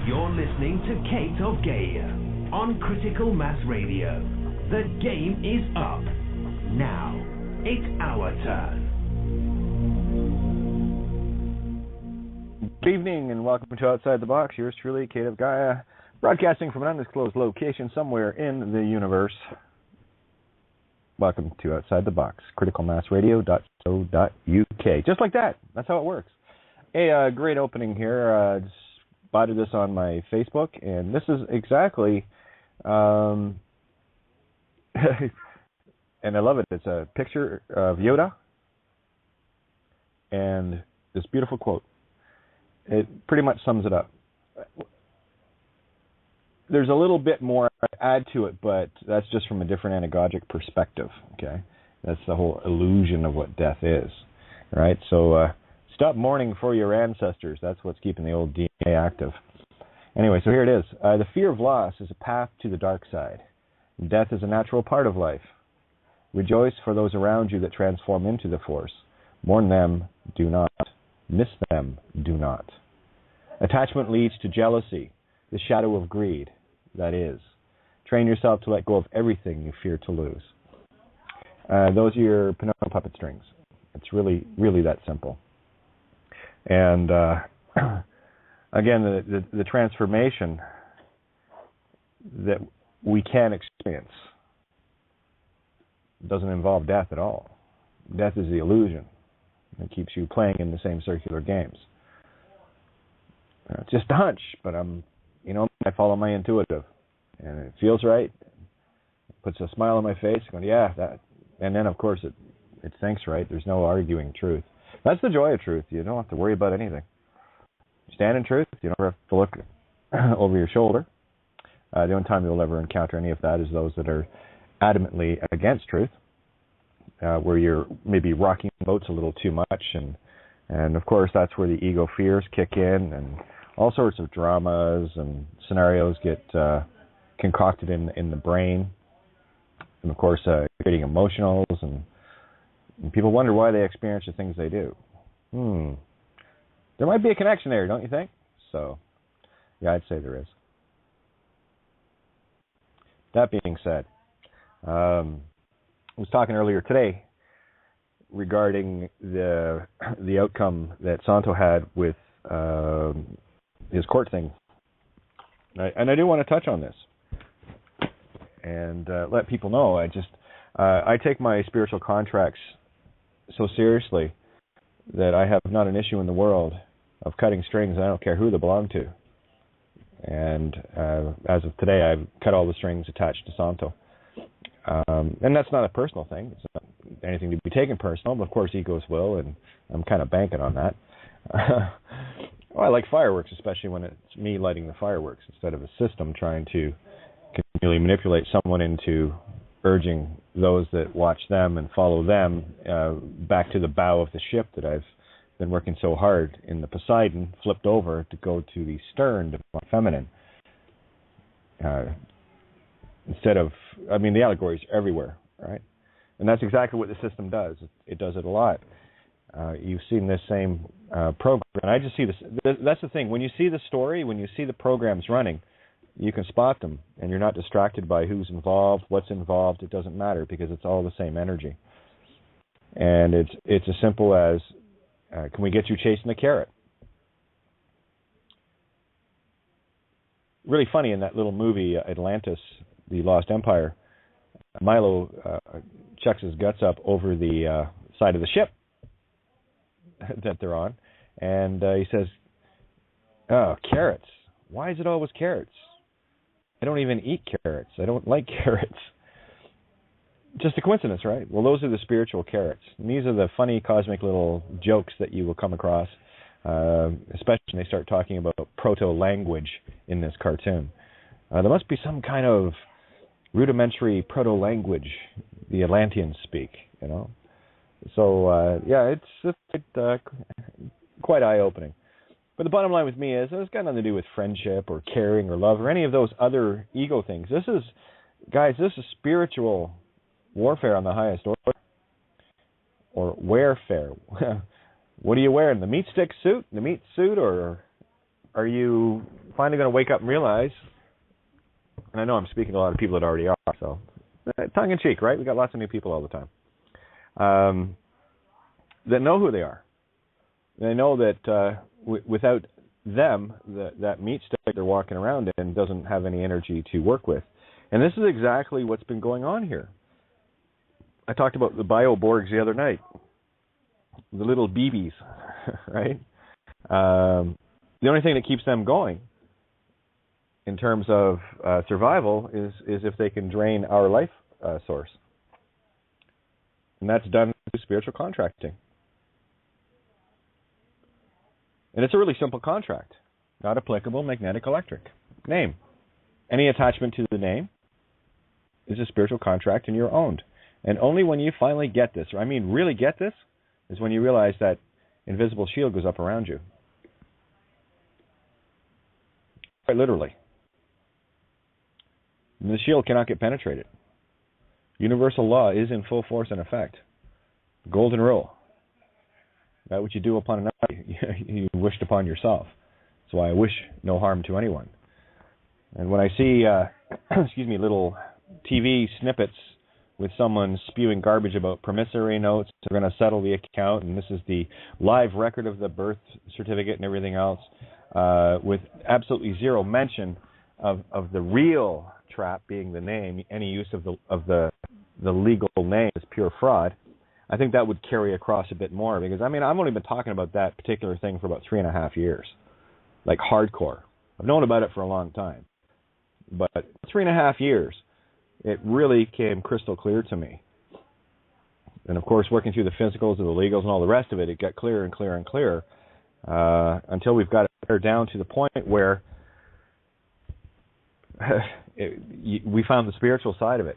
You're listening to Kate of Gaia on Critical Mass Radio. The game is up. Now, it's our turn. Good evening and welcome to Outside the Box. Yours truly, Kate of Gaia, broadcasting from an undisclosed location somewhere in the universe. Welcome to Outside the Box, criticalmassradio.co.uk. Just like that. That's how it works. A great opening here. Just spotted this on my Facebook, and this is exactly, and I love it. It's a picture of Yoda and this beautiful quote. It pretty much sums it up. There's a little bit more to add to it, but that's just from a different anagogic perspective, okay? That's the whole illusion of what death is, right? So stop mourning for your ancestors. That's what's keeping the old DNA active. Anyway, so here it is. The fear of loss is a path to the dark side. Death is a natural part of life. Rejoice for those around you that transform into the force. Mourn them, do not. Miss them, do not. Attachment leads to jealousy, the shadow of greed, that is. Train yourself to let go of everything you fear to lose. Those are your Pinocchio puppet strings. It's really, really that simple. And again, the transformation that we can experience doesn't involve death at all. Death is the illusion. It keeps you playing in the same circular games. It's just a hunch, but I follow my intuitive, and it feels right. It puts a smile on my face, going, yeah, that. And then, of course, it thinks right. There's no arguing truth. That's the joy of truth. You don't have to worry about anything. You stand in truth. You don't have to look over your shoulder. The only time you'll ever encounter any of that is those that are adamantly against truth, where you're maybe rocking boats a little too much, and of course that's where the ego fears kick in, and all sorts of dramas and scenarios get concocted in the brain, and of course creating emotionals, and people wonder why they experience the things they do. There might be a connection there, don't you think? So, yeah, I'd say there is. That being said, I was talking earlier today regarding the outcome that Santo had with his court thing, and I do want to touch on this and let people know. I take my spiritual contracts so seriously that I have not an issue in the world of cutting strings. I don't care who they belong to. And as of today, I've cut all the strings attached to Santo. And that's not a personal thing. It's not anything to be taken personal, but of course egos will, and I'm kind of banking on that. Well, I like fireworks, especially when it's me lighting the fireworks instead of a system trying to continually manipulate someone into urging those that watch them and follow them back to the bow of the ship that I've been working so hard in the Poseidon, flipped over to go to the stern, to the feminine. Instead of, the allegories are everywhere, right? And that's exactly what the system does. It does it a lot. You've seen this same program. And I just see this. That's the thing. When you see the story, when you see the programs running, you can spot them, and you're not distracted by who's involved, what's involved. It doesn't matter because it's all the same energy. And it's as simple as, can we get you chasing the carrot? Really funny in that little movie, Atlantis, The Lost Empire, Milo chucks his guts up over the side of the ship that they're on, and he says, oh, carrots. Why is it always carrots? I don't even eat carrots. I don't like carrots. Just a coincidence, right? Well, those are the spiritual carrots. And these are the funny cosmic little jokes that you will come across, especially when they start talking about proto-language in this cartoon. There must be some kind of rudimentary proto-language the Atlanteans speak, So, it's quite eye-opening. But the bottom line with me is it's got nothing to do with friendship or caring or love or any of those other ego things. This is spiritual warfare on the highest order. Or warfare. What are you wearing? The meat stick suit? The meat suit or are you finally going to wake up and realize, and I know I'm speaking to a lot of people that already are, so tongue in cheek, right? We got lots of new people all the time that know who they are. They know that without them, that meat stick they're walking around in doesn't have any energy to work with. And this is exactly what's been going on here. I talked about the bioborgs the other night, the little BBs, right? The only thing that keeps them going in terms of survival is if they can drain our life source. And that's done through spiritual contracting. And it's a really simple contract. Not applicable, magnetic, electric. Name. Any attachment to the name is a spiritual contract and you're owned. And only when you finally get this, or I mean really get this, is when you realize that invisible shield goes up around you. Quite literally. And the shield cannot get penetrated. Universal law is in full force and effect. Golden rule. That which you do upon another, you wished upon yourself. That's why I wish no harm to anyone. And when I see, little TV snippets with someone spewing garbage about promissory notes, they're going to settle the account, and this is the live record of the birth certificate and everything else, with absolutely zero mention of the real trap being the name. Any use of the legal name is pure fraud. I think that would carry across a bit more because, I mean, I've only been talking about that particular thing for about 3.5 years, like hardcore. I've known about it for a long time. But 3.5 years, it really came crystal clear to me. And, of course, working through the physicals and the legals and all the rest of it, it got clearer and clearer and clearer until we've got it down to the point where we found the spiritual side of it.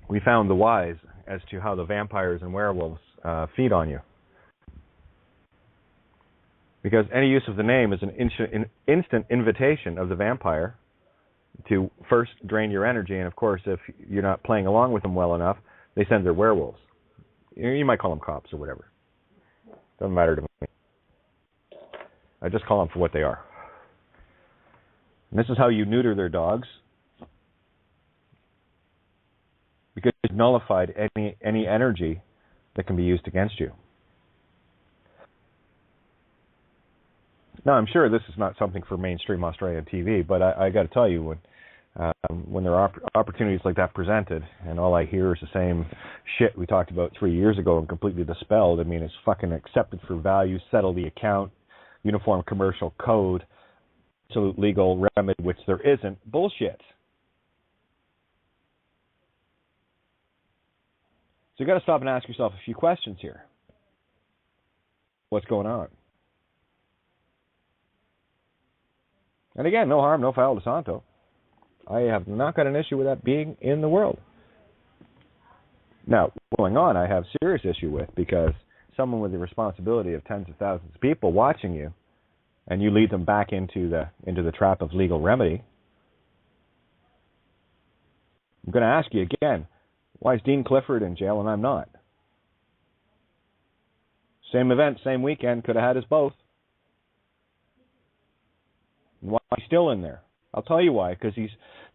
We found the whys as to how the vampires and werewolves feed on you. Because any use of the name is an instant invitation of the vampire to first drain your energy, and of course, if you're not playing along with them well enough, they send their werewolves. You might call them cops or whatever. Doesn't matter to me. I just call them for what they are. And this is how you neuter their dogs. Because you've nullified any energy that can be used against you. Now, I'm sure this is not something for mainstream Australian TV, but I got to tell you, when there are opportunities like that presented, and all I hear is the same shit we talked about 3 years ago and completely dispelled. I mean, it's fucking accepted for value, settle the account, uniform commercial code, absolute legal remedy, which there isn't. Bullshit. So you got to stop and ask yourself a few questions here. What's going on? And again, no harm, no foul to Santo. I have not got an issue with that being in the world. Now, going on, I have serious issue with, because someone with the responsibility of tens of thousands of people watching you, and you lead them back into the trap of legal remedy. I'm going to ask you again, why is Dean Clifford in jail and I'm not? Same event, same weekend, could have had us both. Why is he still in there? I'll tell you why, because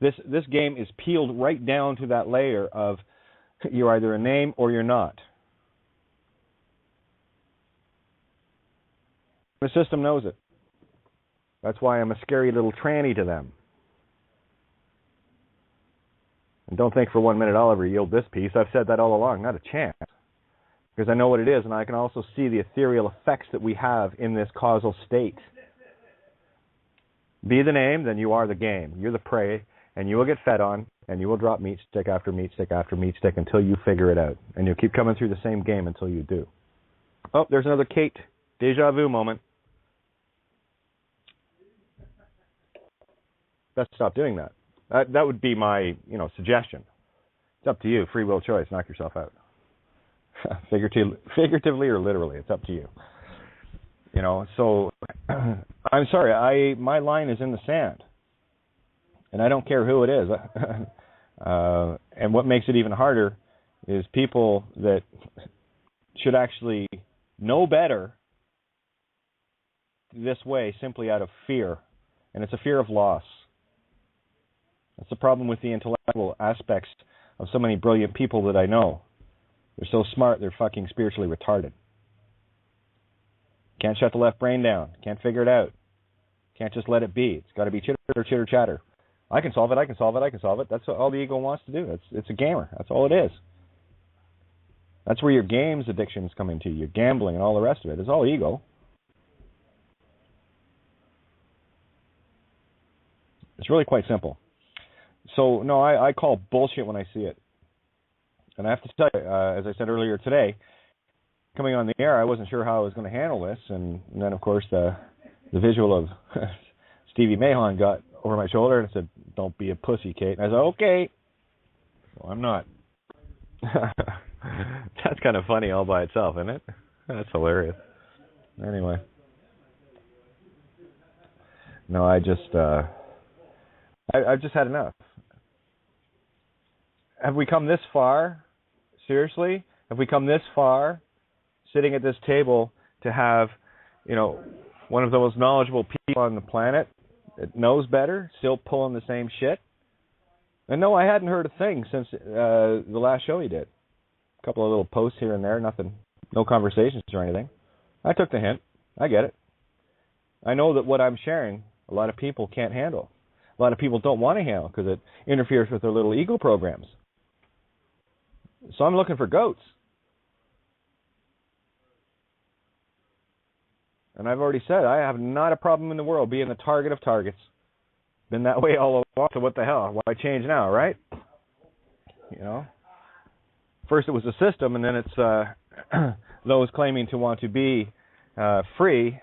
this game is peeled right down to that layer of you're either a name or you're not. The system knows it. That's why I'm a scary little tranny to them. And don't think for 1 minute I'll ever yield this piece. I've said that all along. Not a chance. Because I know what it is, and I can also see the ethereal effects that we have in this causal state. Be the name, then you are the game. You're the prey, and you will get fed on, and you will drop meat stick after meat stick after meat stick until you figure it out. And you'll keep coming through the same game until you do. Oh, there's another Kate. Deja vu moment. Best stop doing that. That would be my, suggestion. It's up to you. Free will choice. Knock yourself out. Figuratively or literally, it's up to you. So I'm sorry. My line is in the sand, and I don't care who it is. And what makes it even harder is people that should actually know better this way simply out of fear, and it's a fear of loss. That's the problem with the intellectual aspects of so many brilliant people that I know. They're so smart, they're fucking spiritually retarded. Can't shut the left brain down. Can't figure it out. Can't just let it be. It's got to be chitter, chitter, chatter. I can solve it, I can solve it, I can solve it. That's all the ego wants to do. It's a gamer. That's all it is. That's where your games addictions come into. Your gambling and all the rest of it. It's all ego. It's really quite simple. So, no, I call bullshit when I see it. And I have to tell you, as I said earlier today, coming on the air, I wasn't sure how I was going to handle this. And then, of course, the visual of Stevie Mahon got over my shoulder and said, "Don't be a pussy, Kate." And I said, "Okay." Well, I'm not. That's kind of funny all by itself, isn't it? That's hilarious. Anyway. No, I've just had enough. Have we come this far? Seriously? Have we come this far sitting at this table to have, one of the most knowledgeable people on the planet that knows better, still pulling the same shit? And no, I hadn't heard a thing since the last show he did. A couple of little posts here and there, nothing, no conversations or anything. I took the hint. I get it. I know that what I'm sharing, a lot of people can't handle. A lot of people don't want to handle because it interferes with their little ego programs. So I'm looking for goats. And I've already said, I have not a problem in the world being the target of targets. Been that way all along, so what the hell? Why change now, right? First it was a system, and then it's those claiming to want to be free,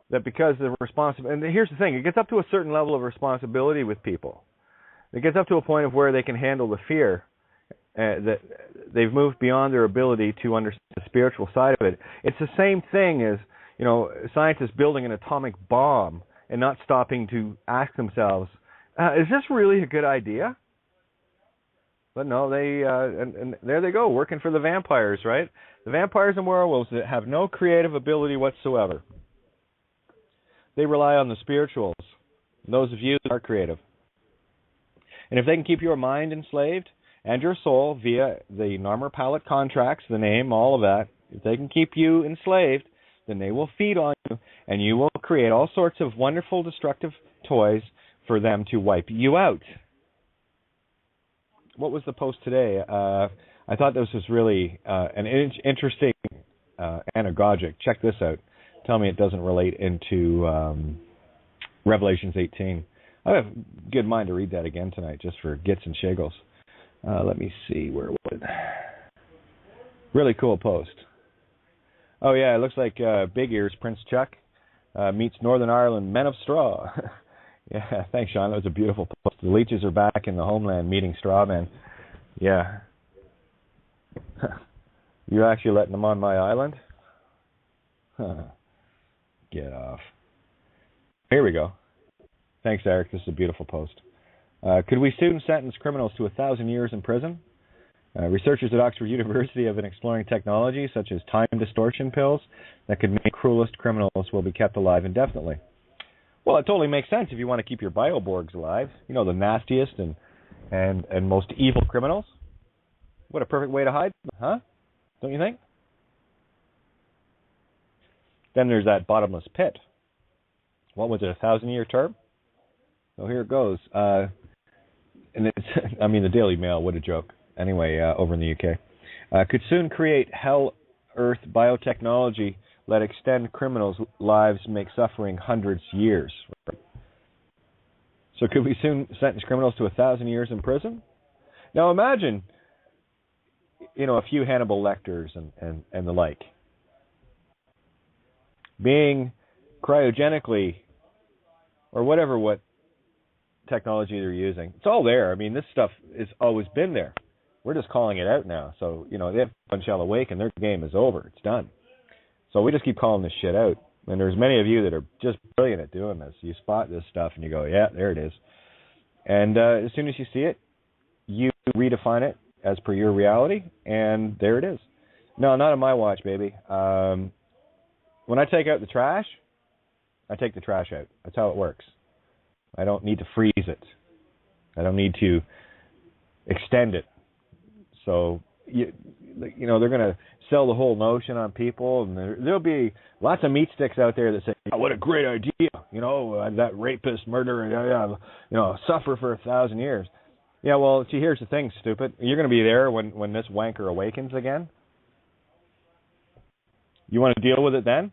that because they're responsible. And here's the thing, it gets up to a certain level of responsibility with people. It gets up to a point of where they can handle the fear, that they've moved beyond their ability to understand the spiritual side of it. It's the same thing as, scientists building an atomic bomb and not stopping to ask themselves, is this really a good idea? But no, they and there they go, working for the vampires, right? The vampires and werewolves that have no creative ability whatsoever. They rely on the spirituals, those of you that are creative. And if they can keep your mind enslaved and your soul via the Narmer palette contracts, the name, all of that, if they can keep you enslaved, then they will feed on you, and you will create all sorts of wonderful, destructive toys for them to wipe you out. What was the post today? I thought this was really an interesting anagogic. Check this out. Tell me it doesn't relate into Revelations 18. I have a good mind to read that again tonight just for gits and shiggles. Let me see. Where was it? Really cool post. Oh, yeah, it looks like Big Ears Prince Chuck meets Northern Ireland Men of Straw. Yeah, thanks, Sean. That was a beautiful post. The leeches are back in the homeland meeting strawmen. Yeah. You're actually letting them on my island? Huh. Get off. Here we go. Thanks, Eric. This is a beautiful post. Could we soon sentence criminals to 1,000 years in prison? Researchers at Oxford University have been exploring technology such as time distortion pills that could make cruelest criminals will be kept alive indefinitely. Well, it totally makes sense if you want to keep your bioborgs alive. The nastiest and most evil criminals. What a perfect way to hide them, huh? Don't you think? Then there's that bottomless pit. What was it, 1,000-year term? So here it goes. And it's, the Daily Mail, what a joke. Anyway, over in the UK. Could soon create hell-earth biotechnology let extend criminals' lives, make suffering hundreds years. So could we soon sentence criminals to 1,000 years in prison? Now imagine, a few Hannibal Lecters and the like being cryogenically, or what technology they're using. It's all there. This stuff has always been there. We're just calling it out now. So, they have one shall awaken. Their game is over. It's done. So we just keep calling this shit out. And there's many of you that are just brilliant at doing this. You spot this stuff and you go, yeah, there it is. And as soon as you see it, you redefine it as per your reality, and there it is. No, not on my watch, baby. when I take out the trash, I take the trash out. That's how it works. I don't need to freeze it. I don't need to extend it. So, you know, they're going to sell the whole notion on people, and there'll be lots of meat sticks out there that say, oh, what a great idea, you know, that rapist, murderer, you know, suffer for 1,000 years. Yeah, well, see, here's the thing, stupid. You're going to be there when this wanker awakens again. You want to deal with it then?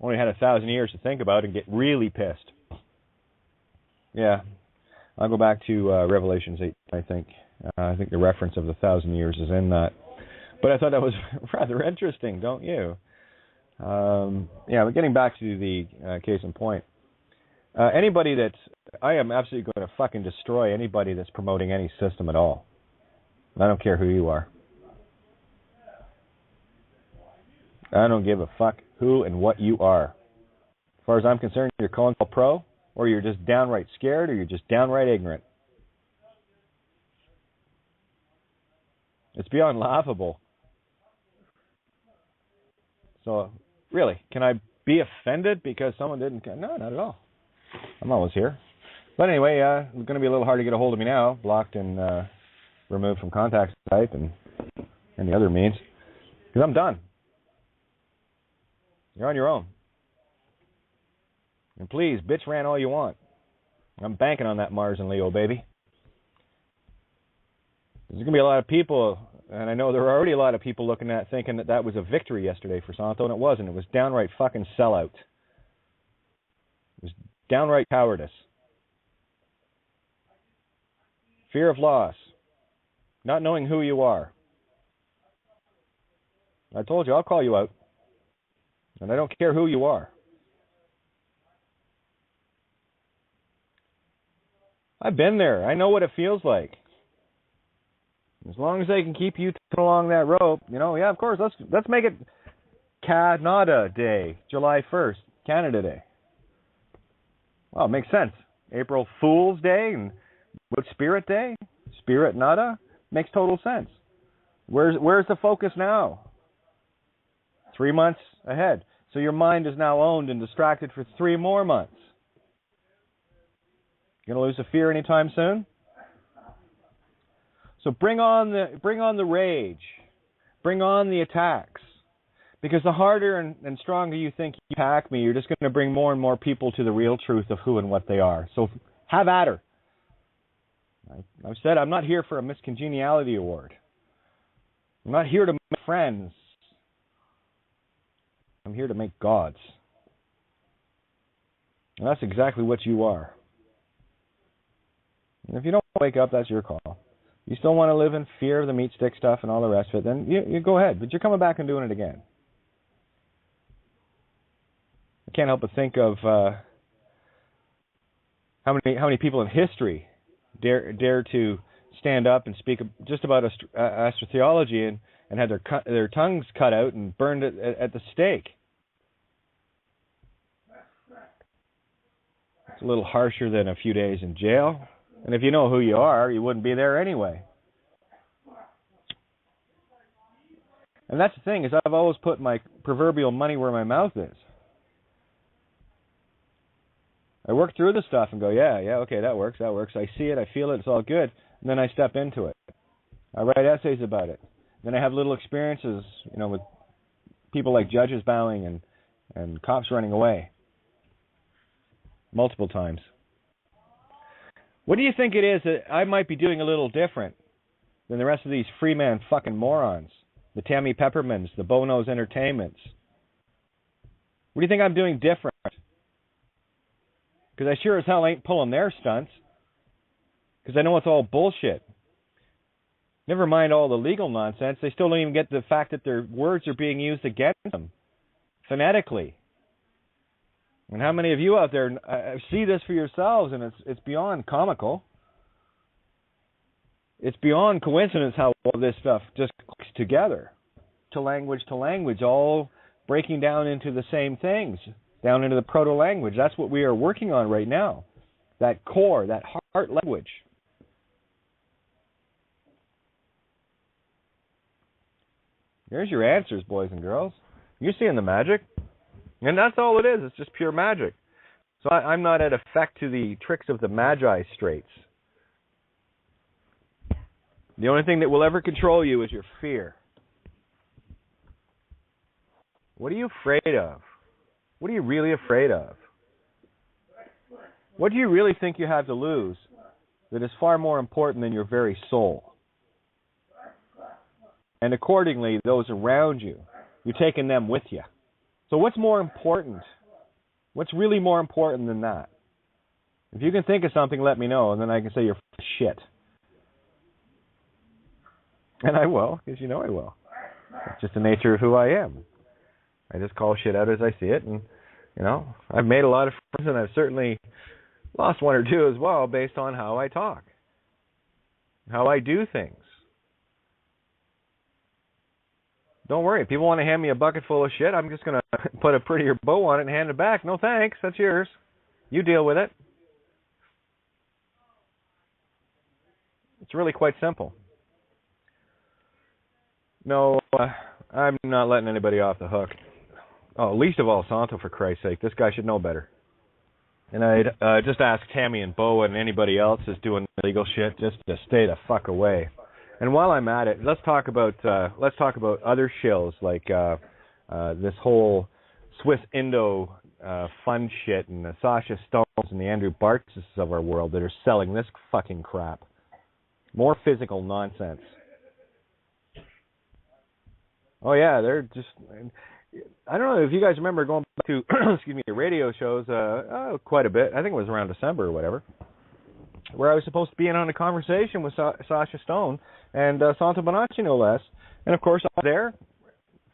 Only had 1,000 years to think about and get really pissed. Yeah, I'll go back to Revelations 8, I think. I think the reference of the 1,000 years is in that. But I thought that was rather interesting, don't you? Yeah, but getting back to the case in point. Anybody I am absolutely going to fucking destroy anybody that's promoting any system at all. I don't care who you are. I don't give a fuck who and what you are. As far as I'm concerned, you're calling pro, or you're just downright scared, or you're just downright ignorant. It's beyond laughable. So, really, can I be offended because someone didn't? No, not at all. I'm always here. But anyway, it's going to be a little hard to get a hold of me now. Blocked and removed from contact type and any other means. Because I'm done. You're on your own. And please, bitch rant all you want. I'm banking on that Mars and Leo, baby. There's going to be a lot of people, and I know there are already a lot of people looking at thinking that was a victory yesterday for Santo, and it wasn't. It was downright fucking sellout. It was downright cowardice. Fear of loss. Not knowing who you are. I told you, I'll call you out. And I don't care who you are. I've been there. I know what it feels like. As long as they can keep you along that rope, you know, yeah, of course, let's make it Canada Day, July 1st, Canada Day. Well, it makes sense. April Fool's Day and Spirit Day, Spirit Nada, makes total sense. Where's the focus now? 3 months ahead. So your mind is now owned and distracted for 3 more months. You gonna lose the fear anytime soon? So bring on the rage, bring on the attacks, because the harder and stronger you think you attack me, you're just going to bring more and more people to the real truth of who and what they are. So have at her. I've said I'm not here for a miscongeniality award. I'm not here to make friends. I'm here to make gods. And that's exactly what you are. And if you don't wake up, that's your call. You still want to live in fear of the meat stick stuff and all the rest of it, then you go ahead. But you're coming back and doing it again. I can't help but think of how many people in history dare to stand up and speak just about astrotheology and had their tongues cut out and burned at the stake. It's a little harsher than a few days in jail. And if you know who you are, you wouldn't be there anyway. And that's the thing, is I've always put my proverbial money where my mouth is. I work through the stuff and go, yeah, okay, that works. I see it, I feel it, it's all good. And then I step into it. I write essays about it. Then I have little experiences, with people like judges bowing and cops running away. Multiple times. What do you think it is that I might be doing a little different than the rest of these free-man fucking morons? The Tammy Peppermans, the Bono's Entertainments. What do you think I'm doing different? Because I sure as hell ain't pulling their stunts. Because I know it's all bullshit. Never mind all the legal nonsense. They still don't even get the fact that their words are being used against them. Phonetically. And how many of you out there see this for yourselves, and it's beyond comical. It's beyond coincidence how all this stuff just clicks together, to language, all breaking down into the same things, down into the proto-language. That's what we are working on right now, that core, that heart language. There's your answers, boys and girls. You're seeing the magic. And that's all it is. It's just pure magic. So I'm not at effect to the tricks of the Magi straits. The only thing that will ever control you is your fear. What are you afraid of? What are you really afraid of? What do you really think you have to lose that is far more important than your very soul? And accordingly, those around you, you're taking them with you. So what's more important? What's really more important than that? If you can think of something, let me know, and then I can say you're shit. And I will, because you know I will. It's just the nature of who I am. I just call shit out as I see it, and, you know, I've made a lot of friends, and I've certainly lost one or two as well based on how I talk, how I do things. Don't worry, if people want to hand me a bucket full of shit, I'm just going to put a prettier bow on it and hand it back. No thanks, that's yours. You deal with it. It's really quite simple. No, I'm not letting anybody off the hook. Oh, least of all Santo, for Christ's sake. This guy should know better. And I'd just ask Tammy and Bo and anybody else that's doing illegal shit just to stay the fuck away. And while I'm at it, let's talk about other shills like this whole Swiss Indo fun shit and the Sasha Stones and the Andrew Bartzes of our world that are selling this fucking crap. More physical nonsense. Oh yeah, they're just. I don't know if you guys remember going back to radio shows quite a bit. I think it was around December or whatever, where I was supposed to be in on a conversation with Sasha Stone and Santo Bonacci, no less. And of course, I was there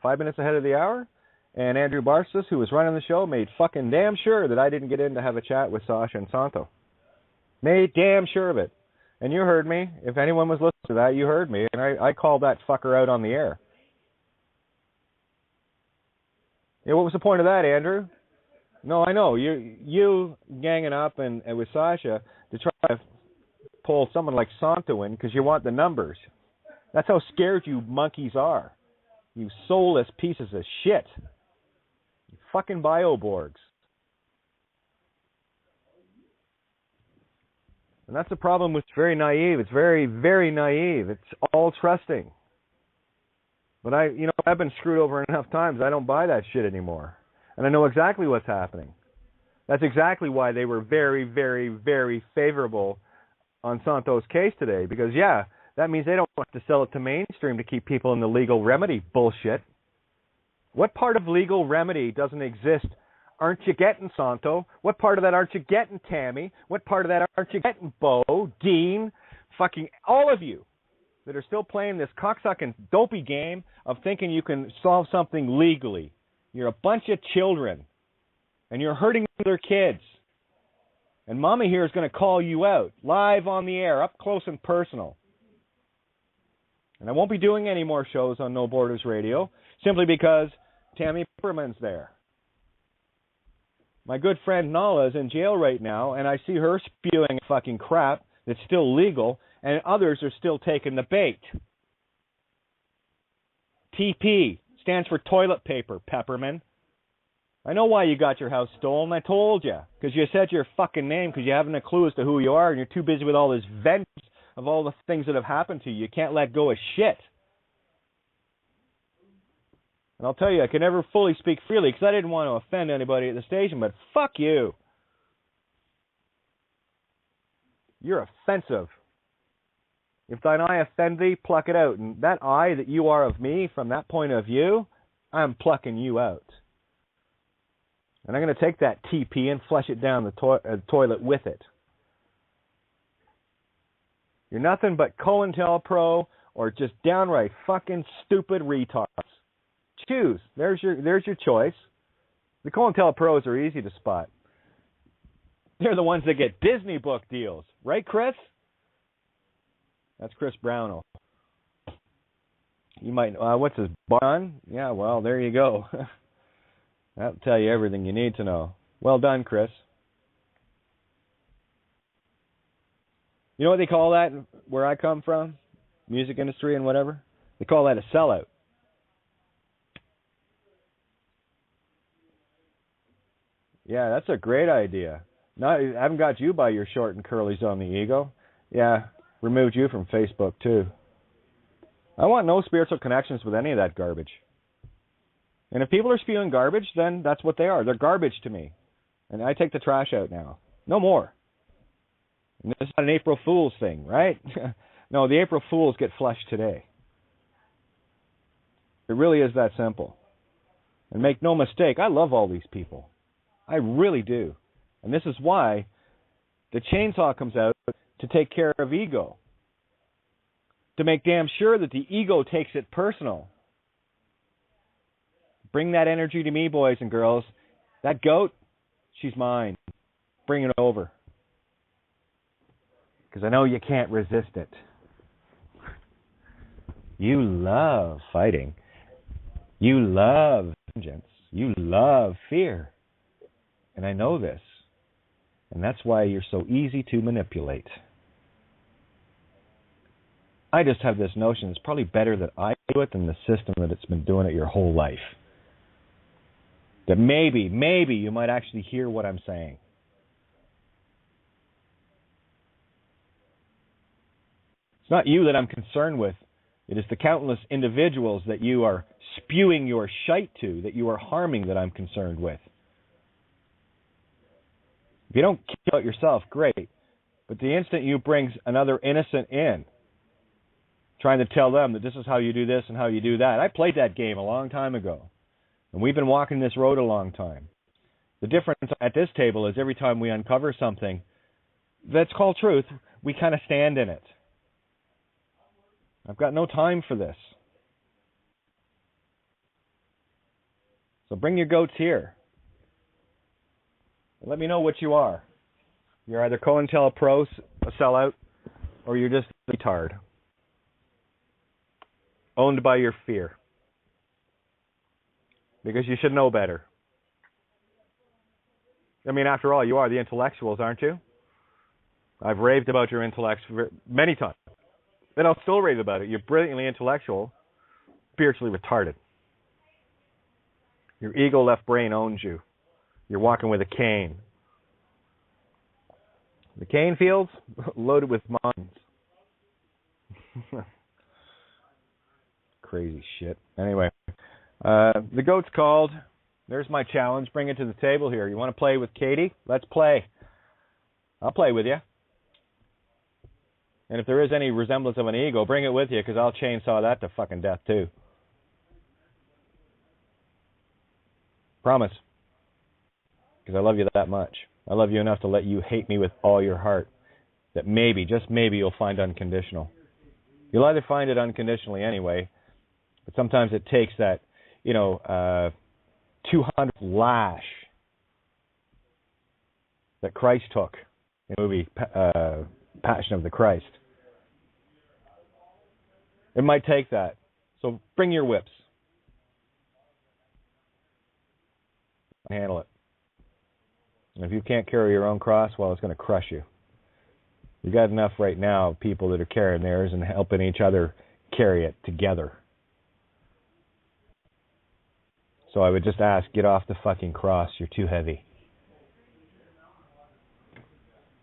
5 minutes ahead of the hour. And Andrew Bartzes, who was running the show, made fucking damn sure that I didn't get in to have a chat with Sasha and Santo. Made damn sure of it. And you heard me. If anyone was listening to that, you heard me. And I called that fucker out on the air. Yeah, what was the point of that, Andrew? No, I know. You ganging up and with Sasha to try to pull someone like Santo in because you want the numbers. That's how scared you monkeys are. You soulless pieces of shit. You fucking bioborgs. And that's the problem with very naive. It's very, very naive. It's all trusting. But I've been screwed over enough times. I don't buy that shit anymore. And I know exactly what's happening. That's exactly why they were very, very, very favorable on Santo's case today. Because, yeah, that means they don't want to sell it to mainstream to keep people in the legal remedy bullshit. What part of legal remedy doesn't exist? Aren't you getting, Santo? What part of that aren't you getting, Tammy? What part of that aren't you getting, Bo, Dean, fucking all of you that are still playing this cocksucking dopey game of thinking you can solve something legally? You're a bunch of children, and you're hurting other kids. And Mama here is going to call you out, live on the air, up close and personal. And I won't be doing any more shows on No Borders Radio, simply because Tammy Pepperman's there. My good friend Nala is in jail right now, and I see her spewing fucking crap that's still legal, and others are still taking the bait. TP stands for toilet paper, Pepperman. I know why you got your house stolen. I told you. Because you said your fucking name because you haven't a clue as to who you are, and you're too busy with all this vengeance of all the things that have happened to you. You can't let go of shit. And I'll tell you, I could never fully speak freely because I didn't want to offend anybody at the station, but fuck you. You're offensive. If thine eye offend thee, pluck it out. And that eye that you are of me, from that point of view, I'm plucking you out. And I'm going to take that TP and flush it down the toilet with it. You're nothing but COINTELPRO or just downright fucking stupid retards. Choose. There's your choice. The COINTELPROs are easy to spot. They're the ones that get Disney book deals. Right, Chris? That's Chris Brownell. You might, what's his, Barn? Yeah, well, there you go. That'll tell you everything you need to know. Well done, Chris. You know what they call that where I come from? Music industry and whatever? They call that a sellout. Yeah, that's a great idea. I haven't got you by your short and curlies on the ego. Yeah, removed you from Facebook too. I want no spiritual connections with any of that garbage. And if people are spewing garbage, then that's what they are. They're garbage to me. And I take the trash out now. No more. And this is not an April Fool's thing, right? No, the April Fools get flushed today. It really is that simple. And make no mistake, I love all these people. I really do. And this is why the chainsaw comes out to take care of ego. To make damn sure that the ego takes it personal. Bring that energy to me, boys and girls. That goat, she's mine. Bring it over. Because I know you can't resist it. You love fighting. You love vengeance. You love fear. And I know this. And that's why you're so easy to manipulate. I just have this notion it's probably better that I do it than the system that it's been doing it your whole life. That maybe you might actually hear what I'm saying. It's not you that I'm concerned with. It is the countless individuals that you are spewing your shite to, that you are harming, that I'm concerned with. If you don't kill it yourself, great. But the instant you bring another innocent in, trying to tell them that this is how you do this and how you do that. I played that game a long time ago. And we've been walking this road a long time. The difference at this table is every time we uncover something that's called truth, we kind of stand in it. I've got no time for this. So bring your goats here. Let me know what you are. You're either COINTELPRO, a sellout, or you're just a retard. Owned by your fear. Because you should know better. I mean, after all, you are the intellectuals, aren't you? I've raved about your intellect many times. And I'll still rave about it. You're brilliantly intellectual, spiritually retarded. Your ego left brain owns you. You're walking with a cane. The cane fields loaded with mines. Crazy shit. Anyway, the goat's called. There's my challenge. Bring it to the table here. You want to play with Katie? Let's play. I'll play with you. And if there is any resemblance of an ego, bring it with you, because I'll chainsaw that to fucking death too. Promise. Because I love you that much. I love you enough to let you hate me with all your heart. That maybe, just maybe, you'll find unconditional. You'll either find it unconditionally anyway, but sometimes it takes that, 200 lash that Christ took in the movie Passion of the Christ. It might take that. So bring your whips. Handle it. And if you can't carry your own cross, well, it's going to crush you. You got enough right now of people that are carrying theirs and helping each other carry it together. So I would just ask, get off the fucking cross. You're too heavy.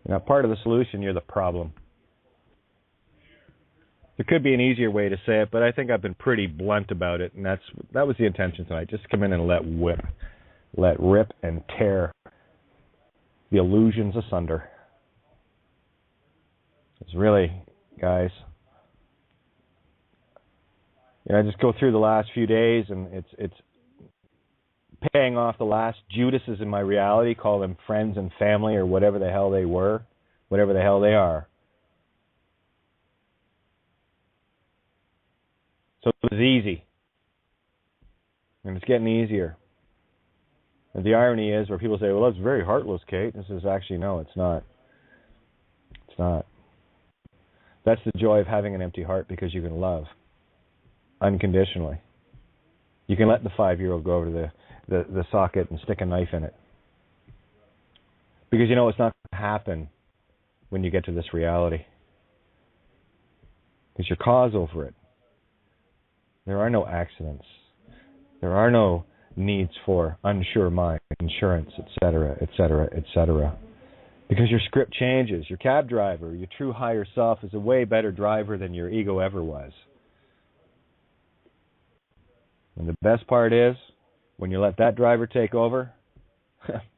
You're not part of the solution. You're the problem. There could be an easier way to say it, but I think I've been pretty blunt about it, and that was the intention tonight. Just come in and let rip and tear the illusions asunder. It's really, guys, I just go through the last few days, and it's paying off the last Judases in my reality, call them friends and family or whatever the hell they were, whatever the hell they are. So it was easy. And it's getting easier. And the irony is where people say, well, that's very heartless, Kate. This is actually, no, it's not. It's not. That's the joy of having an empty heart, because you can love unconditionally. You can let the 5-year-old go over to the socket and stick a knife in it. Because it's not going to happen when you get to this reality. It's your cause over it. There are no accidents. There are no needs for unsure mind, insurance, etc., etc., etc. Because your script changes. Your cab driver, your true higher self, is a way better driver than your ego ever was. And the best part is, when you let that driver take over,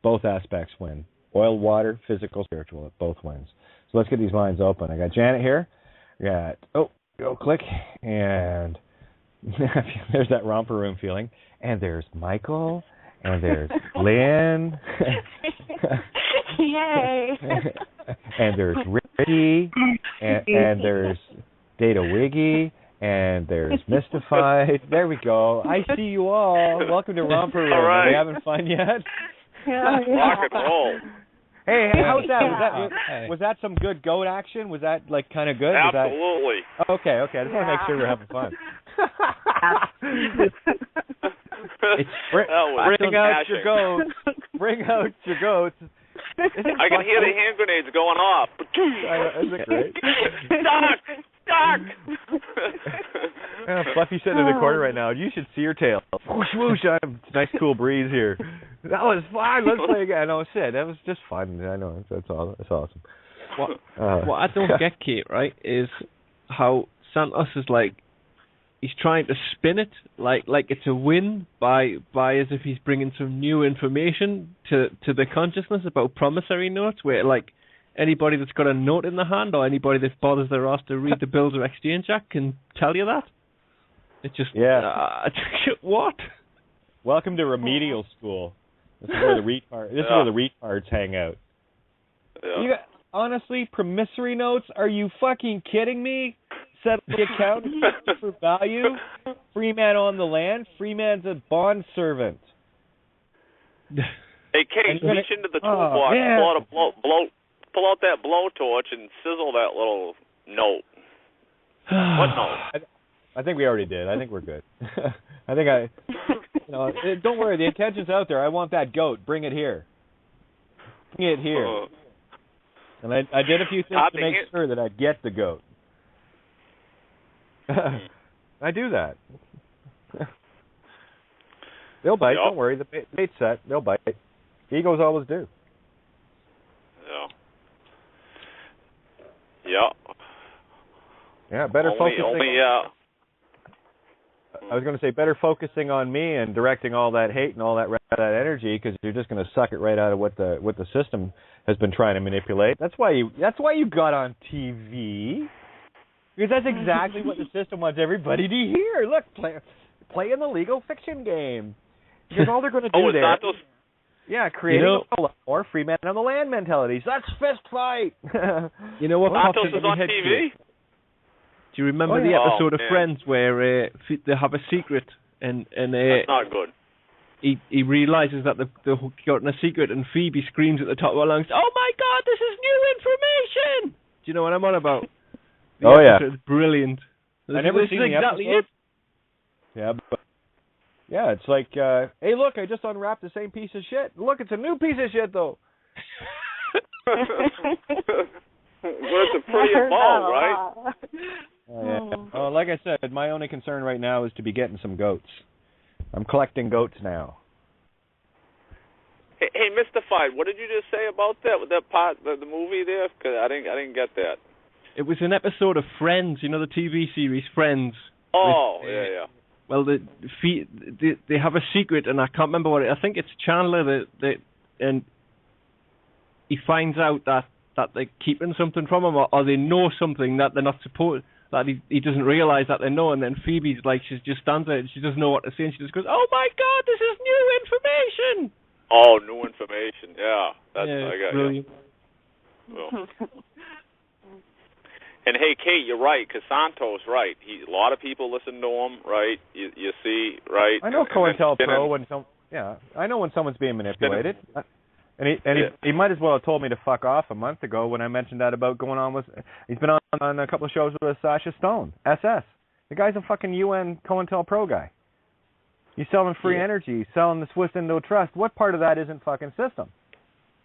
both aspects win. Oil, water, physical, spiritual, it both wins. So let's get these lines open. I got Janet here. I got, click, and there's that romper room feeling. And there's Michael, and there's Lynn. Yay! And there's Ricky, and there's Data Wiggy, and there's Mystified. There we go. I see you all. Welcome to Romper Room. All right. Are we having fun yet? Yeah. Rock and roll. Hey, how's that? Was that some good goat action? Was that like kind of good? Absolutely. Okay. I just want to make sure we're having fun. Bring out your goats. Bring out your goats. I can hear the hand grenades going off. Isn't it great? Doc! Fluffy's sitting in the corner right now. You should see her tail. Whoosh, whoosh. Nice cool breeze here. That was fun. Let's play again. No, shit. That was just fun. I know. That's awesome. What I don't get, Kate, right, is how Santos is like, he's trying to spin it like it's a win by as if he's bringing some new information to the consciousness about promissory notes, where like anybody that's got a note in the hand or anybody that bothers their ass to read the Bills of Exchange Act can tell you that. It's just what? Welcome to remedial school. This is where the retards hang out. Yeah. Honestly, promissory notes? Are you fucking kidding me? Settle the account for value. Free man on the land. Free man's a bond servant. Hey, Kate, reach into the toolbox, pull out that blowtorch and sizzle that little note. What note? I think we already did. I think we're good. Don't worry. The intention's out there. I want that goat. Bring it here. Bring it here. And I did a few things to make sure that I'd get the goat. I do that. They'll bite. Yep. Don't worry. The bait's set. They'll bite. Egos always do. Yeah. Yeah. Better focusing. I was going to say better focusing on me and directing all that hate and all that energy, because you're just going to suck it right out of what the system has been trying to manipulate. That's why you got on TV. Because that's exactly what the system wants everybody to hear. Look, play in the legal fiction game. Because all they're going to do creating a lot more free man on the land mentality. So that's fist fight. You know what? Santos is on TV? Do you remember the episode of Friends where they have a secret and that's not good. He realizes that they've gotten a secret, and Phoebe screams at the top of her lungs, "Oh my God, this is new information!" Do you know what I'm on about? It's brilliant. I never seen the episode. Yeah, but it's like, hey, look, I just unwrapped the same piece of shit. Look, it's a new piece of shit, though. Well, it's a pretty ball, right? Well, like I said, my only concern right now is to be getting some goats. I'm collecting goats now. Hey, Mystified, what did you just say about that part, the movie there? Because I didn't get that. It was an episode of Friends, you know, the TV series Friends. Oh, yeah. Well, they have a secret, and I can't remember what I think it's Chandler and he finds out that they're keeping something from him, or they know something that they're not supposed, that he doesn't realize that they know, and then Phoebe's like, she just stands there and she doesn't know what to say, and she just goes, "Oh my God, this is new information!" Oh, new information, yeah. I got brilliant. Well. And hey, Kate, you're right, because Santo's right. A lot of people listen to him, right? You see, right? I know COINTELPRO I know when someone's being manipulated. He might as well have told me to fuck off a month ago when I mentioned that about going on with. He's been on a couple of shows with Sasha Stone, SS. The guy's a fucking UN COINTELPRO guy. He's selling free energy, selling the Swiss Indo Trust. What part of that isn't fucking system?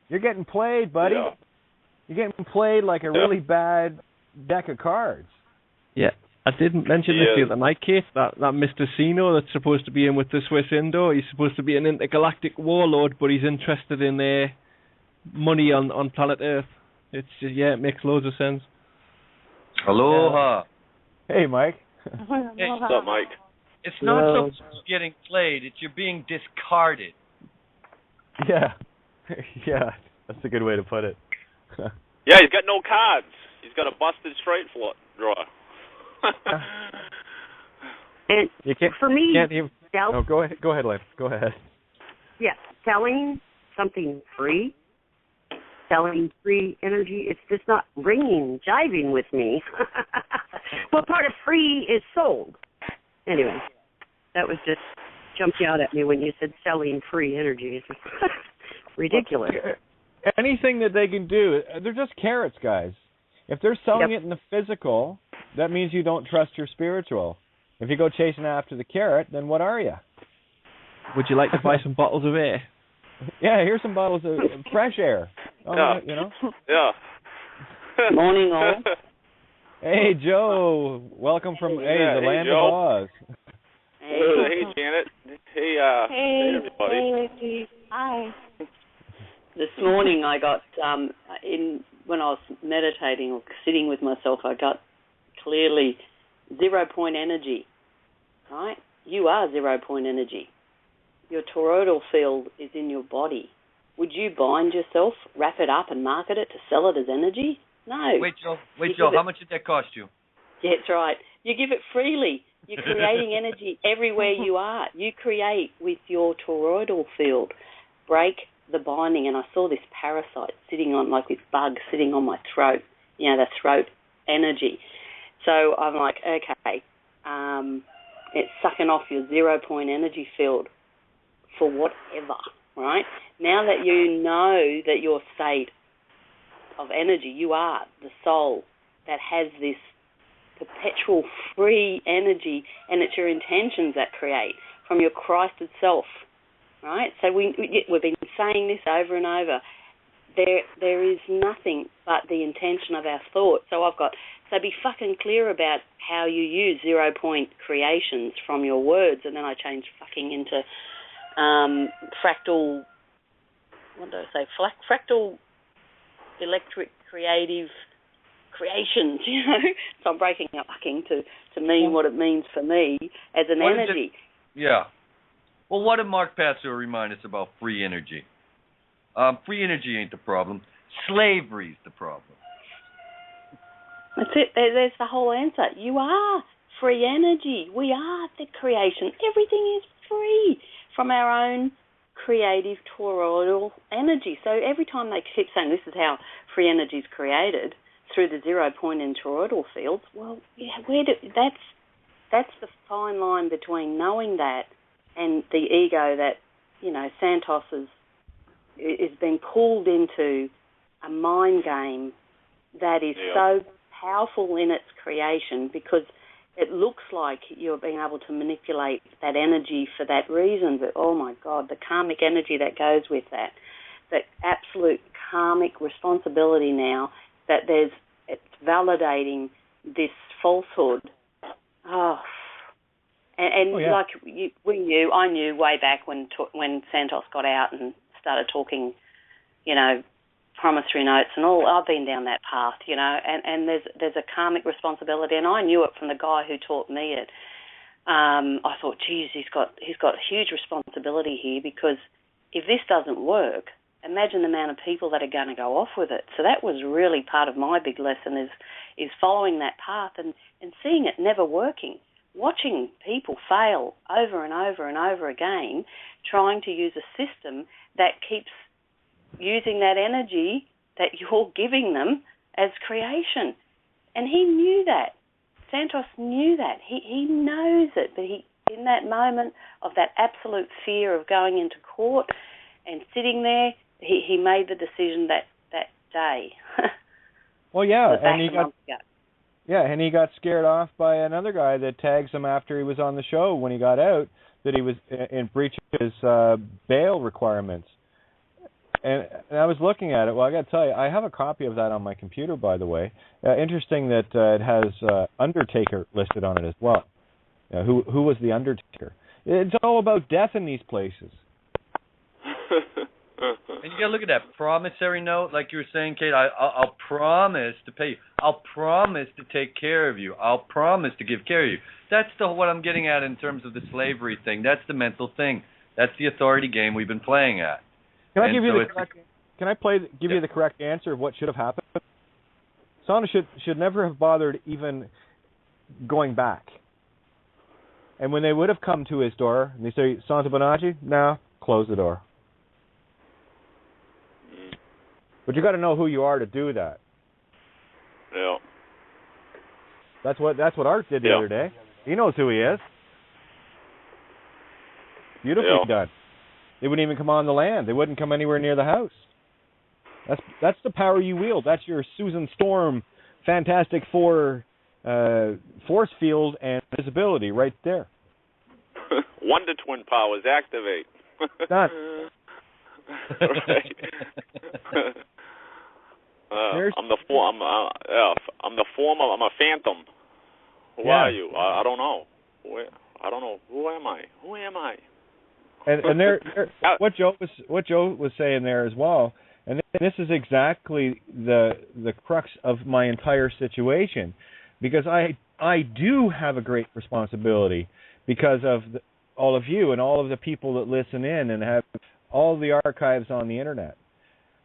You're getting played, buddy. Yeah. You're getting played like a really bad deck of cards. Yeah. I didn't mention this to you tonight, Kate, that Mr. Sino that's supposed to be in with the Swiss Indo, he's supposed to be an intergalactic warlord, but he's interested in money on planet Earth. It's just, it makes loads of sense. Aloha. Hey, Mike. Hey, what's up, Mike? It's not so much getting played, it's you're being discarded. Yeah. Yeah, that's a good way to put it. Yeah, he's got no cards. He's got a busted straight draw. And for me, go ahead, Liv. Go ahead. Yeah, selling something free, selling free energy, it's just not jiving with me. What part of free is sold? Anyway, that was just jumped out at me when you said selling free energy. It's ridiculous. Anything that they can do, they're just carrots, guys. If they're selling it in the physical, that means you don't trust your spiritual. If you go chasing after the carrot, then what are you? Would you like to buy some bottles of air? Yeah, here's some bottles of fresh air. You know? Yeah. Morning, all. Hey, Joe. Welcome from the land Joe. of Oz. Hey, Janet. Hey, everybody. Hey, Lucy. Hi. This morning I got, when I was meditating or sitting with myself, I got clearly 0 point energy, right? You are 0 point energy. Your toroidal field is in your body. Would you bind yourself, wrap it up and market it to sell it as energy? No. Wait, Joe, how much did that cost you? Yeah, that's right. You give it freely. You're creating energy everywhere you are. You create with your toroidal field. Break the binding, and I saw this parasite sitting on, like this bug sitting on my throat, the throat energy. So I'm like, okay, it's sucking off your 0 point energy field for whatever, right? Now that you know that your state of energy, you are the soul that has this perpetual free energy, and it's your intentions that create from your Christed self, right? So we've been saying this over and over. There is nothing but the intention of our thought. So be fucking clear about how you use 0 point creations from your words, and then I changed fucking into fractal. What did I say? Fractal electric creative creations. So I'm breaking up fucking to mean what it means for me as an energy. Yeah. Well, what did Mark Passer remind us about free energy? Free energy ain't the problem. Slavery's the problem. That's it. There's the whole answer. You are free energy. We are the creation. Everything is free from our own creative toroidal energy. So every time they keep saying this is how free energy is created through the 0 point in toroidal fields, well, yeah, that's the fine line between knowing that and the ego that, Santos is being pulled into a mind game that is so powerful in its creation, because it looks like you're being able to manipulate that energy for that reason. But, oh, my God, the karmic energy that goes with that, the absolute karmic responsibility now that it's validating this falsehood. I knew way back when Santos got out and started talking, promissory notes and all. I've been down that path, and there's a karmic responsibility, and I knew it from the guy who taught me it. I thought, geez, he's got huge responsibility here, because if this doesn't work, imagine the amount of people that are going to go off with it. So that was really part of my big lesson is following that path and seeing it never working, watching people fail over and over and over again, trying to use a system that keeps using that energy that you're giving them as creation. And he knew that. Santos knew that. He knows it, but in that moment of that absolute fear of going into court and sitting there, he made the decision that day. Well, yeah, and he got scared off by another guy that tags him after he was on the show when he got out, that he was in breach of his bail requirements. And I was looking at it. Well, I got to tell you, I have a copy of that on my computer, by the way. Interesting that it has Undertaker listed on it as well. Who was the Undertaker? It's all about death in these places. And you got to look at that promissory note, like you were saying, Kate. I'll promise to pay you. I'll promise to take care of you. I'll promise to give care of you. That's what I'm getting at in terms of the slavery thing. That's the mental thing. That's the authority game we've been playing at. Can I give you the correct? Can I give you the correct answer of what should have happened? Santo should never have bothered even going back. And when they would have come to his door and they say, Santo Bonacci, no, close the door. But you got to know who you are to do that. Yeah. That's what Art did the other day. He knows who he is. Beautifully done. They wouldn't even come on the land. They wouldn't come anywhere near the house. That's the power you wield. That's your Susan Storm Fantastic Four force field and visibility right there. Wonder Twin powers activate. Done. Right. I'm the form. I'm the form. I'm a phantom. Who are you? I don't know. I don't know. Who am I? Who am I? And what Joe was saying there as well. And this is exactly the crux of my entire situation, because I do have a great responsibility because of all of you and all of the people that listen in and have all the archives on the internet.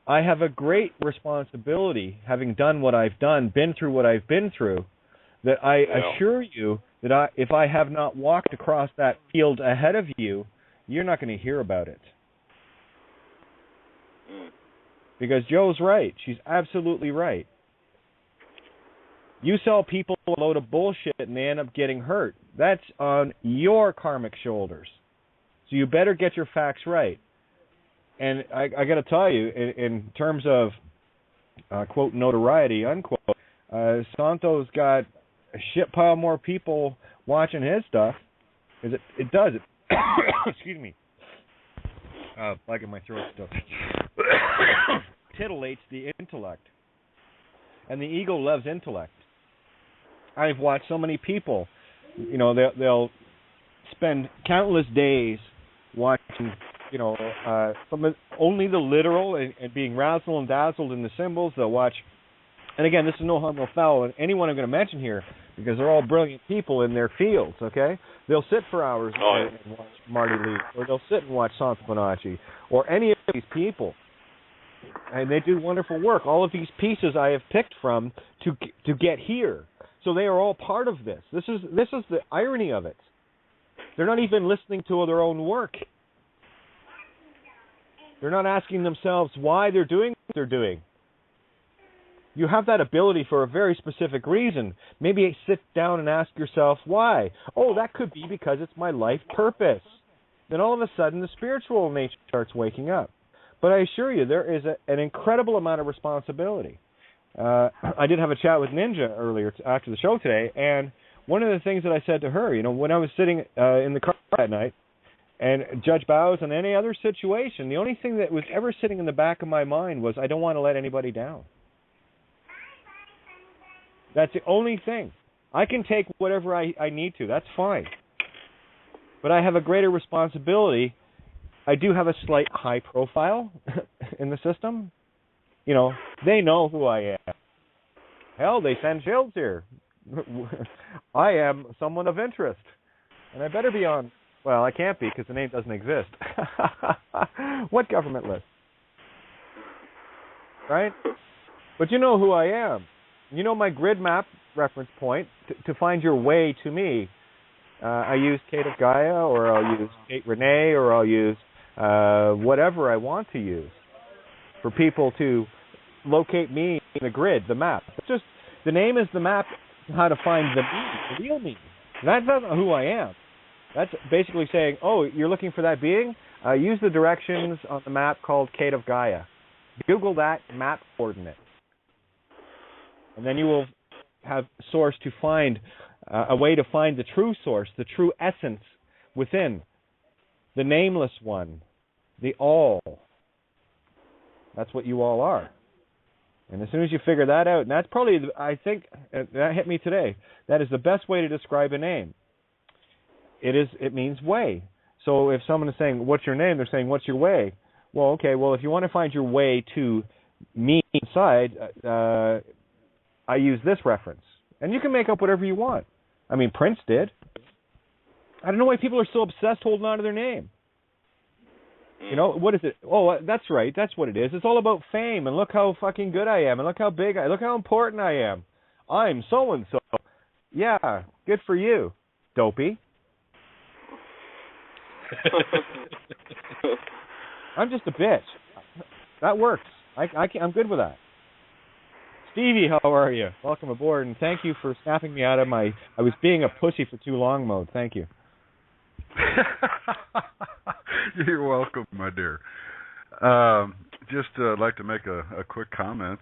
I have a great responsibility, having done what I've done, been through what I've been through, that I assure you that if I have not walked across that field ahead of you, you're not going to hear about it. Because Joe's right. She's absolutely right. You sell people a load of bullshit and they end up getting hurt. That's on your karmic shoulders. So you better get your facts right. And I got to tell you, in terms of, quote, notoriety, unquote, Santo's got a shit pile more people watching his stuff. Because it does. Excuse me. Like in my throat stuff. Titillates the intellect. And the ego loves intellect. I've watched so many people, they'll spend countless days watching, from only the literal and being razzled and dazzled in the symbols. They'll watch, and again, this is no harm, no foul, and anyone I'm going to mention here, because they're all brilliant people in their fields, okay? They'll sit for hours and watch Marty Lee, or they'll sit and watch Santo Bonacci, or any of these people. And they do wonderful work. All of these pieces I have picked from to get here. So they are all part of this. This is the irony of it. They're not even listening to their own work. They're not asking themselves why they're doing what they're doing. You have that ability for a very specific reason. Maybe sit down and ask yourself why. Oh, that could be because it's my life purpose. Then all of a sudden the spiritual nature starts waking up. But I assure you, there is an incredible amount of responsibility. I did have a chat with Ninja earlier after the show today, and one of the things that I said to her, when I was sitting in the car that night, and Judge Bows and any other situation, the only thing that was ever sitting in the back of my mind was, I don't want to let anybody down. That's the only thing. I can take whatever I need to. That's fine. But I have a greater responsibility. I do have a slight high profile in the system. They know who I am. Hell, they send shields here. I am someone of interest. And I better be on, well, I can't be because the name doesn't exist. What government list? Right? But you know who I am. You know my grid map reference point to find your way to me. I use Kate of Gaia, or I'll use Kate Renee, or I'll use whatever I want to use for people to locate me in the grid, the map. It's just, the name is the map, how to find the me, the real me. That's not who I am. That's basically saying, oh, you're looking for that being? Use the directions on the map called Kate of Gaia. Google that map coordinate. And then you will have source to find, a way to find the true source, the true essence within, the nameless one, the all. That's what you all are. And as soon as you figure that out, and that's probably, I think, that hit me today, that is the best way to describe a name. It means way. So if someone is saying, what's your name? They're saying, what's your way? Well, okay, well, if you want to find your way to me inside, I use this reference. And you can make up whatever you want. I mean, Prince did. I don't know why people are so obsessed holding on to their name. You know, what is it? Oh, that's right. That's what it is. It's all about fame, and look how fucking good I am, and look how big look how important I am. I'm so-and-so. Yeah, good for you, dopey. I'm just a bitch. That works. I'm good with that. Stevie, how are you? Welcome aboard, and thank you for snapping me out of I was being a pussy for too long mode. Thank you. You're welcome, my dear. Just like to make a quick comment.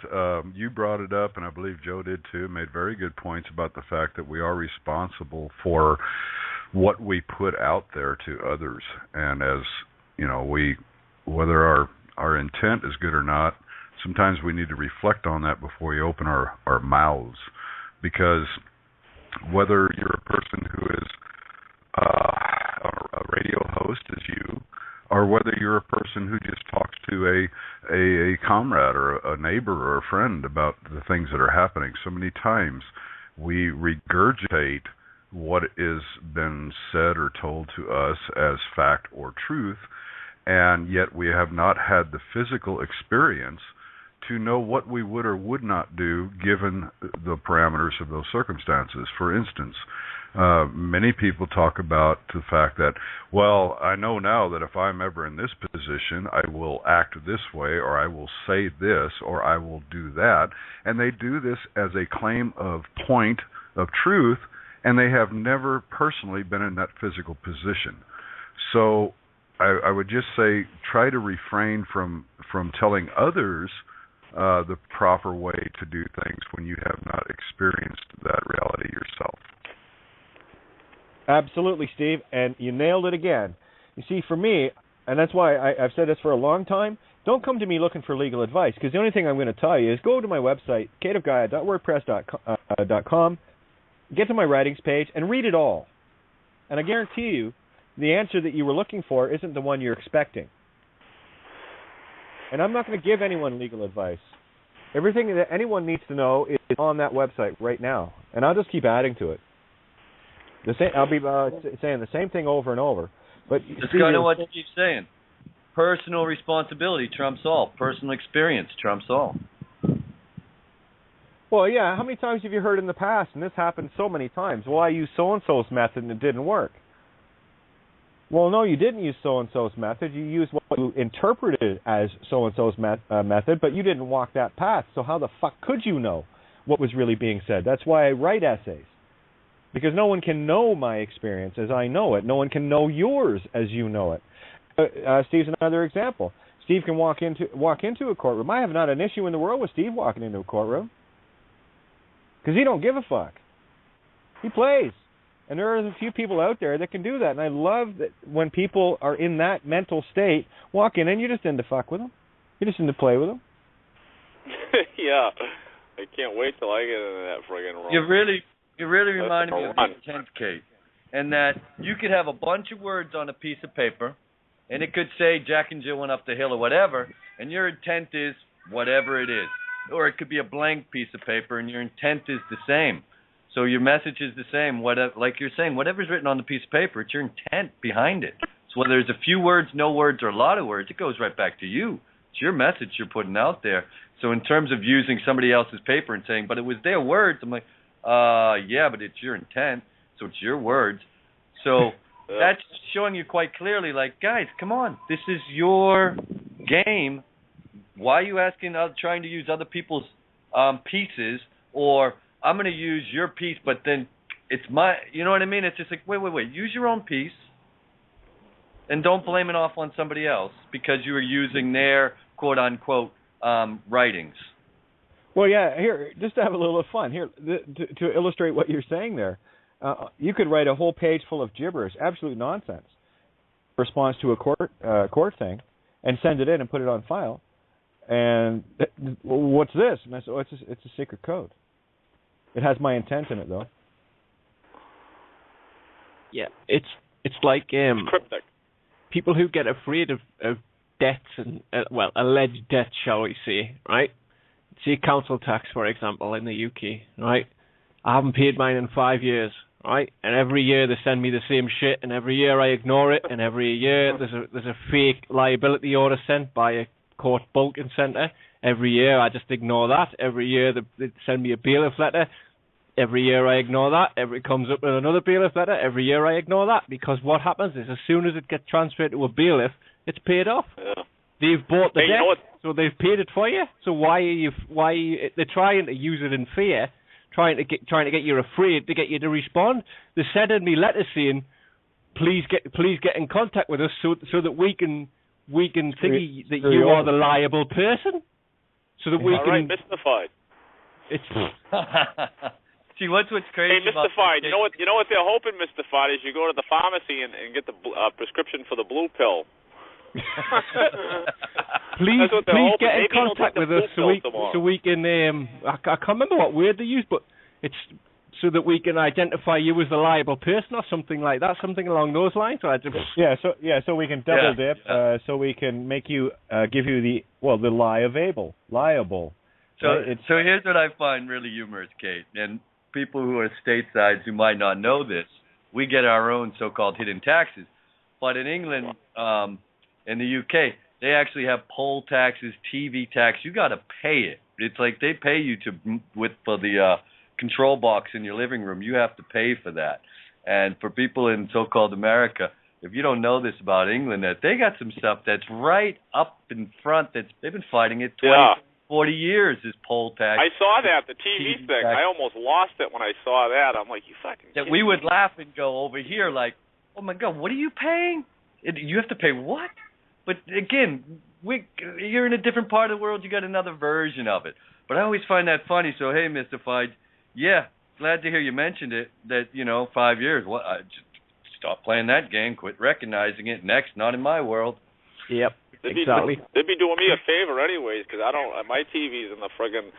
You brought it up, and I believe Joe did too, made very good points about the fact that we are responsible for what we put out there to others. And as you know, whether our intent is good or not, sometimes we need to reflect on that before we open our mouths. Because whether you're a person who is a radio host as you, or whether you're a person who just talks to a comrade or a neighbor or a friend about the things that are happening, so many times we regurgitate what has been said or told to us as fact or truth, and yet we have not had the physical experience to know what we would or would not do given the parameters of those circumstances. For instance, many people talk about the fact that, well, I know now that if I'm ever in this position, I will act this way, or I will say this, or I will do that. And they do this as a claim of point of truth, and they have never personally been in that physical position. So I would just say try to refrain from telling others the proper way to do things when you have not experienced that reality yourself. Absolutely, Steve, and you nailed it again. You see, for me, and that's why I've said this for a long time, don't come to me looking for legal advice, because the only thing I'm going to tell you is go to my website, cateofgaia.wordpress.com, get to my writings page, and read it all. And I guarantee you, the answer that you were looking for isn't the one you're expecting. And I'm not going to give anyone legal advice. Everything that anyone needs to know is on that website right now, and I'll just keep adding to it. I'll be saying the same thing over and over. But it's kind of what you keep saying. Personal responsibility trumps all. Personal experience trumps all. Well, yeah. How many times have you heard in the past, and this happened so many times, well, I used so-and-so's method and it didn't work. Well, no, you didn't use so-and-so's method. You used what you interpreted as so-and-so's method, but you didn't walk that path. So how the fuck could you know what was really being said? That's why I write essays. Because no one can know my experience as I know it. No one can know yours as you know it. Steve's another example. Steve can walk into a courtroom. I have not an issue in the world with Steve walking into a courtroom. Because he don't give a fuck. He plays. And there are a few people out there that can do that. And I love that when people are in that mental state, walk in and you just into fuck with them. You just into play with them. Yeah. I can't wait till I get into that friggin' role. You really reminded me of the intent, Kate. And that you could have a bunch of words on a piece of paper, and it could say Jack and Jill went up the hill or whatever, and your intent is whatever it is. Or it could be a blank piece of paper, and your intent is the same. So your message is the same. Like you're saying, whatever's written on the piece of paper, it's your intent behind it. So whether there's a few words, no words, or a lot of words, it goes right back to you. It's your message you're putting out there. So in terms of using somebody else's paper and saying, but it was their words, I'm like, yeah, but it's your intent, so it's your words. So that's showing you quite clearly, like, guys, come on, this is your game. Why are you trying to use other people's pieces, or I'm going to use your piece, but then it's my, you know what I mean? It's just like, wait, use your own piece, and don't blame it off on somebody else because you were using their quote-unquote writings. Well, yeah, here, just to have a little fun, here, to illustrate what you're saying there, you could write a whole page full of gibberish, absolute nonsense, response to a court thing, and send it in and put it on file. And what's this? And I said, it's a secret code. It has my intent in it, though. Yeah, it's like cryptic. People who get afraid of debts and alleged debts, shall we say, right? See council tax, for example, in the UK, right? I haven't paid mine in 5 years, right? And every year they send me the same shit, and every year I ignore it, and every year there's a fake liability order sent by a court bulletin centre. Every year I just ignore that. Every year they send me a bailiff letter. Every year I ignore that. It comes up with another bailiff letter. Every year I ignore that, because what happens is as soon as it gets transferred to a bailiff, it's paid off. Yeah. They've bought the debt, so they've paid it for you. So why are you? They're trying to use it in fear, trying to get you afraid to get you to respond. They're sending me letters saying, please get in contact with us so that we can think that you are the liable person, so that we all can. Right, mystified. It's. See, what's crazy? Hey, mystified. You know what they're hoping, mystified, is you go to the pharmacy and get the prescription for the blue pill. please get in contact with us so we can. I can't remember what word they used, but it's so that we can identify you as the liable person or something like that, something along those lines. So so we can double dip, so we can make you give you the liable. So here's what I find really humorous, Kate, and people who are stateside who might not know this. We get our own so-called hidden taxes, but in England, in the UK, they actually have poll taxes, TV tax. You got to pay it. It's like they pay you for the control box in your living room. You have to pay for that. And for people in so-called America, if you don't know this about England, that they got some stuff that's right up in front. They've been fighting it 40 years, is poll tax. I saw that, the TV thing. Tax. I almost lost it when I saw that. I'm like, you fucking that we would laugh and go over here like, oh, my God, what are you paying? You have to pay what? But, again, you're in a different part of the world. You got another version of it. But I always find that funny. So, hey, Mystified, glad to hear you mentioned it, that, 5 years. What? Just stop playing that game. Quit recognizing it. Next, not in my world. Yep. Exactly. They'd be doing me a favor anyways, because my TV's in the friggin'.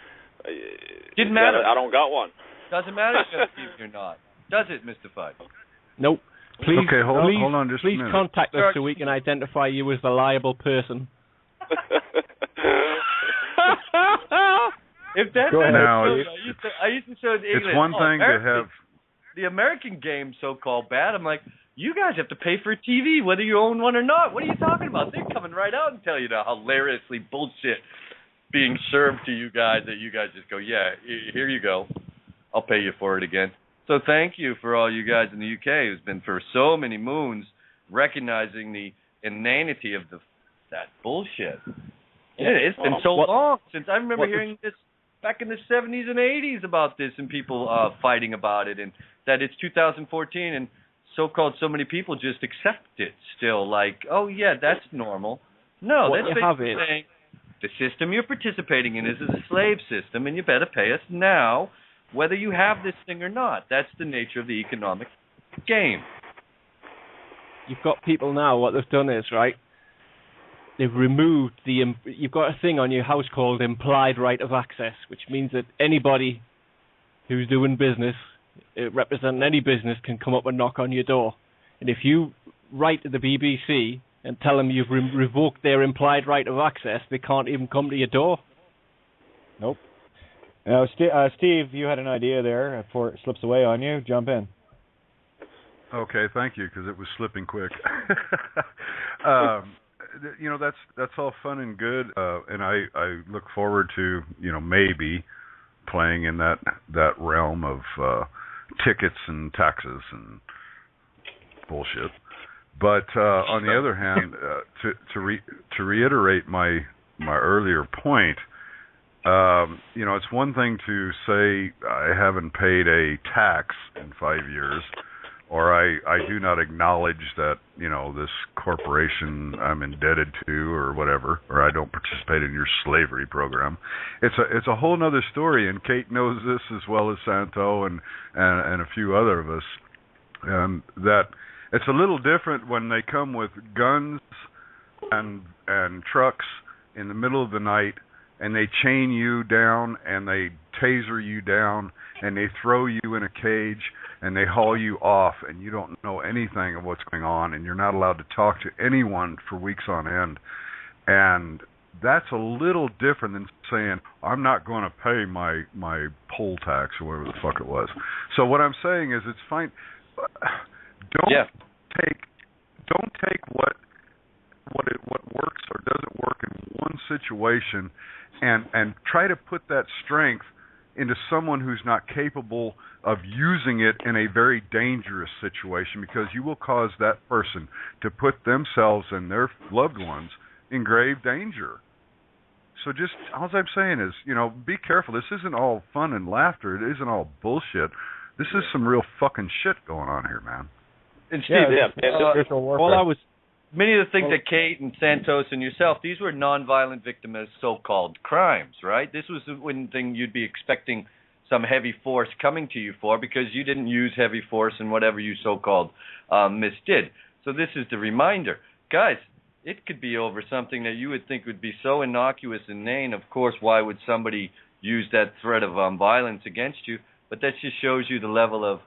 Didn't matter. I don't got one. Doesn't matter if it's TV or not. Does it, Mystified? Nope. Please, okay, hold on just a minute. Please contact us so we can identify you as the liable person. If that's I used to show in England. It's one thing to have the American game so-called bad. I'm like, you guys have to pay for a TV whether you own one or not. What are you talking about? They're coming right out and tell you the hilariously bullshit being served to you guys that you guys just go, yeah, here you go. I'll pay you for it again. So thank you for all you guys in the UK who's been for so many moons recognizing the inanity of that bullshit. It's been so long since I remember hearing this back in the 70s and 80s about this and people fighting about it, and that it's 2014 and so-called so many people just accept it still like, oh, yeah, that's normal. No, that's basically saying the system you're participating in is a slave system and you better pay us now whether you have this thing or not. That's the nature of the economic game. You've got people now, what they've done is, right, they've removed you've got a thing on your house called implied right of access, which means that anybody who's doing business, representing any business, can come up and knock on your door. And if you write to the BBC and tell them you've revoked their implied right of access, they can't even come to your door. Nope. Now, Steve, you had an idea there before it slips away on you. Jump in. Okay, thank you, because it was slipping quick. That's all fun and good, and I look forward to maybe playing in that realm of tickets and taxes and bullshit. But on the other hand, to reiterate my earlier point, it's one thing to say I haven't paid a tax in 5 years, or I do not acknowledge that this corporation I'm indebted to or whatever, or I don't participate in your slavery program. It's a whole other story, and Kate knows this as well as Santo and a few other of us, that it's a little different when they come with guns and trucks in the middle of the night and they chain you down and they taser you down and they throw you in a cage and they haul you off and you don't know anything of what's going on and you're not allowed to talk to anyone for weeks on end. And that's a little different than saying, I'm not going to pay my poll tax or whatever the fuck it was. So what I'm saying is it's fine. Don't take what works or doesn't work in one situation and try to put that strength into someone who's not capable of using it in a very dangerous situation, because you will cause that person to put themselves and their loved ones in grave danger. So just, all I'm saying is, be careful. This isn't all fun and laughter. It isn't all bullshit. This is some real fucking shit going on here, man. And Steve, many of the things that Kate and Santos and yourself, these were nonviolent victimist so-called crimes, right? This was the one thing you'd be expecting some heavy force coming to you for, because you didn't use heavy force in whatever you so-called misdid. So this is the reminder. Guys, it could be over something that you would think would be so innocuous and inane. Of course, why would somebody use that threat of violence against you? But that just shows you the level of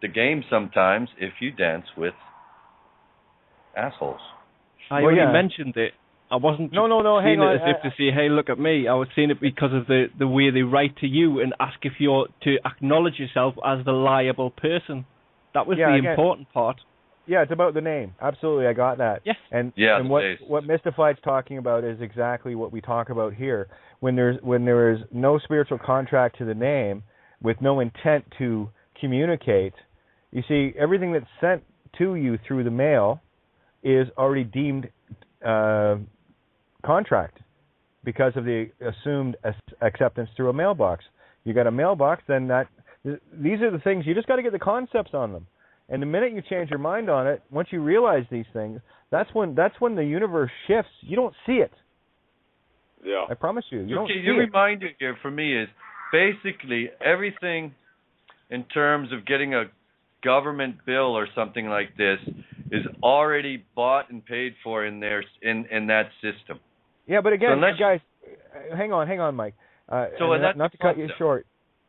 the game sometimes if you dance with assholes. I only mentioned it. I wasn't seeing it as if to say, hey, look at me. I was seeing it because of the way they write to you and ask if you're to acknowledge yourself as the liable person. That was the important part. Yeah, it's about the name. Absolutely, I got that. Yes. And what Mystified's talking about is exactly what we talk about here. When there is no spiritual contract to the name, with no intent to communicate, you see, everything that's sent to you through the mail is already deemed contract because of the assumed acceptance through a mailbox. You got a mailbox, then these are the things, you just got to get the concepts on them. And the minute you change your mind on it, once you realize these things, that's when the universe shifts. You don't see it. Yeah. I promise you. You don't see your it. reminder here for me is basically everything in terms of getting a government bill or something like this is already bought and paid for in that system. Yeah, but again, guys, hang on, Mike. Not to cut you short.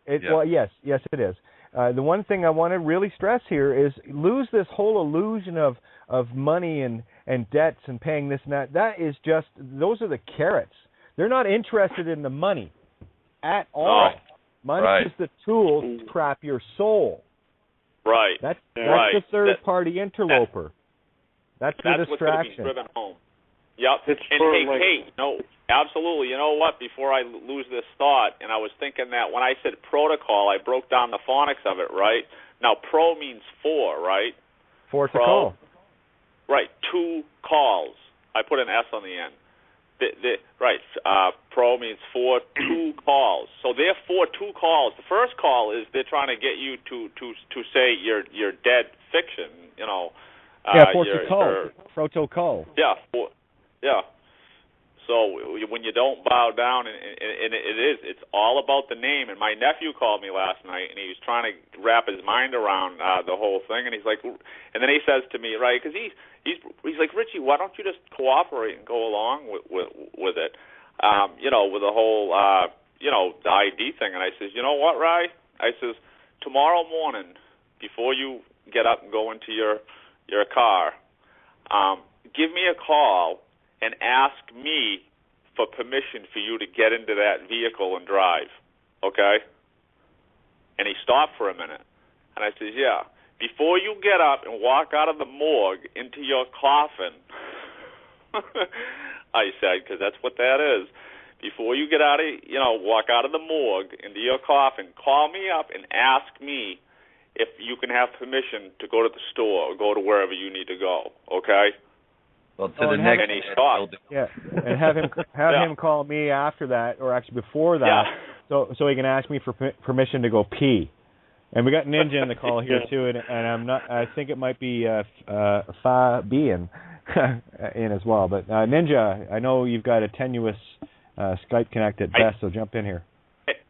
Well, yes, it is. The one thing I want to really stress here is lose this whole illusion of money and debts and paying this and that. That is just, those are the carrots. They're not interested in the money at all. Money is the tool to trap your soul. Right. That's the third-party interloper. That's the distraction. What's going to be driven home. Yep. Kate, absolutely. You know what? Before I lose this thought, and I was thinking that when I said protocol, I broke down the phonics of it, right? Now, pro means 4, right? 4 to call. Right. 2 calls. I put an S on the end. Pro means 4, 2 calls. So therefore, 2 calls. The first call is they're trying to get you to say you're dead fiction. Protocol. Yeah. So when you don't bow down, and it's all about the name. And my nephew called me last night, and he was trying to wrap his mind around the whole thing. And he's like, and then he says to me, right, because he's like, Richie, why don't you just cooperate and go along with it, with the whole, the ID thing. And I says, you know what, Ry? I says, tomorrow morning, before you get up and go into your car, give me a call and ask me for permission for you to get into that vehicle and drive, okay? And he stopped for a minute. And I says, yeah, before you get up and walk out of the morgue into your coffin, I said, because that's what that is. Before you get out of, walk out of the morgue into your coffin, call me up and ask me if you can have permission to go to the store or go to wherever you need to go, okay? Well, to the next building. Yeah, and have him call me after that, or actually before that, so he can ask me for permission to go pee. And we got Ninja in the call here too, and I think it might be Fabian in as well. But Ninja, I know you've got a tenuous Skype connect at best, so jump in here.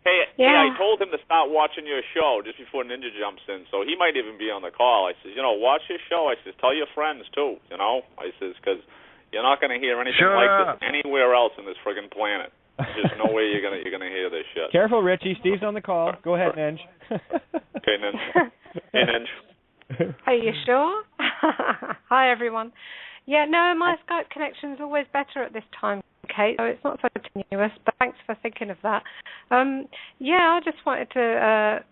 Hey, I told him to start watching your show just before Ninja jumps in, so he might even be on the call. I says, watch your show. I says, tell your friends too, I says, because, You're not going to hear anything like this anywhere else in this friggin' planet. There's no way you're gonna hear this shit. Careful, Richie. Steve's on the call. Go ahead, Ninj. Okay, Ninj. Hey, Ninj. Are you sure? Hi, everyone. Yeah, no, my Skype connection is always better at this time, Kate, so it's not so tenuous, but thanks for thinking of that. I just wanted to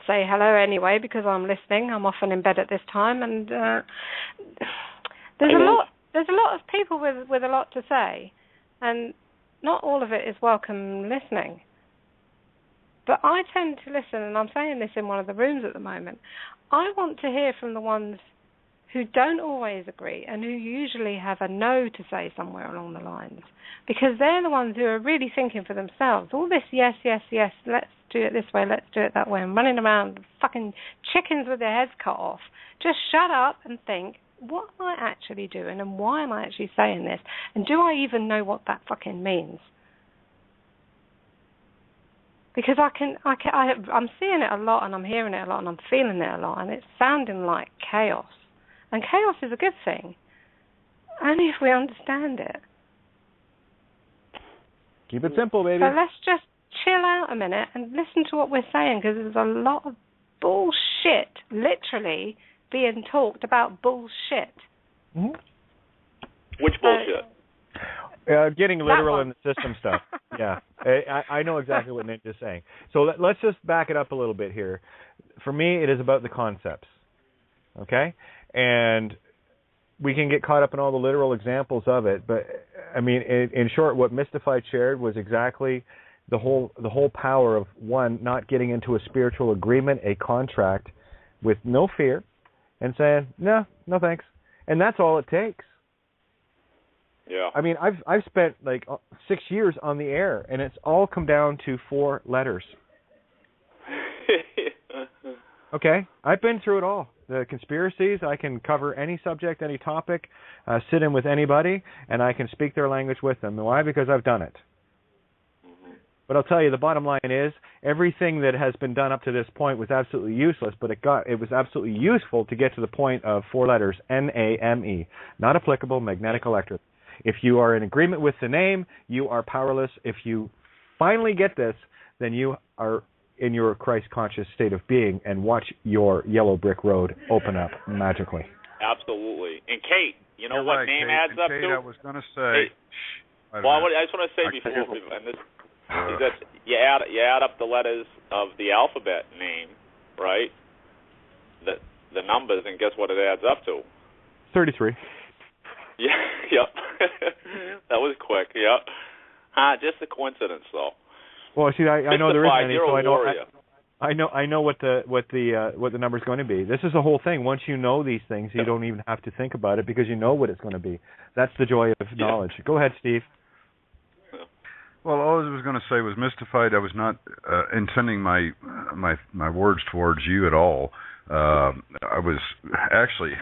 say hello anyway, because I'm listening. I'm often in bed at this time, and there's a lot of people with a lot to say, and not all of it is welcome listening. But I tend to listen, and I'm saying this in one of the rooms at the moment. I want to hear from the ones who don't always agree and who usually have a no to say somewhere along the lines, because they're the ones who are really thinking for themselves. All this yes, let's do it this way, let's do it that way, and running around fucking chickens with their heads cut off. Just shut up and think, what am I actually doing, and why am I actually saying this, and do I even know what that fucking means? Because I'm seeing it a lot, and I'm hearing it a lot, and I'm feeling it a lot, and it's sounding like chaos. And chaos is a good thing, only if we understand it. Keep it simple, baby. So let's just chill out a minute and listen to what we're saying, because there's a lot of bullshit, literally, being talked about bullshit. Mm-hmm. Which bullshit? Getting literal in the system stuff. Yeah, I know exactly what Ninja is saying. So let's just back it up a little bit here. For me, it is about the concepts, okay? And we can get caught up in all the literal examples of it, but I mean, in short, what Mystified shared was exactly the whole power of, one, not getting into a spiritual agreement, a contract, with no fear, and saying, no thanks. And that's all it takes. Yeah. I mean, I've spent like 6 years on the air, and it's all come down to 4 letters. Okay? I've been through it all. The conspiracies, I can cover any subject, any topic, sit in with anybody, and I can speak their language with them. Why? Because I've done it. But I'll tell you, the bottom line is, everything that has been done up to this point was absolutely useless, but it was absolutely useful to get to the point of 4 letters, NAME, not applicable, magnetic electric. If you are in agreement with the name, you are powerless. If you finally get this, then you are in your Christ-conscious state of being, and watch your yellow brick road open up magically. Absolutely. And Kate, you know what name adds up to? I was going to say... I just want to say before, and this... is that you add up the letters of the alphabet name, right? The numbers, and guess what it adds up to? 33. Yeah, yep. That was quick. Yep. Just a coincidence, though. Well, see, I know there isn't any, so I know what the number's going to be. This is the whole thing. Once you know these things, you don't even have to think about it, because you know what it's going to be. That's the joy of knowledge. Go ahead, Steve. Well, all I was going to say was Mystified. I was not intending my words towards you at all. I was actually,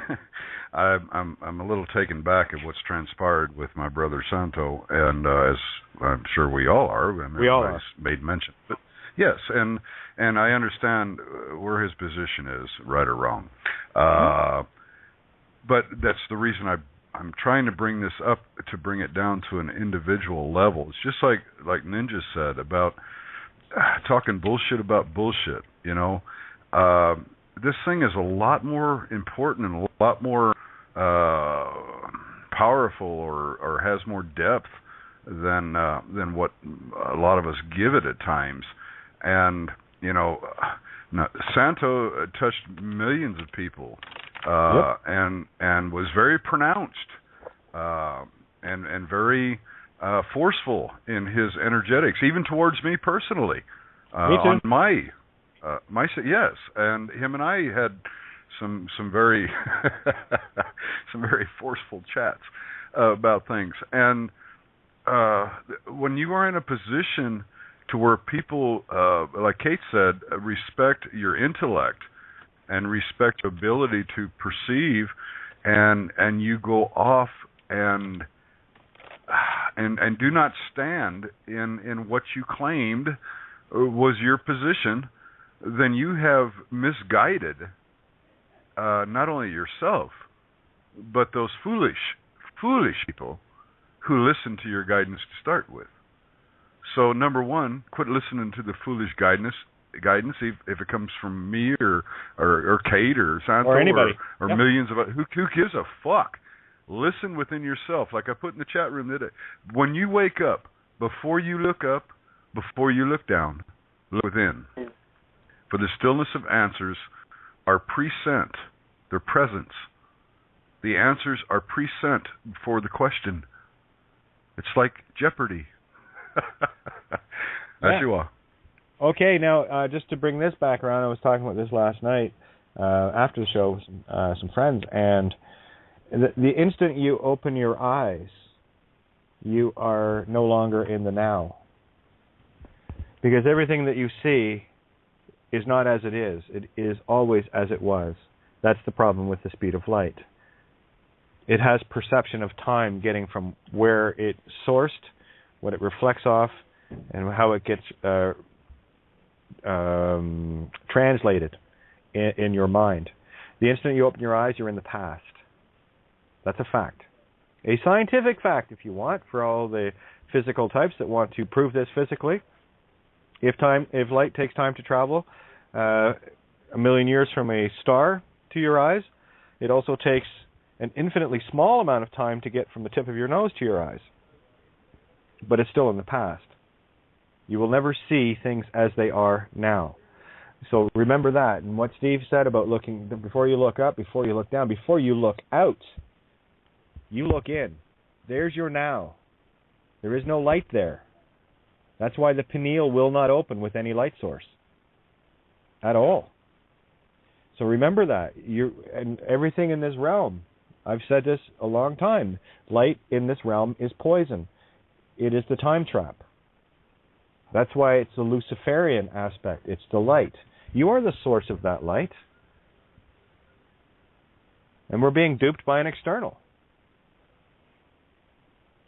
I'm a little taken back at what's transpired with my brother Santo, and as I'm sure we all are. I mean, we all are. Made mention, but yes, and I understand where his position is, right or wrong. But that's the reason I'm trying to bring this up, to bring it down to an individual level. It's just like Ninja said about talking bullshit about bullshit, you know. This thing is a lot more important and a lot more powerful, or has more depth than what a lot of us give it at times. And, you know, Santo touched millions of people. And was very pronounced and very forceful in his energetics, even towards me personally. Me too. On my yes, and him and I had some very some very forceful chats about things. And when you are in a position to where people, like Kate said, respect your intellect and respect your ability to perceive, and you go off and do not stand in what you claimed was your position, then you have misguided not only yourself, but those foolish people who listen to your guidance to start with. So number one, quit listening to the foolish guidance if it comes from me or Kate or Santo or anybody or millions of who gives a fuck. Listen within yourself, like I put in the chat room today. When you wake up, before you look down, look within. For the stillness of answers are present. They're presence. The answers are present before the question. It's like Jeopardy. As you are. Okay, now just to bring this back around, I was talking about this last night after the show with some friends, and the instant you open your eyes, you are no longer in the now. Because everything that you see is not as it is. It is always as it was. That's the problem with the speed of light. It has perception of time getting from where it sourced, what it reflects off, and how it gets translated in your mind. The instant you open your eyes, you're in the past. That's a fact. A scientific fact, if you want, for all the physical types that want to prove this physically. If light takes time to travel 1 million years from a star to your eyes, it also takes an infinitely small amount of time to get from the tip of your nose to your eyes. But it's still in the past. You will never see things as they are now. So remember that. And what Steve said about looking, before you look up, before you look down, before you look out, you look in. There's your now. There is no light there. That's why the pineal will not open with any light source at all. So remember that. And everything in this realm, I've said this a long time, light in this realm is poison. It is the time trap. That's why it's the Luciferian aspect. It's the light. You are the source of that light. And we're being duped by an external.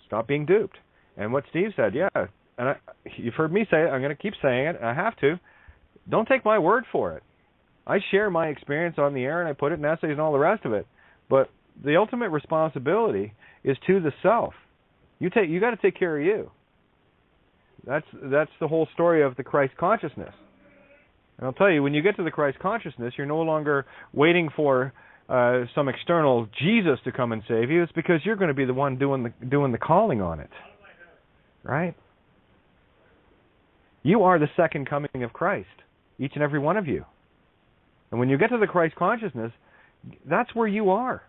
Stop being duped. And what Steve said, and you've heard me say it, I'm going to keep saying it, I have to. Don't take my word for it. I share my experience on the air and I put it in essays and all the rest of it. But the ultimate responsibility is to the self. You got to take care of you. That's the whole story of the Christ consciousness. And I'll tell you, when you get to the Christ consciousness, you're no longer waiting for some external Jesus to come and save you. It's because you're going to be the one doing the calling on it, right? You are the second coming of Christ, each and every one of you. And when you get to the Christ consciousness, that's where you are.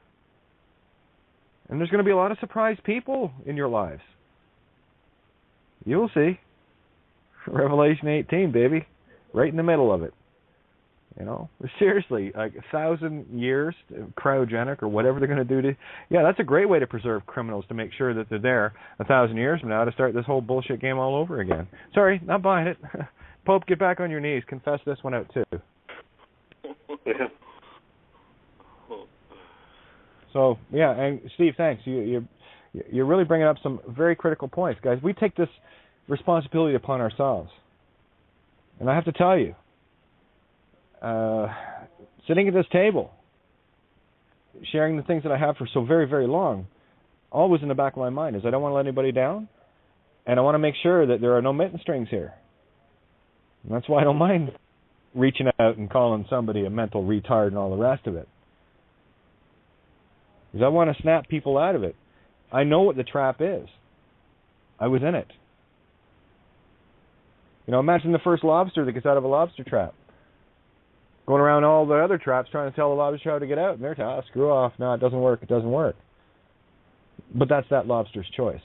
And there's going to be a lot of surprised people in your lives. You'll see. Revelation 18, baby. Right in the middle of it. You know? Seriously, like 1,000 years, cryogenic or whatever they're going to do to... Yeah, that's a great way to preserve criminals, to make sure that they're there 1,000 years from now to start this whole bullshit game all over again. Sorry, not buying it. Pope, get back on your knees. Confess this one out, too. So, yeah, and Steve, thanks. You're really bringing up some very critical points. Guys, we take this responsibility upon ourselves. And I have to tell you, sitting at this table, sharing the things that I have for so very, very long, always in the back of my mind is I don't want to let anybody down, and I want to make sure that there are no mitten strings here. And that's why I don't mind reaching out and calling somebody a mental retard and all the rest of it. Because I want to snap people out of it. I know what the trap is. I was in it. You know, imagine the first lobster that gets out of a lobster trap. Going around all the other traps trying to tell the lobster how to get out. And they're telling, screw off. No, it doesn't work. It doesn't work. But that's that lobster's choice.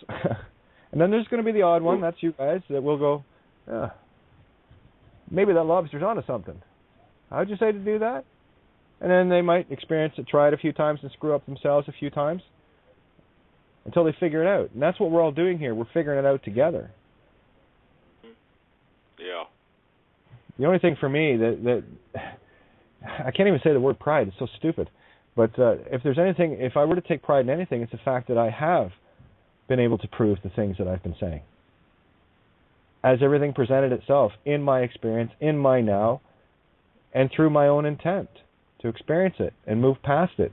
And then there's going to be the odd one. That's you guys that will go, maybe that lobster's onto something. How'd you say to do that? And then they might experience it, try it a few times and screw up themselves a few times until they figure it out. And that's what we're all doing here. We're figuring it out together. Yeah. The only thing for me that I can't even say the word pride. It's so stupid. But if there's anything, if I were to take pride in anything, it's the fact that I have been able to prove the things that I've been saying. As everything presented itself in my experience, in my now, and through my own intent to experience it and move past it.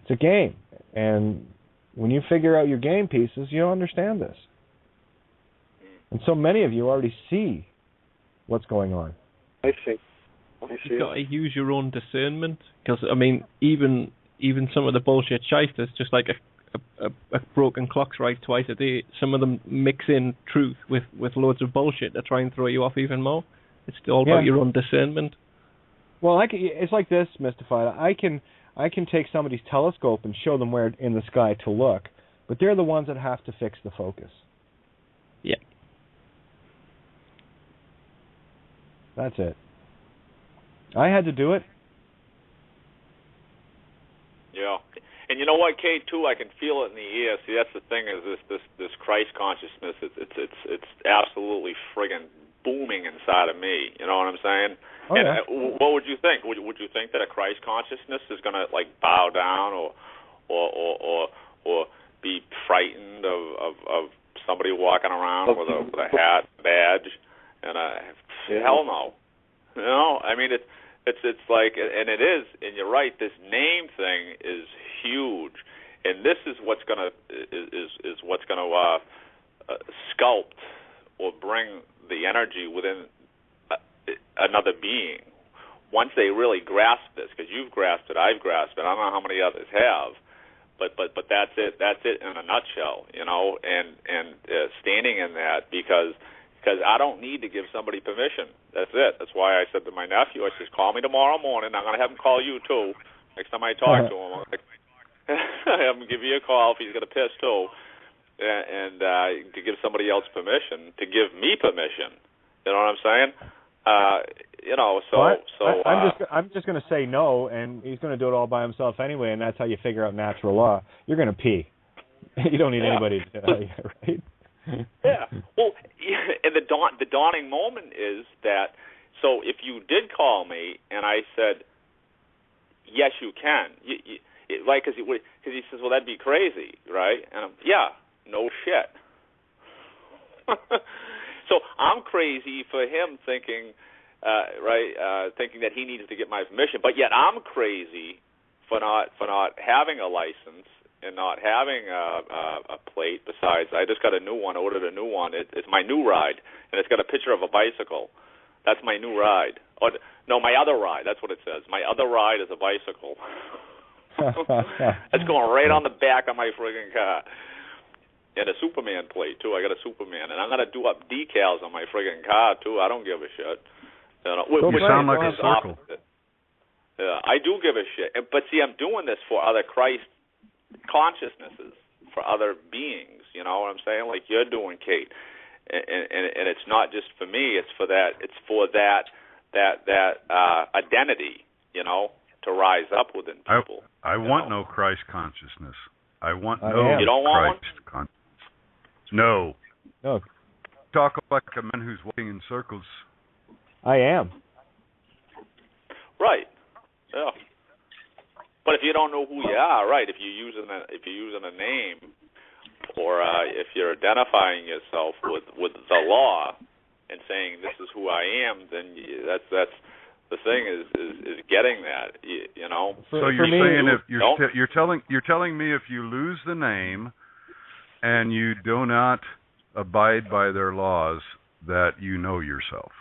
It's a game. And When you figure out your game pieces, you'll understand this. And so many of you already see what's going on. I see. You've got to use your own discernment, because I mean, even some of the bullshit shysters, just like a broken clock strikes twice a day, some of them mix in truth with loads of bullshit to try and throw you off even more. It's all about your own discernment. Well, it's like this, Mystified. I can take somebody's telescope and show them where in the sky to look, but they're the ones that have to fix the focus. Yeah. That's it. I had to do it. Yeah. And you know what, Kate, too, I can feel it in the air. See, that's the thing, is this Christ consciousness, it's absolutely friggin' booming inside of me. You know what I'm saying? Oh, and yeah. What would you think? Would you think that a Christ consciousness is going to like bow down or be frightened of somebody walking around with a hat, badge, and hell no. You know, I mean it's like, and it is, and you're right. This name thing is huge, and this is what's gonna sculpt or bring the energy within another being. Once they really grasp this, because you've grasped it, I've grasped it. I don't know how many others have, but that's it. That's it in a nutshell, you know. And standing in that, because I don't need to give somebody permission. That's it. That's why I said to my nephew, I said, call me tomorrow morning. I'm going to have him call you, too. Next time I talk to him, I have him give you a call if he's going to piss, too, and to give somebody else permission, to give me permission. You know what I'm saying? You know, I'm just going to say no, and he's going to do it all by himself anyway, and that's how you figure out natural law. You're going to pee. You don't need anybody to tell you, right? Yeah. Well, and the dawning moment is that, so if you did call me and I said, yes, you can, like, because he says, well, that'd be crazy, right? And I'm, yeah, no shit. So I'm crazy for him thinking, thinking that he needs to get my permission, but yet I'm crazy for not having a license and not having a plate. Besides, I just got a new one, ordered a new one. It's my new ride, and it's got a picture of a bicycle. That's my new ride. Or, no, my other ride. That's what it says. My other ride is a bicycle. It's going right on the back of my friggin' car. And a Superman plate, too. I got a Superman. And I'm going to do up decals on my friggin' car, too. I don't give a shit. You know, you sound like a circle. Yeah, I do give a shit. But, see, I'm doing this for other Christ consciousnesses, for other beings, you know what I'm saying, like you're doing, Kate, and it's not just for me, it's for that identity, you know, to rise up within people. I want no Christ consciousness. I want no you don't want Christ consciousness. No. Talk like a man who's walking in circles. I am. Right. Yeah. But if you don't know who you are, right? If you're using a name, or if you're identifying yourself with the law and saying this is who I am, then that's the thing is getting that, you know. So you're saying if you're telling me if you lose the name and you do not abide by their laws, that you know yourself.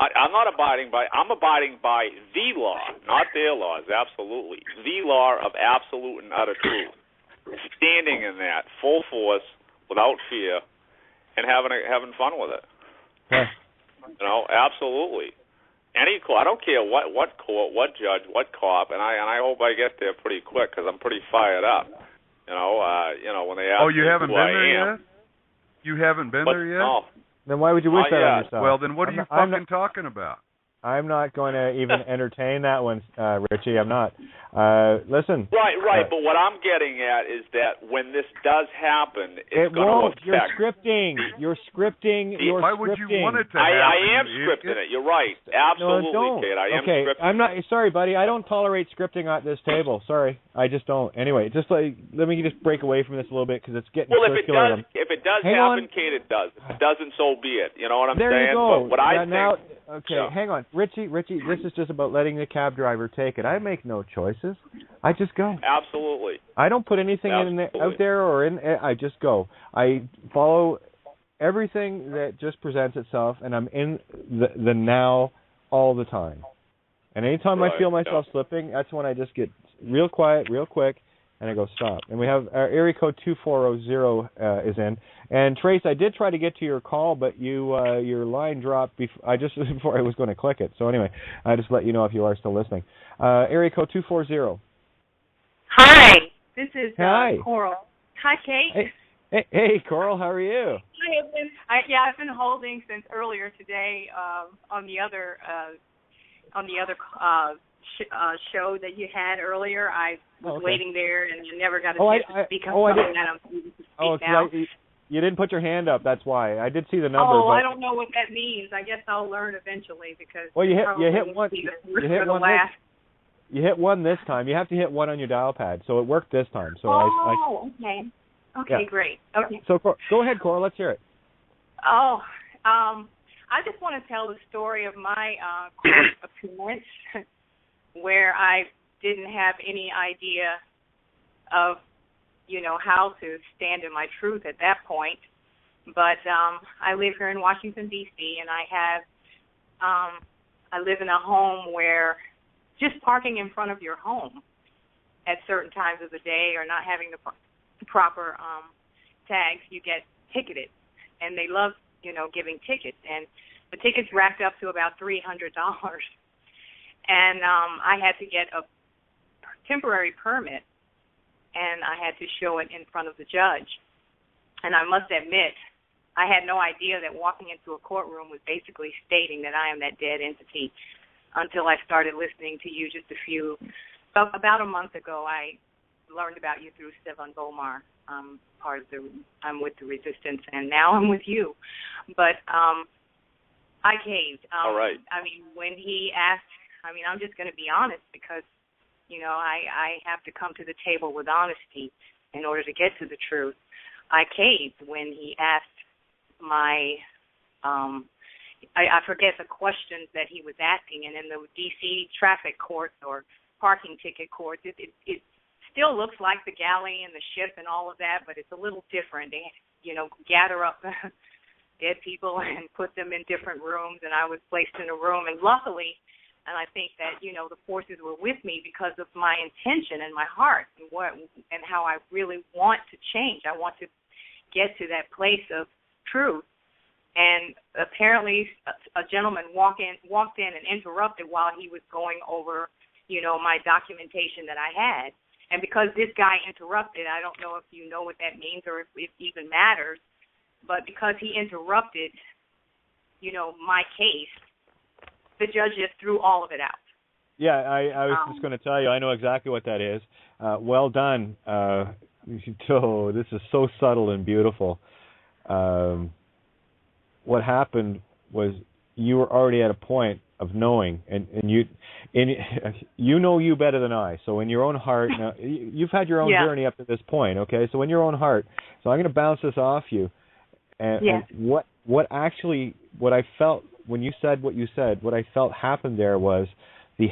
I'm abiding by the law, not their laws, absolutely. The law of absolute and utter truth. Standing in that, full force, without fear, and having fun with it. Yeah. You know, absolutely. Any court, I don't care what court, what judge, what cop, and I hope I get there pretty quick because I'm pretty fired up. You know, when they ask you haven't been there yet? You haven't been there yet? No. Then why would you wish that on yourself? Well, then what are you fucking talking about? I'm not going to even entertain that one, Richie. I'm not. Listen. Right. But what I'm getting at is that when this does happen, it's going to affect. You're scripting. Why would you want it to happen? I am scripting it. You're right. Absolutely, no, Kate. I am scripting. I'm not. Sorry, buddy. I don't tolerate scripting at this table. Sorry. I just don't. Anyway, let me just break away from this a little bit because it's getting circular. If it does happen, Kate, it does. If it doesn't, so be it. You know what I'm saying? There you go. But what I think. Okay, hang on. Richie, this is just about letting the cab driver take it. I make no choices. I just go. Absolutely. I don't put anything out there or in. I just go. I follow everything that just presents itself, and I'm in the now all the time. And anytime I feel myself slipping, that's when I just get real quiet, real quick, and I go stop. And we have our area code 2400 is in. And Trace, I did try to get to your call, but your line dropped before I was going to click it. So anyway, I just let you know if you are still listening. Area code 240. Hi, this is Coral. Hi, Kate. Hey, Coral, how are you? I've been holding since earlier today on the other show that you had earlier. I was waiting there and you never got a chance to speak up. You didn't put your hand up. That's why. I did see the number. I don't know what that means. I guess I'll learn eventually because you hit one. You hit one this time. You have to hit one on your dial pad, so it worked this time. So okay. Okay, great. Okay. So go ahead, Cora. Let's hear it. I just want to tell the story of my court appearance where I didn't have any idea of, how to stand in my truth at that point. But I live here in Washington, D.C., and I live in a home where just parking in front of your home at certain times of the day or not having the proper tags, you get ticketed. And they love, giving tickets. And the tickets racked up to about $300. And I had to get a temporary permit, and I had to show it in front of the judge. And I must admit, I had no idea that walking into a courtroom was basically stating that I am that dead entity until I started listening to you about a month ago. I learned about you through Stefan Bomar. I'm with the Resistance, and now I'm with you. But I caved. All right. When he asked, I'm just going to be honest because, I have to come to the table with honesty in order to get to the truth. I caved when he asked I forget the questions that he was asking, and in the D.C. traffic courts or parking ticket courts, it still looks like the galley and the ship and all of that, but it's a little different. They, gather up dead people and put them in different rooms, and I was placed in a room, and luckily, and I think that, the forces were with me because of my intention and my heart and how I really want to change. I want to get to that place of truth. And apparently a gentleman walked in and interrupted while he was going over, my documentation that I had. And because this guy interrupted, I don't know if you know what that means or if it even matters, but because he interrupted, my case, the judge just threw all of it out. Yeah, I was just going to tell you, I know exactly what that is. Well done. This is so subtle and beautiful. What happened was you were already at a point of knowing, and you know you better than I. So in your own heart, now, you've had your own journey up to this point, okay? So in your own heart, so I'm going to bounce this off you. And what I felt when you said what you said, what I felt happened there was the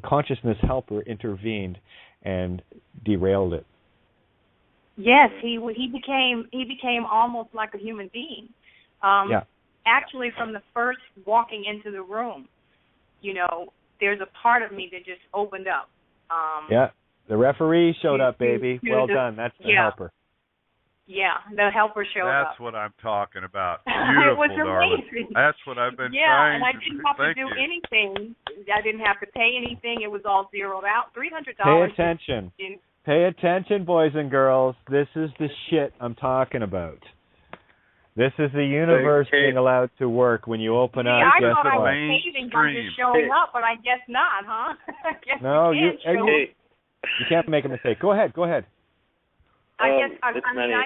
consciousness helper intervened and derailed it. Yes, he became almost like a human being. Actually, from the first walking into the room, there's a part of me that just opened up. The referee showed up, baby. Well done. That's the helper. Yeah, the helper showed up. That's what I'm talking about. Beautiful, it was amazing. Darling. That's what I've been trying to do. Yeah, and I didn't have to do anything. I didn't have to pay anything. It was all zeroed out. $300. Pay attention. Pay attention, boys and girls. This is the shit I'm talking about. This is the universe being allowed to work when you open up. I thought I was saving by just showing up, but I guess not, huh? You can't make a mistake. Go ahead. I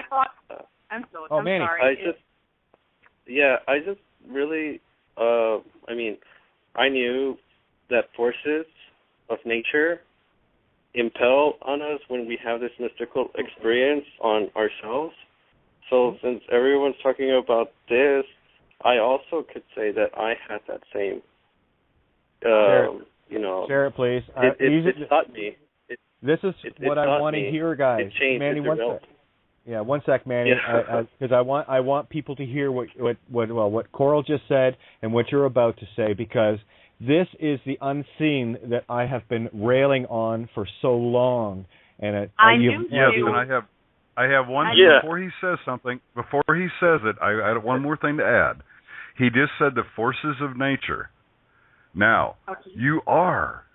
thought. I'm Manny. sorry. I just really, I knew that forces of nature impel on us when we have this mystical experience on ourselves. So since everyone's talking about this, I also could say that I had that same, Share it, please. It taught me. This is what I want to hear, guys. It changed. Manny, one sec. Yeah, one sec, Manny, because I want people to hear what Coral just said and what you're about to say, because this is the unseen that I have been railing on for so long. And I have one before he says something. Before he says it, I have one more thing to add. He just said the forces of nature. Now, you are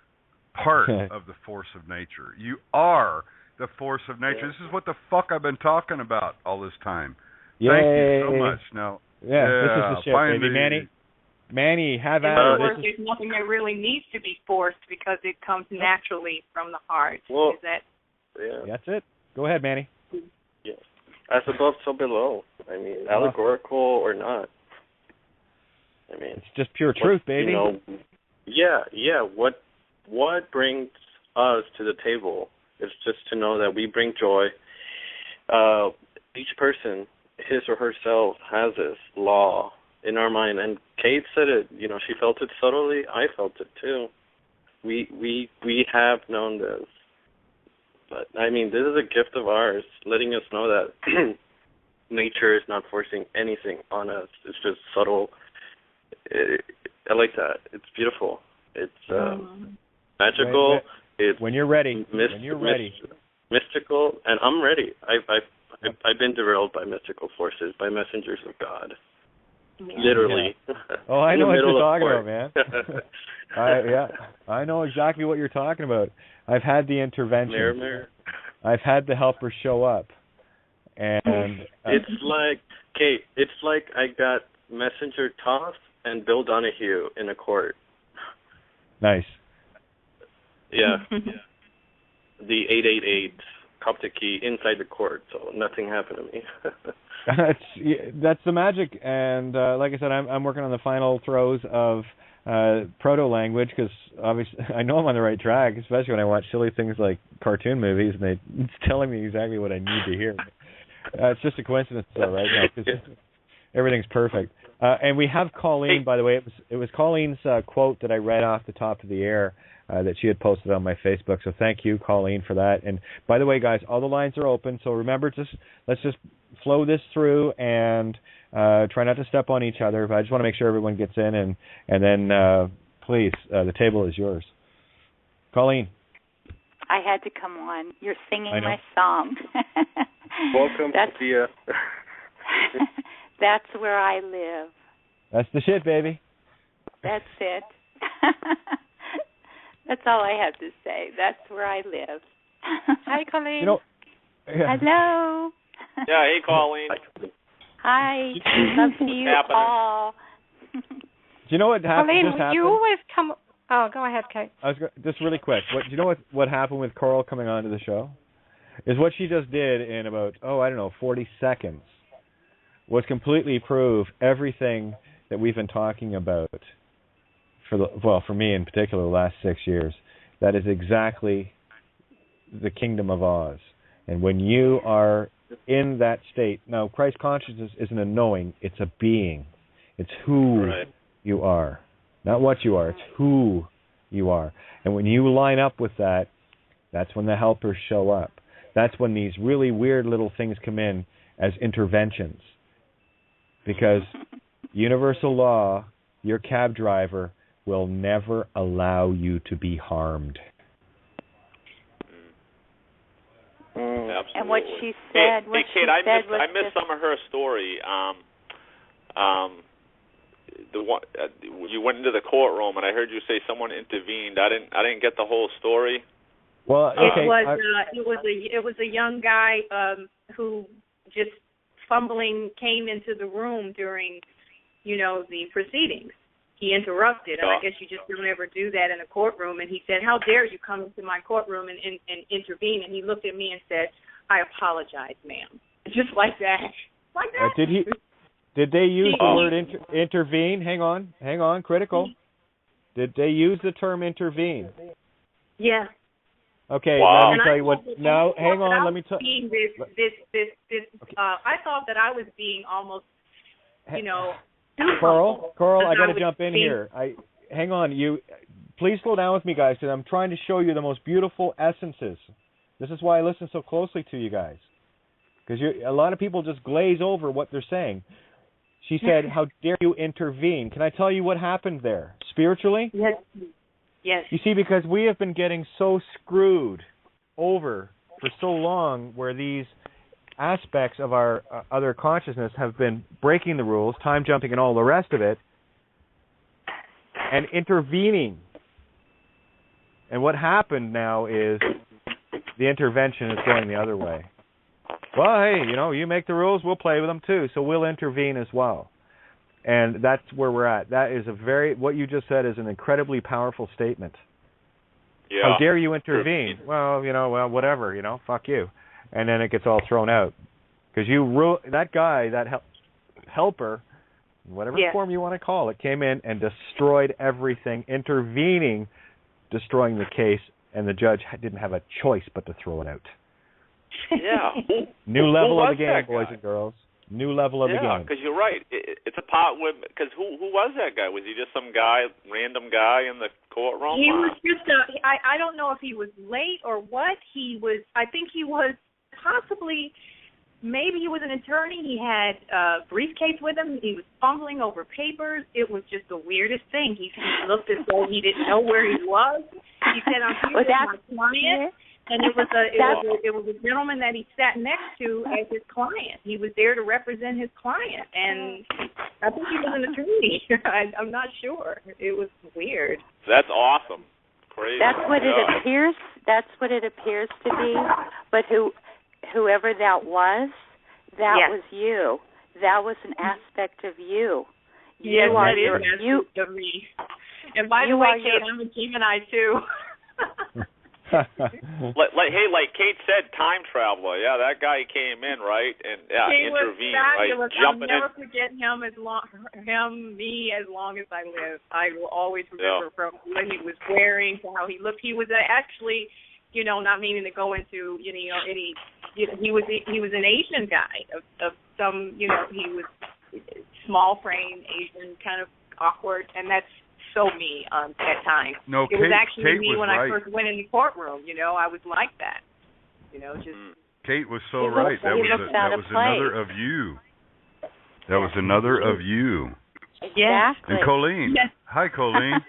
part of the force of nature. You are the force of nature. This is what the fuck I've been talking about all this time. Yay. Thank you so much. Now, this is the shit, baby. Manny, have at it. There's nothing that really needs to be forced because it comes naturally from the heart. Well, that's it. Go ahead, Manny. Yeah. As above, so below. I mean, allegorical or not. I mean, it's just pure truth, baby. What brings us to the table is just to know that we bring joy. Each person, his or herself, has this law in our mind. And Kate said it, she felt it subtly. I felt it too. We have known this. But, I mean, this is a gift of ours, letting us know that nature is not forcing anything on us. It's just subtle. I like that. It's beautiful. It's magical. It's when you're ready. Mystical, and I'm ready. I've been derailed by mystical forces, by messengers of God. Literally. Yeah. Oh, I know what you're talking about, man. I know exactly what you're talking about. I've had the intervention. I've had the helpers show up, and it's like Kate. It's like I got Messenger Toth and Bill Donahue in a court. Nice. Yeah. The 888 Coptic key inside the court, so nothing happened to me. That's the magic, and like I said, I'm working on the final throes of proto language, because obviously I know I'm on the right track, especially when I watch silly things like cartoon movies and it's telling me exactly what I need to hear. It's just a coincidence, though, right? No, everything's perfect. And we have Colleen, by the way. It was Colleen's quote that I read off the top of the air that she had posted on my Facebook. So thank you, Colleen, for that. And by the way, guys, all the lines are open. So remember, let's just flow this through and try not to step on each other. But I just want to make sure everyone gets in, and then please, the table is yours. Colleen. I had to come on. You're singing my song. Welcome, Sophia. That's where I live. That's the shit, baby. That's it. That's all I have to say. That's where I live. Hi, Colleen. Hello. Yeah, hey, Colleen. Hi. Love to you all. Do you know what happened? Colleen, you always come... Oh, go ahead, Kate. Just really quick. Do you know what happened with Coral coming onto the show? Is what she just did in about, 40 seconds was completely prove everything that we've been talking about for me in particular, the last 6 years. That is exactly the Kingdom of Oz. And when you are in that state, now Christ consciousness isn't a knowing, it's a being. It's who you are. Not what you are, it's who you are. And when you line up with that, that's when the helpers show up. That's when these really weird little things come in as interventions. Because universal law, your cab driver will never allow you to be harmed. And what she said, hey Kate, I missed some of her story. The one you went into the courtroom, and I heard you say someone intervened. I didn't get the whole story. Well, okay. It was a young guy who just fumbling came into the room during, the proceedings. He interrupted, and I guess you just don't ever do that in a courtroom. And he said, "How dare you come into my courtroom and intervene?" And he looked at me and said, "I apologize, ma'am." Just like that. Like that. Did they use the word intervene? Hang on, critical. Did they use the term intervene? Yeah. Okay, wow. let me tell you what. No, hang on. Let me tell. I thought that I was being almost, Carl, I got to jump in here. Hang on, please slow down with me, guys, because I'm trying to show you the most beautiful essences. This is why I listen so closely to you guys, because a lot of people just glaze over what they're saying. She said, "How dare you intervene?" Can I tell you what happened there spiritually? Yes. You see, because we have been getting so screwed over for so long, where these aspects of our other consciousness have been breaking the rules, time jumping and all the rest of it, and intervening. And what happened now is the intervention is going the other way. Well, hey, you make the rules, we'll play with them too, so we'll intervene as well. And that's where we're at. That is what you just said is an incredibly powerful statement. Yeah. How dare you intervene? Well, whatever, fuck you. And then it gets all thrown out. Because that guy, that helper, whatever form you want to call it, came in and destroyed everything, intervening, destroying the case, and the judge didn't have a choice but to throw it out. Yeah. New level of the game, boys and girls. New level of the game. Yeah, because you're right. It's a part with, because who was that guy? Was he just some guy, random guy in the courtroom? He was just I don't know if he was late or what. I think he was possibly, maybe he was an attorney. He had a briefcase with him. He was fumbling over papers. It was just the weirdest thing. He looked as though he didn't know where he was. He said, "I'm here with my client." And it was a gentleman that he sat next to as his client. He was there to represent his client, and I think he was an attorney. I'm not sure. It was weird. That's awesome. Crazy. That's what it appears. That's what it appears to be. But whoever that was was you. That was an aspect of you. Yes, that is an aspect of me. And by the way, Kate, I'm a Gemini too. like Kate said, time traveler. Yeah, that guy came in, right, and intervened, right, jumping I'll never forget him as long as I live. I will always remember from what he was wearing to how he looked. He was actually, not meaning to go into any. He was an Asian guy of some. He was small frame Asian, kind of awkward, and that's so me at times. No, it was actually Kate me was when right. I first went in the courtroom. I was like that. Just. Kate was so right. That was another of you. That was another of you. Exactly. And Colleen. Yes. Hi, Colleen.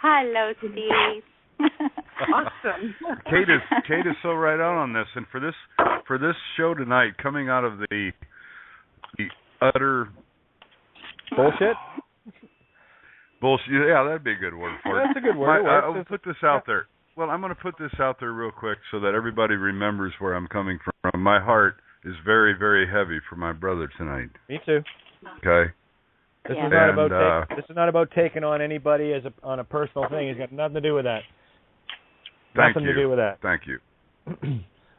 Hello, Steve. Awesome. Kate is so right on this, and for this show tonight, coming out of the utter bullshit. Bullshit. Yeah, that'd be a good word for it. That's a good word. I'll put this out there. Well, I'm going to put this out there real quick so that everybody remembers where I'm coming from. My heart is very, very heavy for my brother tonight. Me too. Okay. This is not about taking on anybody on a personal thing. It's got nothing to do with that. Nothing to do with that. Thank you.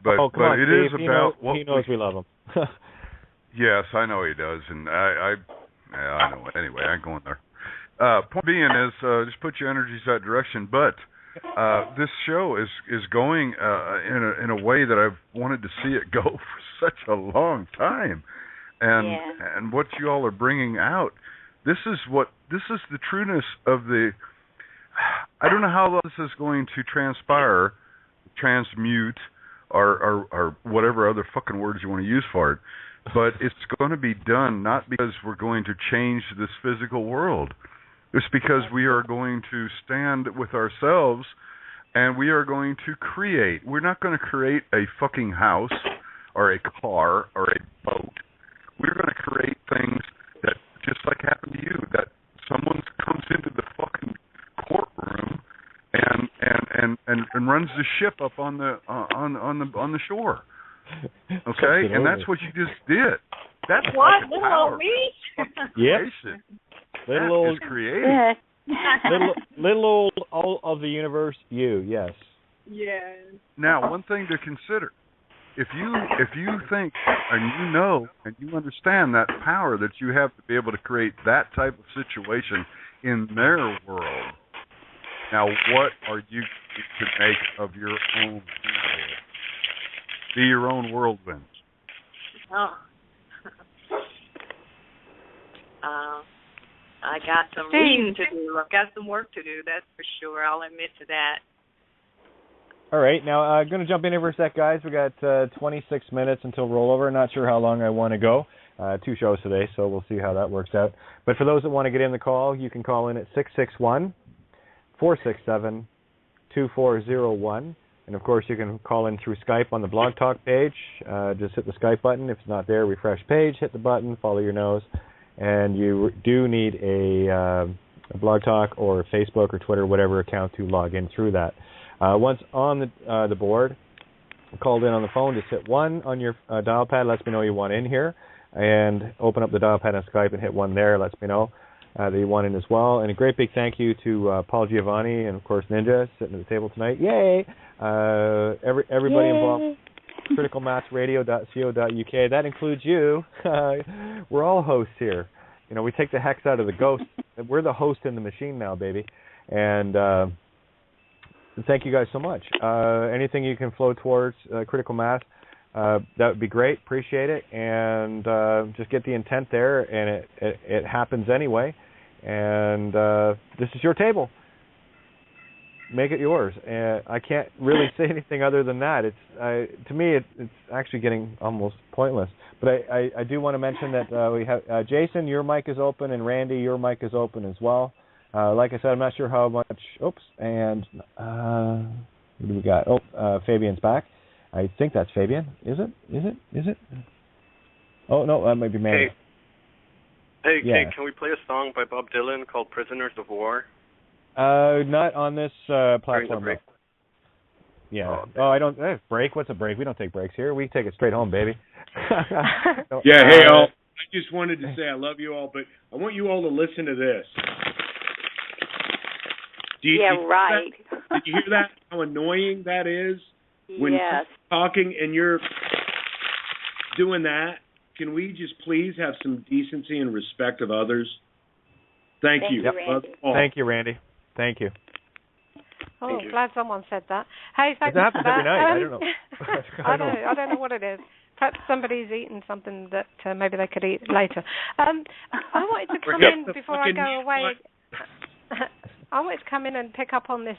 But it is Steve, about he knows we love him. Yes, I know he does, and I know it. Anyway, I ain't going there. Point being is just put your energies that direction. But this show is going in a way that I've wanted to see it go for such a long time, and what you all are bringing out. This is the trueness of the. I don't know how this is going to transpire, transmute, or whatever other fucking words you want to use for it. But it's going to be done not because we're going to change this physical world. It's because we are going to stand with ourselves and we are going to create. We're not going to create a fucking house or a car or a boat. We're going to create things that, just like happened to you, that someone comes into the fucking courtroom and runs the ship up on the shore. Okay, and that's what you just did. That's what little old me. Yep. Little old creative. Little old all of the universe. Yes. Yes. Now, one thing to consider: if you think and you know and you understand that power that you have to be able to create that type of situation in their world, now what are you to make of your own world? Be your own whirlwind. I got some reading to do. I've got some work to do, that's for sure. I'll admit to that. All right. Now, I'm going to jump in here for a sec, guys. We got 26 minutes until rollover. Not sure how long I want to go. 2 shows today, so we'll see how that works out. But for those that want to get in the call, you can call in at 661-467-2401. And, of course, you can call in through Skype on the Blog Talk page. Just hit the Skype button. If it's not there, refresh page, hit the button, follow your nose. And you do need a Blog Talk or Facebook or Twitter, whatever account to log in through that. Once on the board, called in on the phone, just hit 1 on your dial pad, lets me know you want in here. And open up the dial pad on Skype and hit 1 there, lets me know that you want in as well. And a great big thank you to Paul Giovanni and, of course, Ninja sitting at the table tonight. Yay! Everybody involved. criticalmassradio.co.uk. That includes you. We're all hosts here. You know, we take the hex out of the ghost. We're the host in the machine now, baby. And thank you guys so much. Anything you can flow towards Critical Mass, that would be great. Appreciate it. And just get the intent there, and it happens anyway. And this is your table. Make it yours. And I can't really say anything other than that. To me, it's actually getting almost pointless. But I do want to mention that we have Jason, your mic is open, and Randy, your mic is open as well. Like I said, I'm not sure how much. Oops. And who do we got? Fabian's back. I think that's Fabian. Is it? Oh, no, that might be Manny. Hey, can we play a song by Bob Dylan called Prisoners of War? Not on this platform. Break. Yeah. I don't. Break? What's a break? We don't take breaks here. We take it straight home, baby. Yeah, hey, all. I just wanted to say I love you all, but I want you all to listen to this. Right. Did you hear that? How annoying that is? When yes. you're talking and you're doing that, can we just please have some decency and respect of others? Thank you. Randy. Thank you, Randy. Thank you. Oh, glad someone said that. Hey, thank you for that. Every night. I don't know. I don't know what it is. Perhaps somebody's eaten something that maybe they could eat later. I wanted to come in before I go away. I wanted to come in and pick up on this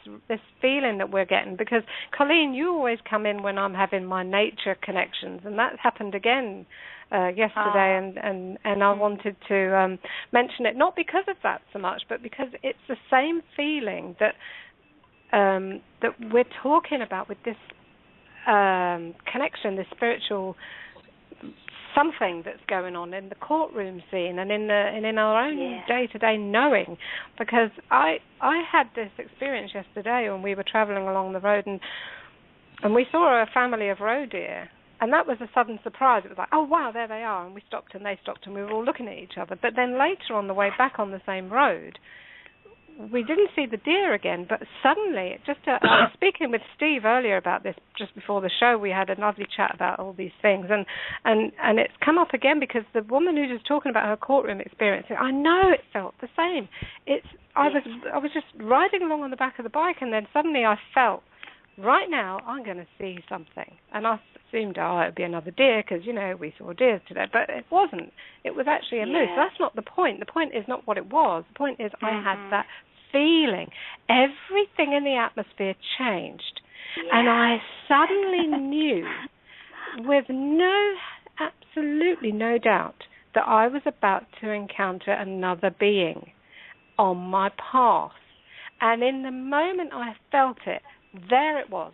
feeling that we're getting, because Colleen, you always come in when I'm having my nature connections, and that happened again yesterday, and I wanted to mention it, not because of that so much, but because it's the same feeling that that we're talking about with this connection, this spiritual something that's going on in the courtroom scene and in our own day-to-day knowing. Because I had this experience yesterday when we were traveling along the road, and we saw a family of roe deer, and that was a sudden surprise. It was like, oh wow, there they are, and we stopped and they stopped, and we were all looking at each other. But then later on the way back on the same road, we didn't see the deer again, but suddenly, I was speaking with Steve earlier about this just before the show. We had a lovely chat about all these things, and it's come up again because the woman who was talking about her courtroom experience, I know it felt the same. I was just riding along on the back of the bike, and then suddenly I felt, right now I'm going to see something, and I assumed, it would be another deer because we saw deer today, but it wasn't. It was actually a moose. That's not the point. The point is not what it was. The point is I had that feeling. Everything in the atmosphere changed, and I suddenly knew, with absolutely no doubt, that I was about to encounter another being on my path. And in the moment I felt it, there it was.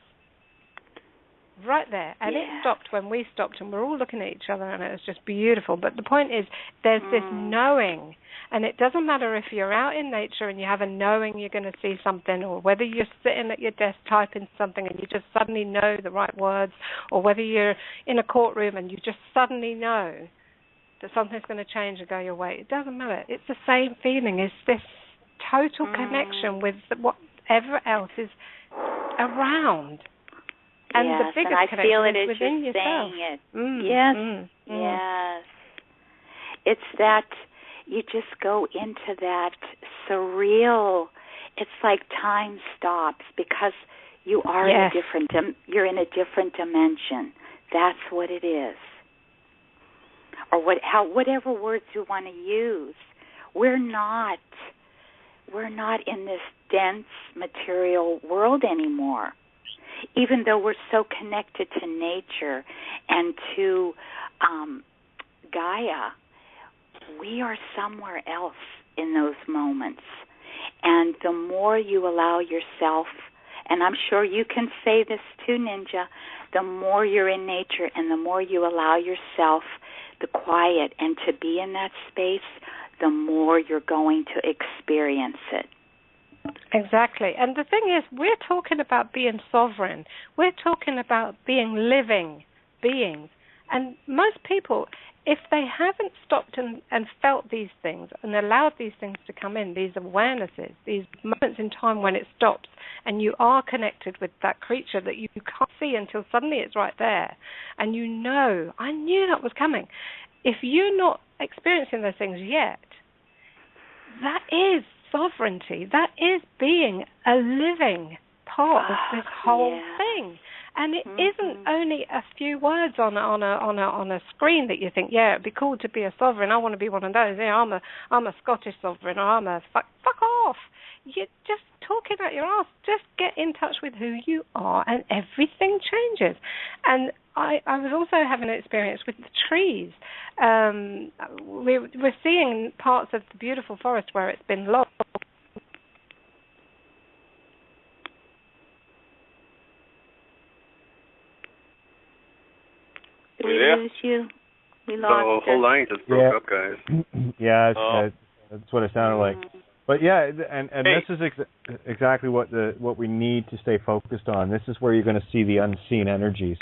Right there. And it stopped when we stopped, and we're all looking at each other, and it was just beautiful. But the point is, there's this knowing, and it doesn't matter if you're out in nature and you have a knowing you're going to see something, or whether you're sitting at your desk typing something and you just suddenly know the right words, or whether you're in a courtroom and you just suddenly know that something's going to change and go your way. It doesn't matter. It's the same feeling. It's this total connection with whatever else is around. And the biggest and I feel it is as within you're yourself. saying it. Yes. It's that you just go into that surreal. It's like time stops because you are in a different. You're in a different dimension. That's what it is. Or whatever words you want to use. we're not in this dense material world anymore. Even though we're so connected to nature and to Gaia, we are somewhere else in those moments. And the more you allow yourself, and I'm sure you can say this too, Ninja, the more you're in nature and the more you allow yourself the quiet and to be in that space, the more you're going to experience it. Exactly. And the thing is, we're talking about being sovereign. We're talking about being living beings. And most people, if they haven't stopped and felt these things and allowed these things to come in, these awarenesses, these moments in time when it stops and you are connected with that creature that you can't see until suddenly it's right there, and you know, I knew that was coming. If you're not experiencing those things yet, that is sovereignty. That is being a living part of this whole thing. And it isn't only a few words on a screen that you think, yeah, it'd be cool to be a sovereign. I want to be one of those. Yeah, I'm a Scottish sovereign, or I'm a fuck off. You're just talking out your ass. Just get in touch with who you are, and everything changes. And I was also having an experience with the trees. We're seeing parts of the beautiful forest where it's been logged. Did we lose you? We lost the whole line just broke up, guys. Yeah, that's what it sounded like. But yeah, and this is exactly what we need to stay focused on. This is where you're going to see the unseen energies,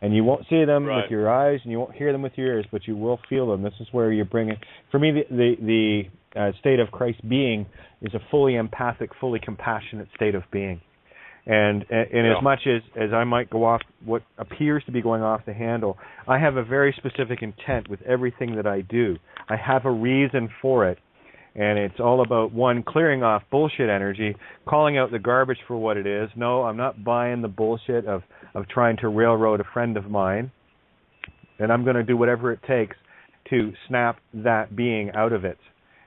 and you won't see them with your eyes, and you won't hear them with your ears, but you will feel them. This is where you're bringing. For me, the state of Christ being is a fully empathic, fully compassionate state of being. And as much as I might go off what appears to be going off the handle, I have a very specific intent with everything that I do. I have a reason for it. And it's all about, one, clearing off bullshit energy, calling out the garbage for what it is. No, I'm not buying the bullshit of trying to railroad a friend of mine. And I'm going to do whatever it takes to snap that being out of it.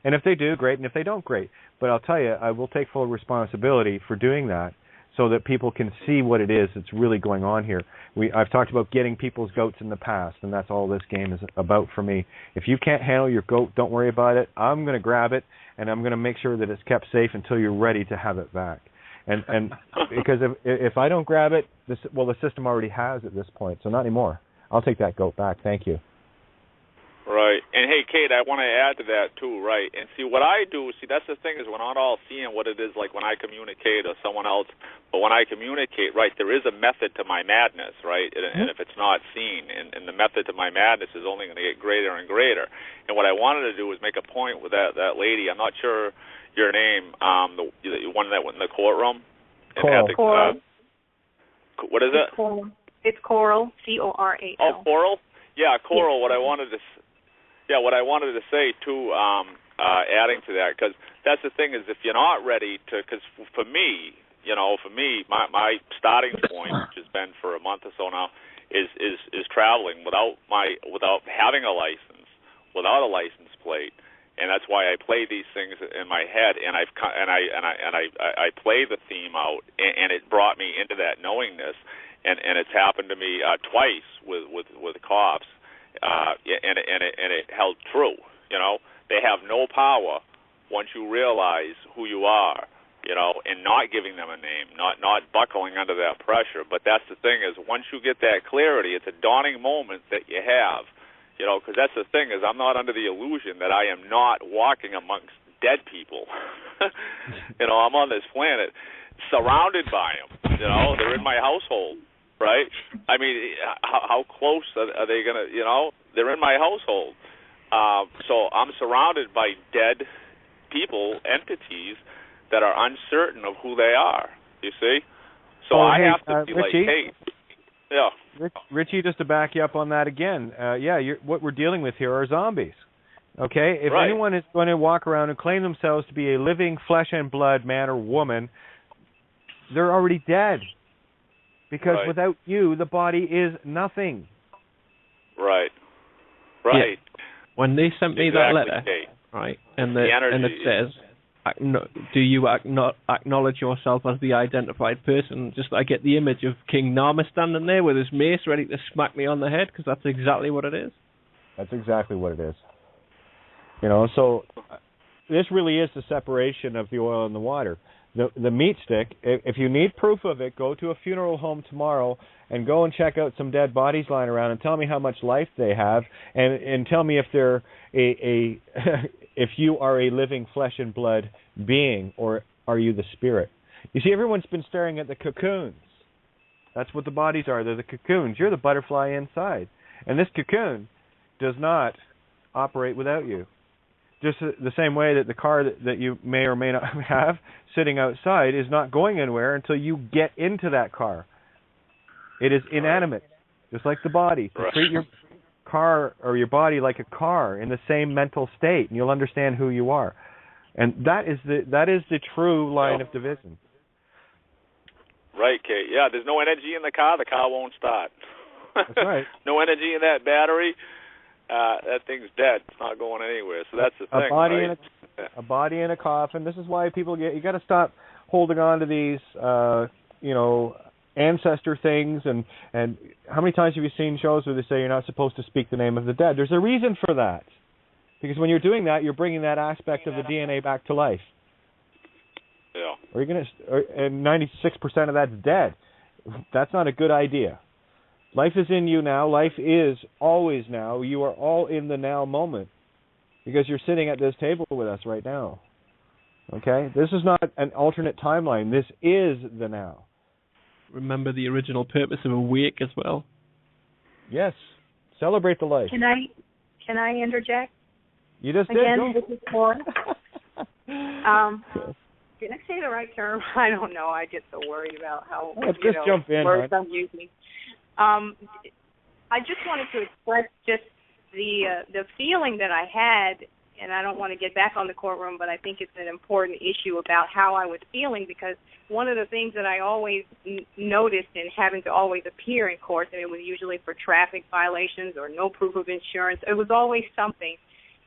And if they do, great. And if they don't, great. But I'll tell you, I will take full responsibility for doing that, so that people can see what it is that's really going on here. I've talked about getting people's goats in the past, and that's all this game is about for me. If you can't handle your goat, don't worry about it. I'm going to grab it, and I'm going to make sure that it's kept safe until you're ready to have it back. And because if I don't grab it, the system already has at this point, so not anymore. I'll take that goat back. Thank you. Right. And, hey, Kate, I want to add to that, too, right? And, see, what I do, that's the thing is we're not all seeing what it is like when I communicate or someone else. But when I communicate, right, there is a method to my madness, right? And if it's not seen, and the method to my madness is only going to get greater and greater. And what I wanted to do was make a point with that lady. I'm not sure your name, the one that went in the courtroom. Coral. What is it? It's Coral, C-O-R-A-L. Oh, Coral? Yeah, Coral, yes. What I wanted to say, too, adding to that, because that's the thing is if you're not ready to, because for me, my starting point, which has been for a month or so now, is traveling without having a license, without a license plate, and that's why I play these things in my head, and I play the theme out, and it brought me into that knowingness, and it's happened to me twice with cops. And it held true. They have no power once you realize who you are, and not giving them a name, not buckling under that pressure. But that's the thing is once you get that clarity, it's a dawning moment that you have, because that's the thing is I'm not under the illusion that I am not walking amongst dead people. I'm on this planet surrounded by them. They're in my household. Right? I mean, how close are they going to, they're in my household. So I'm surrounded by dead people, entities that are uncertain of who they are, you see? So I have to be Richie, like, hey, yeah. Richie, just to back you up on that again, what we're dealing with here are zombies. Okay? If anyone is going to walk around and claim themselves to be a living flesh and blood man or woman, they're already dead. Because without you, the body is nothing. Right. Yeah. When they sent me that letter right? And it says, do you acknowledge yourself as the identified person? Just I get the image of King Nama standing there with his mace ready to smack me on the head, because that's exactly what it is. That's exactly what it is. You know, so this really is the separation of the oil and the water. The meat stick, if you need proof of it, go to a funeral home tomorrow and go and check out some dead bodies lying around and tell me how much life they have, and tell me if they're if you are a living flesh and blood being, or are you the spirit. You see, everyone's been staring at the cocoons. That's what the bodies are. They're the cocoons. You're the butterfly inside. And this cocoon does not operate without you. Just the same way that the car that you may or may not have sitting outside is not going anywhere until you get into that car. It is inanimate, just like the body. So treat your car or your body like a car in the same mental state, and you'll understand who you are. And that is the true line of division. Right, Kate. Yeah, there's no energy in the car won't start. That's right. No energy in that battery. That thing's dead. It's not going anywhere. So that's the thing. A body in a coffin. This is why people you got to stop holding on to these, ancestor things. And how many times have you seen shows where they say you're not supposed to speak the name of the dead? There's a reason for that. Because when you're doing that, you're bringing that aspect of the DNA back to life. Yeah. Or you're and 96% of that's dead. That's not a good idea. Life is in you now. Life is always now. You are all in the now moment because you're sitting at this table with us right now. Okay? This is not an alternate timeline. This is the now. Remember the original purpose of a wake as well. Yes. Celebrate the life. Can I interject? You just again, did. This is Laura. Did I say the right term? I don't know. I get so worried about how just jump in, words I'm using. I just wanted to express just the feeling that I had, and I don't want to get back on the courtroom, but I think it's an important issue about how I was feeling, because one of the things that I always noticed in having to always appear in court, and it was usually for traffic violations or no proof of insurance, it was always something,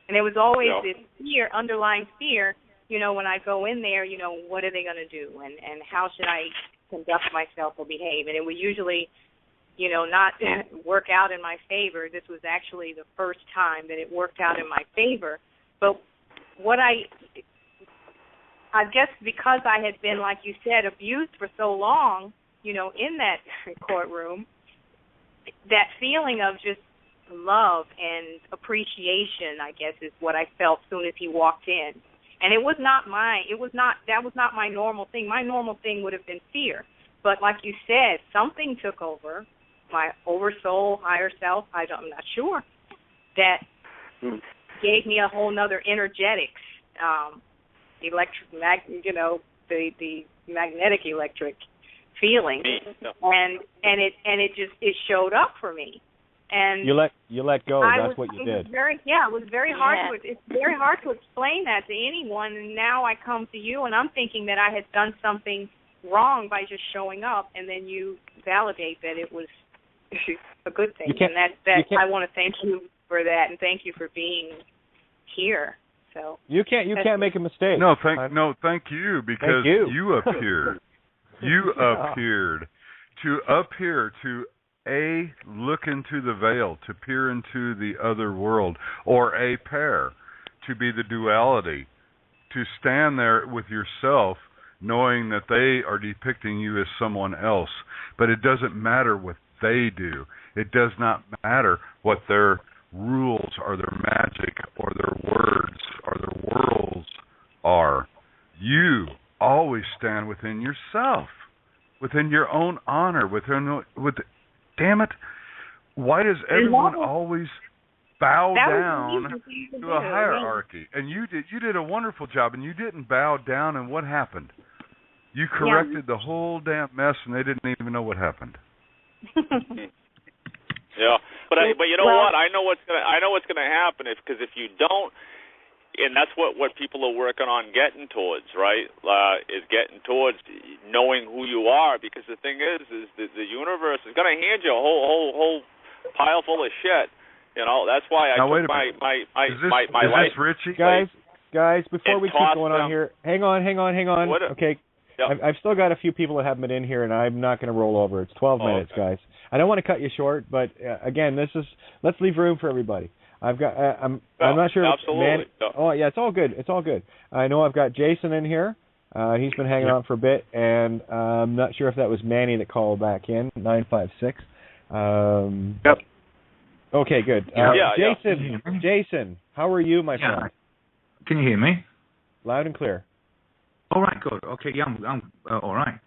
and it was always this fear, underlying fear, when I go in there, what are they going to do, and how should I conduct myself or behave, and it would usually not work out in my favor. This was actually the first time that it worked out in my favor. But what I guess because I had been, like you said, abused for so long, in that courtroom, that feeling of just love and appreciation, I guess, is what I felt soon as he walked in. And that was not my normal thing. My normal thing would have been fear. But like you said, something took over. My oversoul, higher self, I'm not sure, that gave me a whole nother energetics, the magnetic electric feeling, and it showed up for me. And you let go. That's what you did. It was very hard it's very hard to explain that to anyone. And now I come to you, and I'm thinking that I had done something wrong by just showing up, and then you validate that it was a good thing, and I want to thank you for that, and thank you for being here. So you can't make a mistake. No, thank you, because you appeared. You appeared to look into the veil, to peer into the other world, or a pair, to be the duality, to stand there with yourself, knowing that they are depicting you as someone else, but it doesn't matter what they do. It does not matter what their rules or their magic or their words or their worlds are. You always stand within yourself, within your own honor, damn it, why does everyone always bow down to a hierarchy? And you did a wonderful job, and you didn't bow down, and what happened? You corrected the whole damn mess, and they didn't even know what happened. Yeah, but you know what? I know what's gonna happen because if you don't, and that's what people are working on getting towards, right? Is getting towards knowing who you are. Because the thing is the universe is gonna hand you a whole pile full of shit, You know, that's why I took my life. This Richie? Guys, before we keep going on them. here, hang on. Okay, yep. I've still got a few people that haven't been in here, and I'm not going to roll over. It's 12 minutes, guys. I don't want to cut you short, but again, let's leave room for everybody. I'm not sure. Absolutely. Oh yeah, it's all good. I know I've got Jason in here. He's been hanging on for a bit, and I'm not sure if that was Manny that called back in 956. Yep. Okay, good. Jason, how are you, my friend? Can you hear me? Loud and clear. All right, good. Okay, yeah, I'm all right.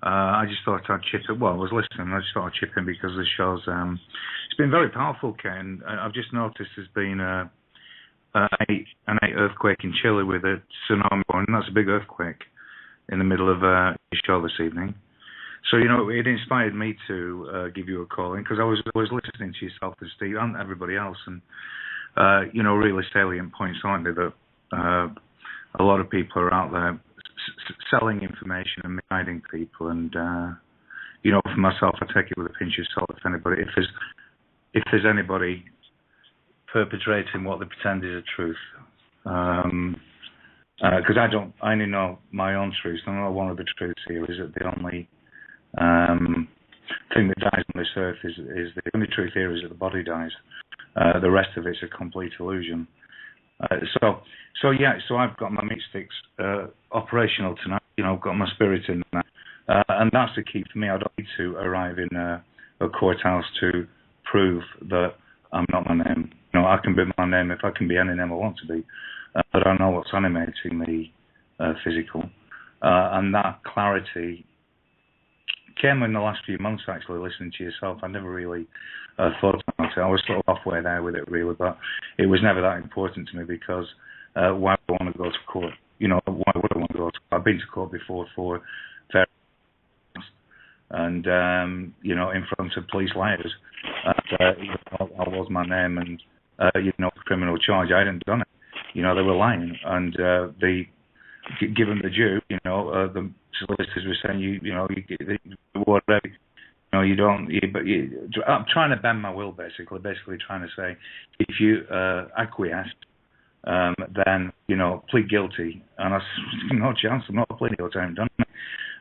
I just thought I'd chip in. Well, I was listening. I just thought I'd chip in because the show's it's been very powerful, Ken. I've just noticed there's been an 8 earthquake in Chile with a tsunami, and that's a big earthquake in the middle of the show this evening. So, you know, it inspired me to give you a call in because I was listening to yourself and Steve and everybody else, and you know, really salient points, aren't they, that a lot of people are out there selling information and guiding people, and you know, for myself, I take it with a pinch of salt. If there's anybody perpetrating what they pretend is a truth, because I only know my own truths. I know one of the truths here is that the only thing that dies on this earth is the only truth here is that the body dies. The rest of it's a complete illusion. So I've got my meat sticks operational tonight. You know, I've got my spirit in that, and that's the key for me. I don't need to arrive in a courthouse to prove that I'm not my name. You know, I can be my name if I can be any name I want to be, but I know what's animating me physical, and that clarity came in the last few months, actually, listening to yourself. I never really thought about it. I was sort of halfway there with it, really, but it was never that important to me because why would I want to go to court? You know, why would I want to go to court? I've been to court before for various and, you know, in front of police liars. Even though I was my name and, you know, criminal charge, I hadn't done it. You know, they were lying. And given the due, you know, the solicitors were saying, you know, whatever, you know, you don't. I'm trying to bend my will, basically trying to say, if you acquiesce, then, you know, plead guilty. And I said, no chance, I'm not pleading guilty, I haven't done it.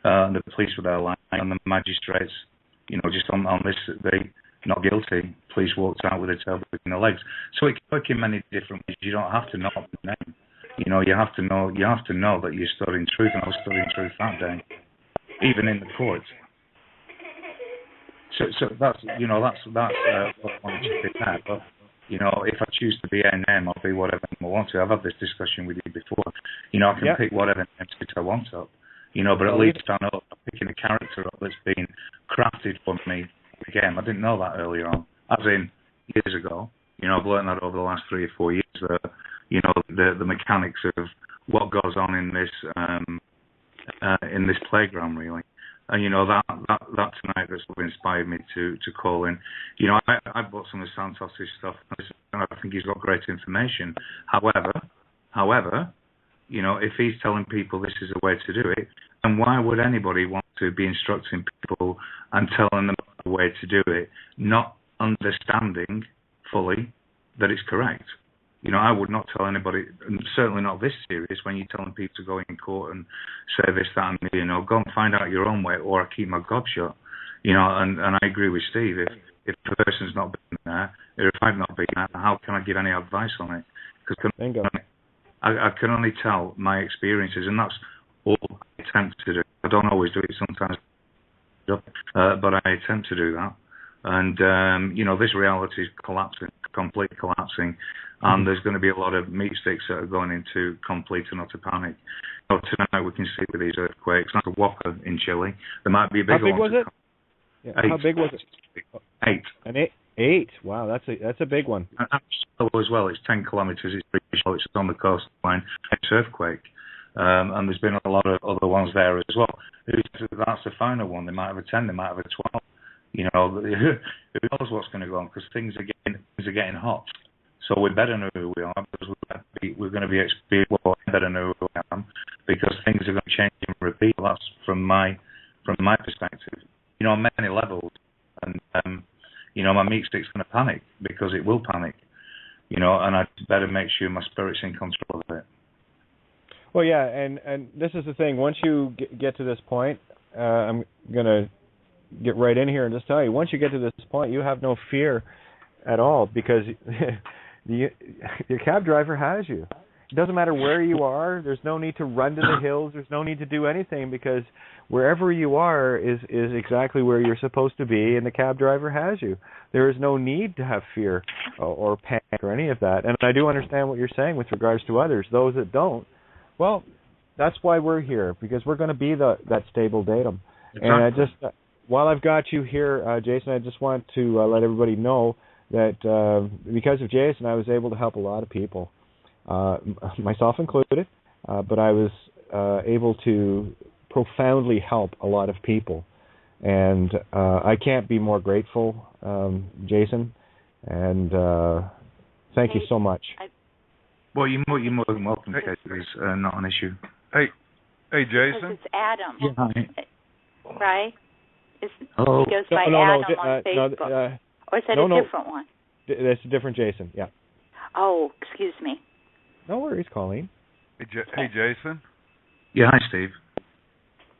And the police were there lying, and the magistrates, you know, just on this, they not guilty. Police walked out with their tail between their legs. So it can work in many different ways. You don't have to know the name. You know, you have to know that you're studying truth, and I was studying truth that day, even in the court. So that's, you know, that's what I want to chip in there. But, you know, if I choose to be a name, I'll be whatever name I want to. I've had this discussion with you before. You know, I can pick whatever name I want up. You know, but at least I know I'm picking a character up that's been crafted for me. Again, I didn't know that earlier on, as in years ago. You know, I've learned that over the last 3 or 4 years. You know, the mechanics of what goes on in this playground, really. And you know, that tonight that's inspired me to call in. You know, I bought some of Santos' stuff, and I think he's got great information. However, you know, if he's telling people this is a way to do it, then why would anybody want to be instructing people and telling them the way to do it, not understanding fully that it's correct? You know, I would not tell anybody, and certainly not this serious, when you're telling people to go in court and say this, that, and the, you know, go and find out your own way, or I keep my gob shut. You know, and I agree with Steve. If the person's not been there, or if I've not been there, how can I give any advice on it? Because I can only tell my experiences, and that's all I attempt to do. I don't always do it sometimes, but I attempt to do that. And, you know, this reality is completely collapsing, and there's going to be a lot of meat sticks that are going into complete and utter panic. You know, tonight we can see with these earthquakes, that's a whocker in Chile. There might be a bigger one. How big was it? Yeah, how big was it? 8. An 8? Wow, that's a big one. And as well, it's 10 kilometres. It's pretty sure it's on the coastline. It's earthquake, and there's been a lot of other ones there as well. That's the final one. They might have a 10. They might have a 12. You know, who knows what's going to go on, because things are getting hot. So we better know who we are, because we're going to be experienced. Well, I better know who I am, because things are going to change and repeat. That's from my perspective. You know, on many levels, and you know, my meat stick's going to panic because because it will panic, and I'd better make sure my spirit's in control of it. Well, yeah, and this is the thing. Once you get to this point, I'm going to get right in here and just tell you, once you get to this point, you have no fear at all, because your cab driver has you. It doesn't matter where you are. There's no need to run to the hills. There's no need to do anything, because wherever you are is exactly where you're supposed to be, and the cab driver has you. There is no need to have fear or panic or any of that. And I do understand what you're saying with regards to others. Those that don't, well, that's why we're here, because we're going to be that stable datum. Exactly. And I just, while I've got you here, Jason, I just want to let everybody know that because of Jason, I was able to help a lot of people, myself included, but I was able to profoundly help a lot of people. And I can't be more grateful, Jason, and thank you so much. Well, you're more than welcome. It's not an issue. Hey, Jason. It's Adam, yeah, right? He goes by Adam on Facebook. Or is that a different one? That's a different Jason, yeah. Oh, excuse me. No worries, Colleen. Hey, Jason. Yeah, hi, Steve.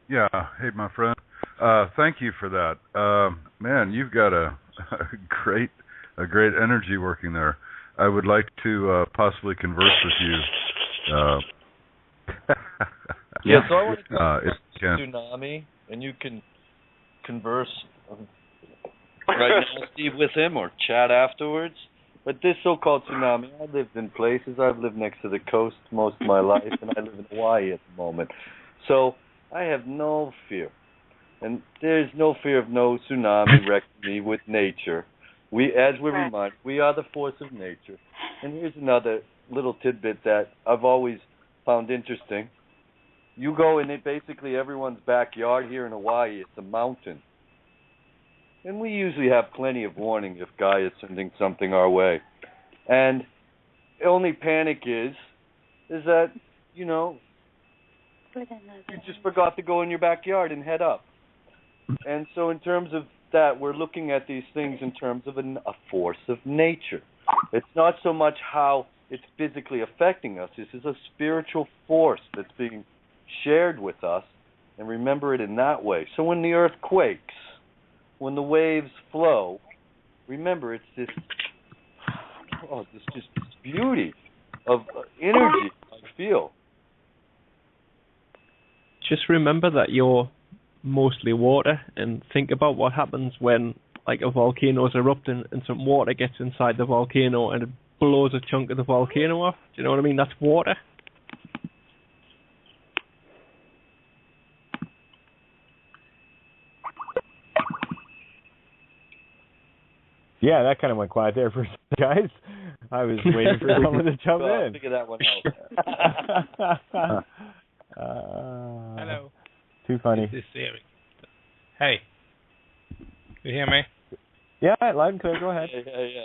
Yeah, hey, my friend. Thank you for that. Man, you've got a great energy working there. I would like to possibly converse with you. Yeah, so I want to go Tsunami, and you can converse right now, Steve, with him, or chat afterwards. But this so-called tsunami, I lived in places. I've lived next to the coast most of my life, and I live in Hawaii at the moment. So I have no fear. And there's no fear of no tsunami wrecking me with nature. As we're reminded, we are the force of nature. And here's another little tidbit that I've always found interesting. You go in basically everyone's backyard here in Hawaii, it's a mountain. And we usually have plenty of warning if Gaia is sending something our way. And the only panic is that, you just forgot to go in your backyard and head up. And so in terms of that, we're looking at these things in terms of a force of nature. It's not so much how it's physically affecting us. This is a spiritual force that's being shared with us, and remember it in that way. So when the earth quakes, when the waves flow, remember it's this beauty of energy I feel. Just remember that you're mostly water, and think about what happens when a volcano is erupting and some water gets inside the volcano and it blows a chunk of the volcano off. Do you know what I mean? That's water. Yeah, that kind of went quiet there for a second, guys. I was waiting for someone to jump in. Figure that one out. Hello. Too funny. This is Eric. Hey. You hear me? Yeah, loud and clear. Go ahead.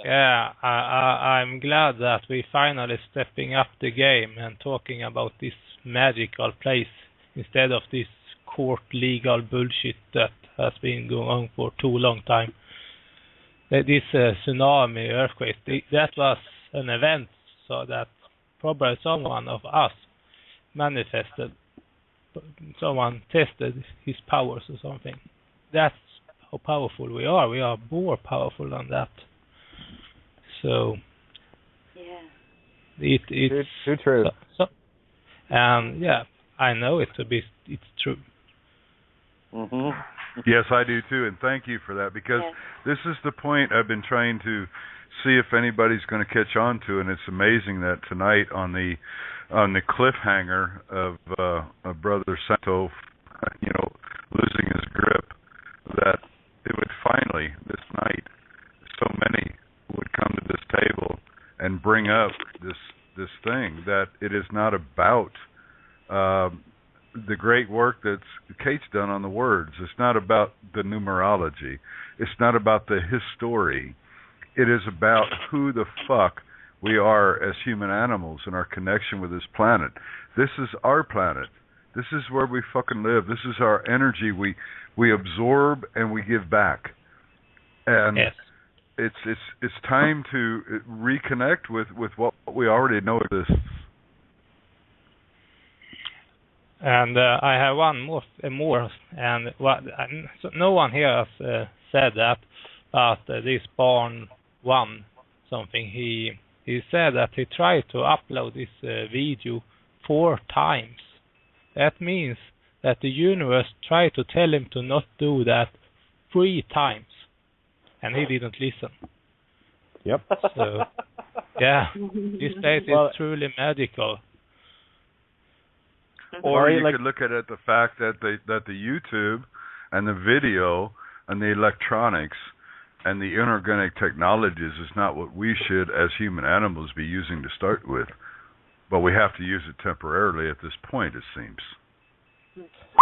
Yeah, I'm glad that we finally stepping up the game and talking about this magical place instead of this court legal bullshit that has been going on for too long time. This tsunami earthquake, that was an event, so that probably someone of us manifested, someone tested his powers or something. That's how powerful we are. We are more powerful than that. So, yeah, it's too true. And yeah, I know it's true. Mm-hmm. Yes, I do too, and thank you for that, because this is the point I've been trying to see if anybody's going to catch on to, and it's amazing that tonight on the cliffhanger of Brother Santo, losing his grip, that it would finally this night so many would come to this table and bring up this thing, that it is not about the great work that Kate's done on the words. It's not about the numerology. It's not about the history. It is about who the fuck we are as human animals and our connection with this planet. This is our planet. This is where we fucking live. This is our energy. We absorb and we give back. And it's time to reconnect with what we already know exists. And I have one more, and so no one here has said that, but this Barn One something. He said that he tried to upload this video 4 times. That means that the universe tried to tell him to not do that 3 times, and he didn't listen. Yep. So, yeah, this place is truly magical. Or you could look at it the fact that the YouTube and the video and the electronics and the inorganic technologies is not what we should, as human animals, be using to start with. But we have to use it temporarily at this point, it seems.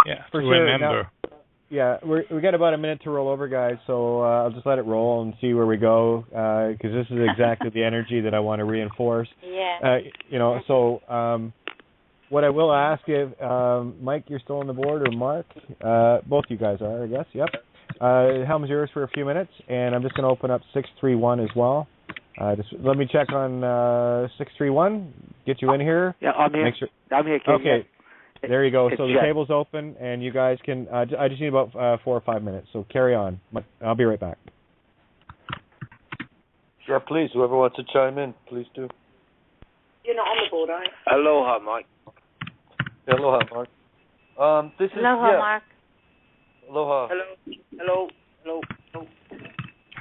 Yeah, for to sure. remember. Now, we got about a minute to roll over, guys, so I'll just let it roll and see where we go, because this is exactly the energy that I want to reinforce. Yeah. What I will ask is, Mike, you're still on the board, or Mark? Both you guys are, I guess. Yep. Helm's yours for a few minutes, and I'm just going to open up 631 as well. Just let me check on 631. Get you in here. Yeah, I'm here. Make sure. I'm here. Okay. There you go. It's So the Jet. table's open, and you guys can. I just need about 4 or 5 minutes. So carry on. I'll be right back. Yeah, please. Whoever wants to chime in, please do. You're not on the board, are you? Aloha, Mike. Aloha, Mark. This is Aloha, Mark. Aloha. Hello.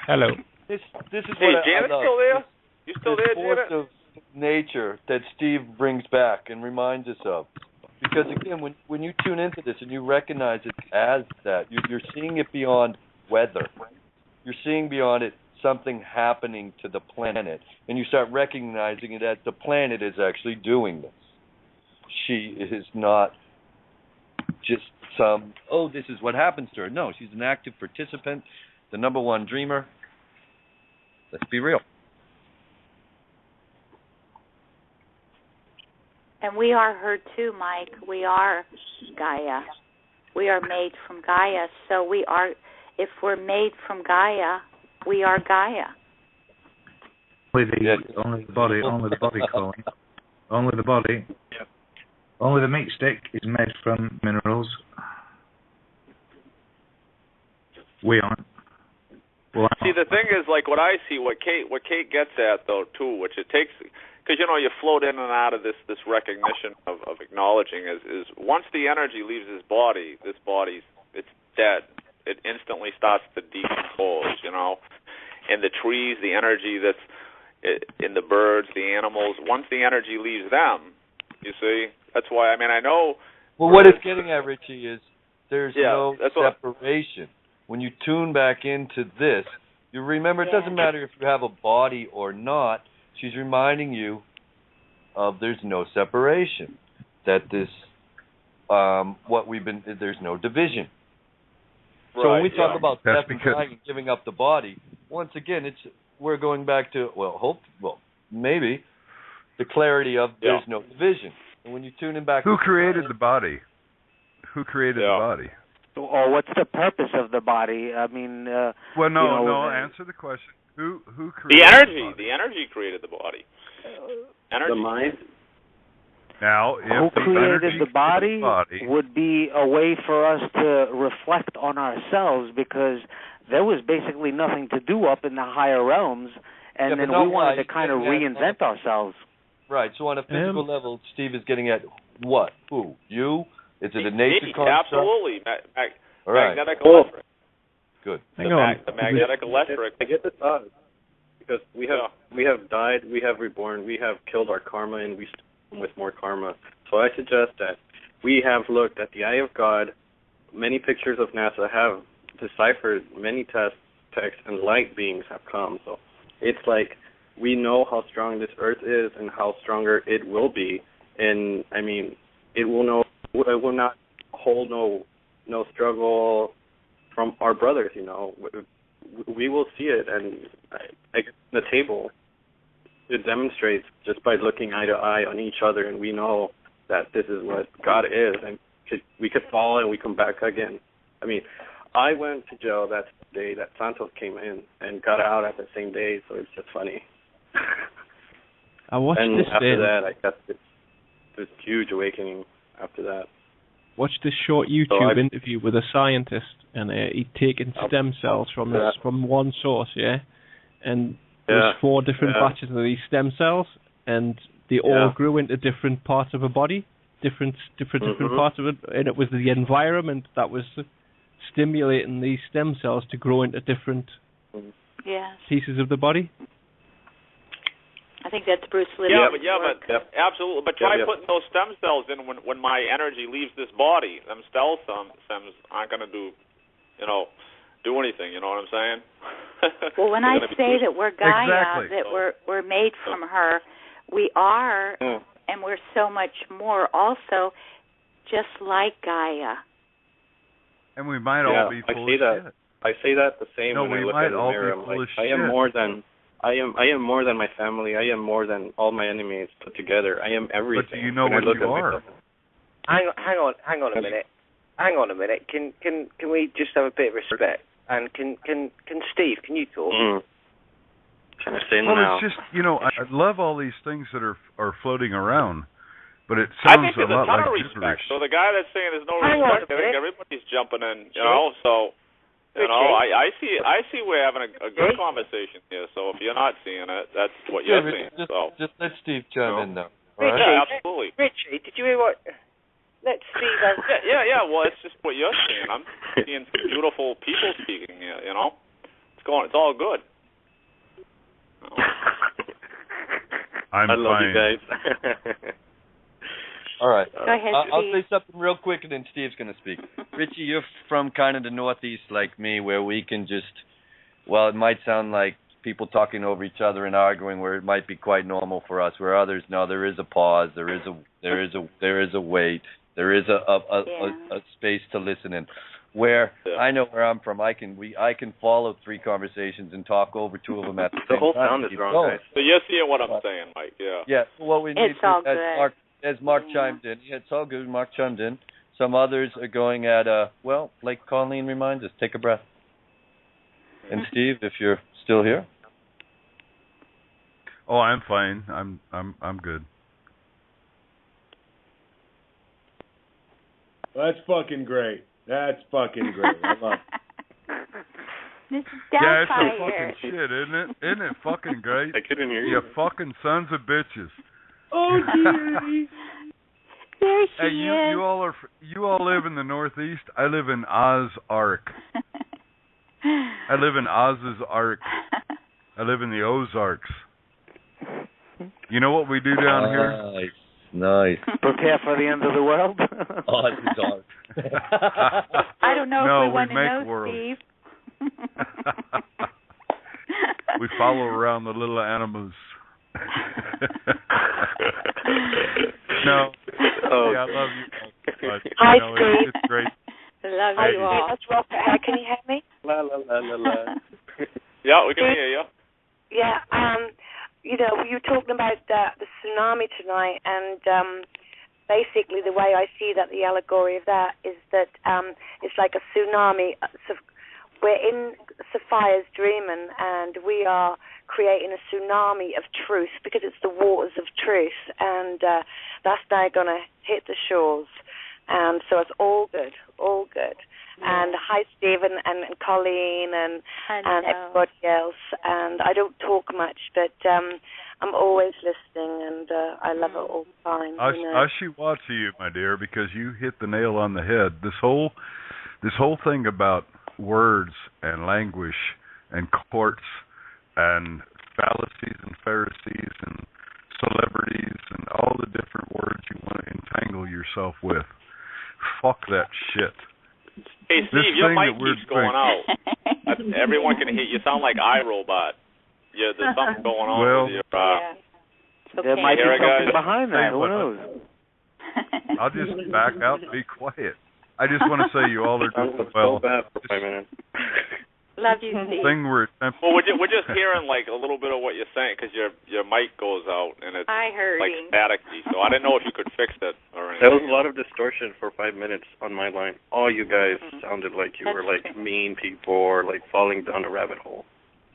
Hello. This is Hey, what Janet, I love. still there? You still this there, Janet? force of nature that Steve brings back and reminds us of. Because again, when you tune into this and you recognize it as that, you're seeing it beyond weather. You're seeing beyond it something happening to the planet, and you start recognizing it as the planet is actually doing this. She is not just this is what happens to her. No, she's an active participant, the number one dreamer. Let's be real. And we are her too, Mike. We are Gaia. We are made from Gaia. So if we're made from Gaia, we are Gaia. Only the body calling. Only the body. Yep. Only the meat stick is made from minerals. We aren't. Well, see, the thing is, like what I see, what Kate gets at though too, which it takes, because you float in and out of this recognition of acknowledging is once the energy leaves this body it's dead. It instantly starts to decompose, and the trees, the energy that's in the birds, the animals. Once the energy leaves them, you see, that's why. I know. Well, what it's getting at, Richie, is there's no that's separation. When you tune back into this, you remember it doesn't matter if you have a body or not. She's reminding you of there's no separation. That this, there's no division. Right, so when we talk about That's death and dying and giving up the body, once again, we're going back to maybe the clarity of there's no division. And when you tune in back, who created the body? Who created the body? Or what's the purpose of the body? Answer the question. Who created the energy? the body? The energy created the body. The mind. Now, who if the created the body body would be a way for us to reflect on ourselves, because there was basically nothing to do up in the higher realms, and then we wanted to kind of reinvent ourselves. Right. So on a physical level, Steve is getting at what? Who? You? Is it a nature construct? Absolutely. All right. Magnetic electric. Good. The magnetic electric. I get the thought, because we have died, we have reborn, we have killed our karma, and we still with more karma. So I suggest that we have looked at the eye of God. Many pictures of NASA have deciphered many texts, and light beings have come. So it's like we know how strong this Earth is and how stronger it will be. And it will not hold no struggle from our brothers. We will see it, and the table, it demonstrates just by looking eye to eye on each other, and we know that this is what God is, and we could fall and we come back again. I went to jail that day that Santo came in and got out at the same day, so it's just funny. I watched and this after that, I got this huge awakening after that. Watched this short YouTube interview with a scientist, and he'd taken stem cells from one source, and there was 4 different batches of these stem cells, and they all grew into different parts of a body, different parts of it, and it was the environment that was stimulating these stem cells to grow into different pieces of the body. I think that's Bruce Lee. But absolutely. But try putting those stem cells in when my energy leaves this body. Them stems aren't going to do anything. You know what I'm saying? Well, when I say that we're Gaia, that we're made from her, we are, and we're so much more also, just like Gaia. And we might all be full of shit. I say that the same when I look in the mirror. I'm like, I am more than my family. I am more than all my enemies put together. I am everything. But do you know what you are? Hang on a minute. Can we just have a bit of respect? And can Steve? Can you talk? Can I say now? It's just I love all these things that are floating around, but it sounds a lot like gibberish. So the guy that's saying there's no respect, I think everybody's jumping in. So. I see we're having a good conversation here. So if you're not seeing it, that's what you're seeing. Just let Steve chime in now. Richie, yeah, absolutely. Richie, did you hear what? Let Steve. Yeah. Well, it's just what you're seeing. I'm seeing some beautiful people speaking here. It's all good. I love you guys. All right. Go ahead, I'll say something real quick, and then Steve's going to speak. Richie, you're from kind of the Northeast like me, where we can just, it might sound like people talking over each other and arguing, where it might be quite normal for us, where others, no, there is a pause, there is a wait, there is a space to listen in. Where I know where I'm from, I can follow 3 conversations and talk over 2 of them at the same time. The whole sound is wrong, guys. So you're seeing what I'm saying, Mike? Yeah. Yeah. What we need as Mark Mm-hmm. chimed in. Yeah, it's all good. Mark chimed in. Some others are going at like Colleen reminds us, take a breath. And Steve, if you're still here. Oh, I'm fine. I'm good. That's fucking great. I love it. This is yeah, it's some fucking shit, isn't it? Isn't it fucking great? I couldn't hear you. You fucking sons of bitches. Oh, dearie. There she is. You all live in the Northeast. I live in Oz Ark. I live in Oz's Ark. I live in the Ozarks. You know what we do down here? Nice. Prepare for the end of the world. Oz's Ark. I don't know if we want to know, world. Steve. We follow around the little animals. No. Yeah, I love you. Hi, Steve. It's great. Love you all. That's Rob. Can you hear me? La la la la la. Yeah, we can hear you. Yeah. You were talking about the tsunami tonight, and basically the way I see that, the allegory of that is that it's like a tsunami. We're in Sophia's dreaming, and we are creating a tsunami of truth, because it's the waters of truth, and that's now going to hit the shores. So it's all good. Yeah. And hi, Stephen and Colleen and everybody else. And I don't talk much, but I'm always listening, and I love it all the time. I should watch you, my dear, because you hit the nail on the head. This whole thing about words and language and courts and fallacies and Pharisees and celebrities and all the different words you want to entangle yourself with. Fuck that shit. Hey, Steve, your mic keeps going out. Everyone can hear you. Sound like iRobot. Yeah, there's something going on with your... There might be something behind that. Who knows? I'll just back out and be quiet. I just want to say you all are doing well. So bad for 5 minutes. Love you, Steve. Well, we're just hearing like a little bit of what you're saying because your mic goes out and it's I heard like staticky. So I didn't know if you could fix that or anything. There was a lot of distortion for 5 minutes on my line. All you guys sounded like you were like mean people or like falling down a rabbit hole.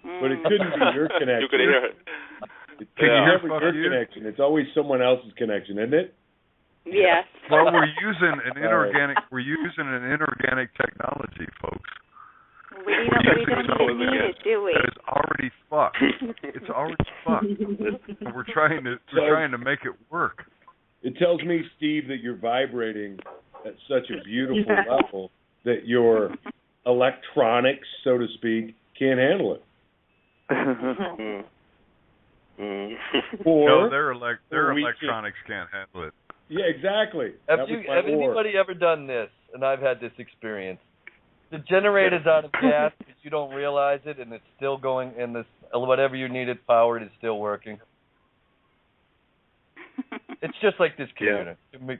But it couldn't be your connection. You could hear it. It's never your connection. It's always someone else's connection, isn't it? Yes. Well, we're using an inorganic technology, folks. We don't even need it, do we? That is already fucked. It's already fucked. And we're trying to make it work. It tells me, Steve, that you're vibrating at such a beautiful level that your electronics, so to speak, can't handle it. No, their electronics can't handle it. Yeah, exactly. Have anybody ever done this? And I've had this experience. The generator's out of gas, but you don't realize it, and it's still going, and this whatever you needed powered is still working. It's just like this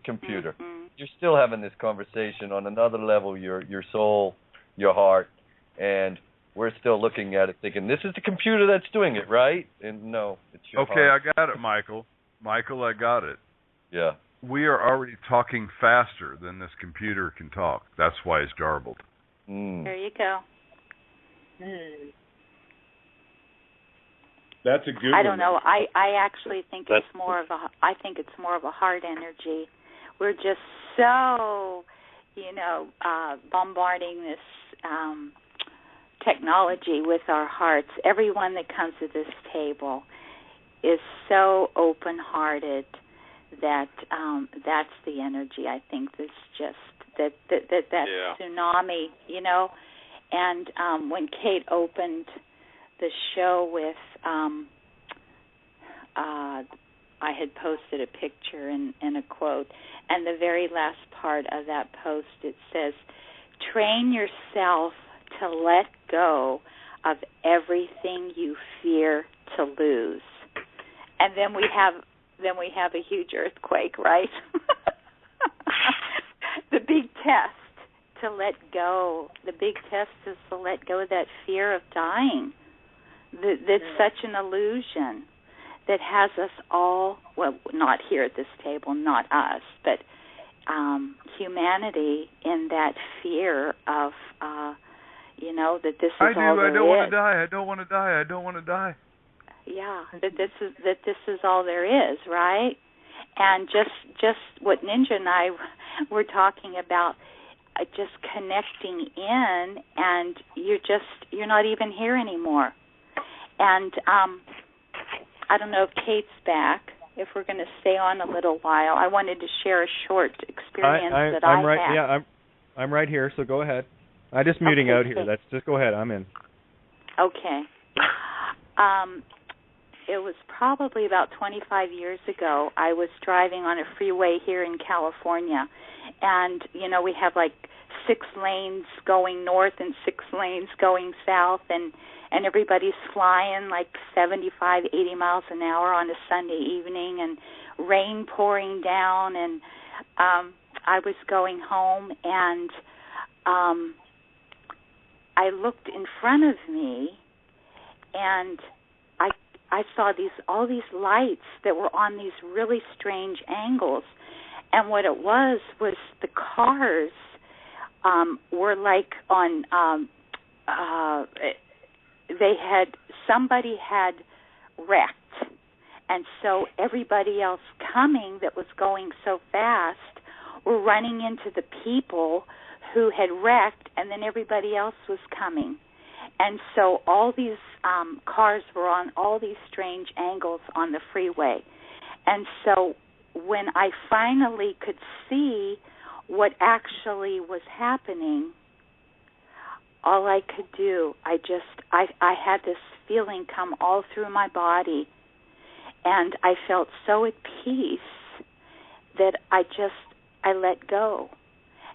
computer. You're still having this conversation on another level. Your soul, your heart, and we're still looking at it, thinking this is the computer that's doing it, right? And no, it's your heart. I got it, Michael. Michael, I got it. Yeah. We are already talking faster than this computer can talk. That's why it's garbled. There you go. That's a good I don't know. I actually think it's more of a heart energy. We're just so, bombarding this technology with our hearts. Everyone that comes to this table is so open-hearted that that's the energy. I think that's just that tsunami, And when Kate opened the show with, I had posted a picture and a quote, and the very last part of that post, it says, "Train yourself to let go of everything you fear to lose." And then we have a huge earthquake, right? The big test to let go. The big test is to let go of that fear of dying. That's such an illusion that has us all, well, not here at this table, not us, but humanity in that fear of, that this is all there is. I don't want to die. I don't want to die. I don't want to die. Yeah, that this is all there is, right? And just what Ninja and I were talking about, just connecting in, and you're not even here anymore. And I don't know if Kate's back. If we're going to stay on a little while, I wanted to share a short experience that I had. Yeah, I'm right here. So go ahead. I'm just muting out here. Just go ahead. I'm in. Okay. It was probably about 25 years ago. I was driving on a freeway here in California, and we have like 6 lanes going north and 6 lanes going south, and everybody's flying like 75, 80 miles an hour on a Sunday evening, and rain pouring down, and I was going home, and I looked in front of me, and I saw all these lights that were on these really strange angles, and what it was the cars were like on. Somebody had wrecked, and so everybody else coming that was going so fast were running into the people who had wrecked, and then everybody else was coming. And so all these cars were on all these strange angles on the freeway. And so when I finally could see what actually was happening, all I could do, I had this feeling come all through my body, and I felt so at peace that I let go.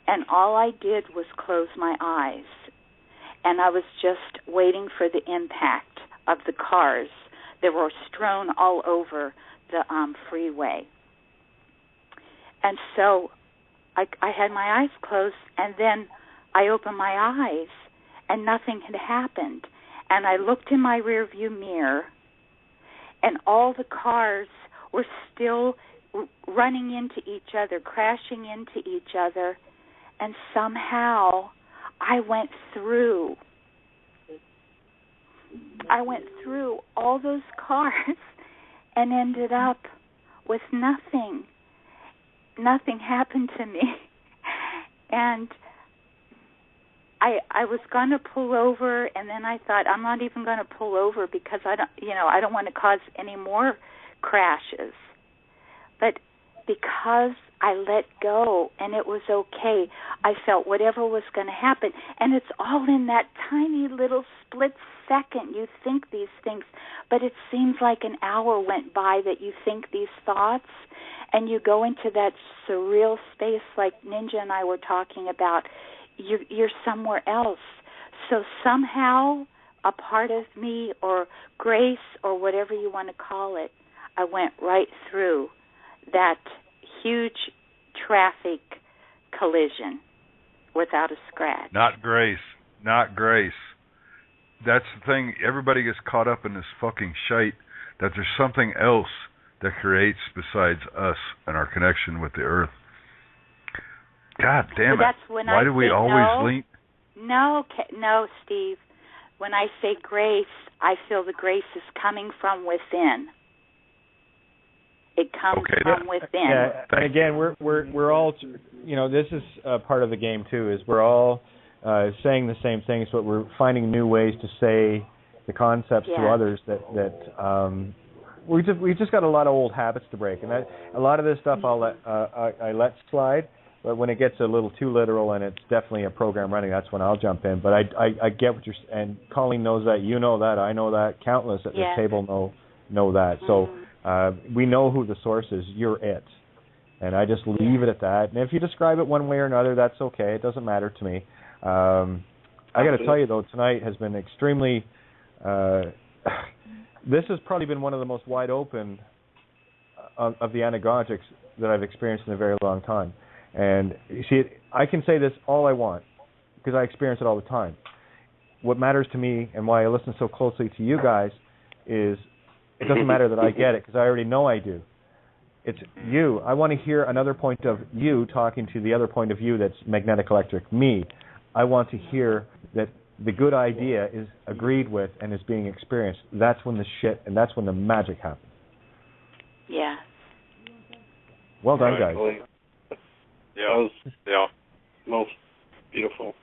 And all I did was close my eyes. And I was just waiting for the impact of the cars that were strewn all over the freeway. And so I had my eyes closed, and then I opened my eyes, and nothing had happened. And I looked in my rearview mirror, and all the cars were still running into each other, crashing into each other, and somehow I went through all those cars and ended up with nothing. Nothing happened to me. And I was going to pull over, and then I thought, I'm not even going to pull over because I don't want to cause any more crashes. But because I let go and it was okay, I felt whatever was going to happen. And it's all in that tiny little split second. You think these things, but it seems like an hour went by that you think these thoughts, and you go into that surreal space like Ninja and I were talking about. You're somewhere else. So somehow a part of me, or grace, or whatever you want to call it, I went right through that huge traffic collision without a scratch. Not grace. That's the thing. Everybody gets caught up in this fucking shite that there's something else that creates besides us and our connection with the earth. God damn it. That's when Why do we always lean? No, Steve. When I say grace, I feel the grace is coming from within. It comes from within. Yeah, and again, we're all, this is part of the game too. Is we're all saying the same things, but we're finding new ways to say the concepts to others that we just got a lot of old habits to break, and a lot of this stuff I let slide. But when it gets a little too literal and it's definitely a program running, that's when I'll jump in. But I get what you're, and Colleen knows that, you know that, I know that, countless at this table know that. So we know who the source is. You're it. And I just leave it at that. And if you describe it one way or another, that's okay. It doesn't matter to me. I got to tell you, though, tonight has been extremely this has probably been one of the most wide open of the anagogics that I've experienced in a very long time. And you see, I can say this all I want because I experience it all the time. What matters to me and why I listen so closely to you guys is it doesn't matter that I get it because I already know I do. It's you. I want to hear another point of you talking to the other point of view that's magnetic electric, me. I want to hear that the good idea is agreed with and is being experienced. That's when the shit and that's when the magic happens. Yeah. Well done, guys. Yeah. Most beautiful.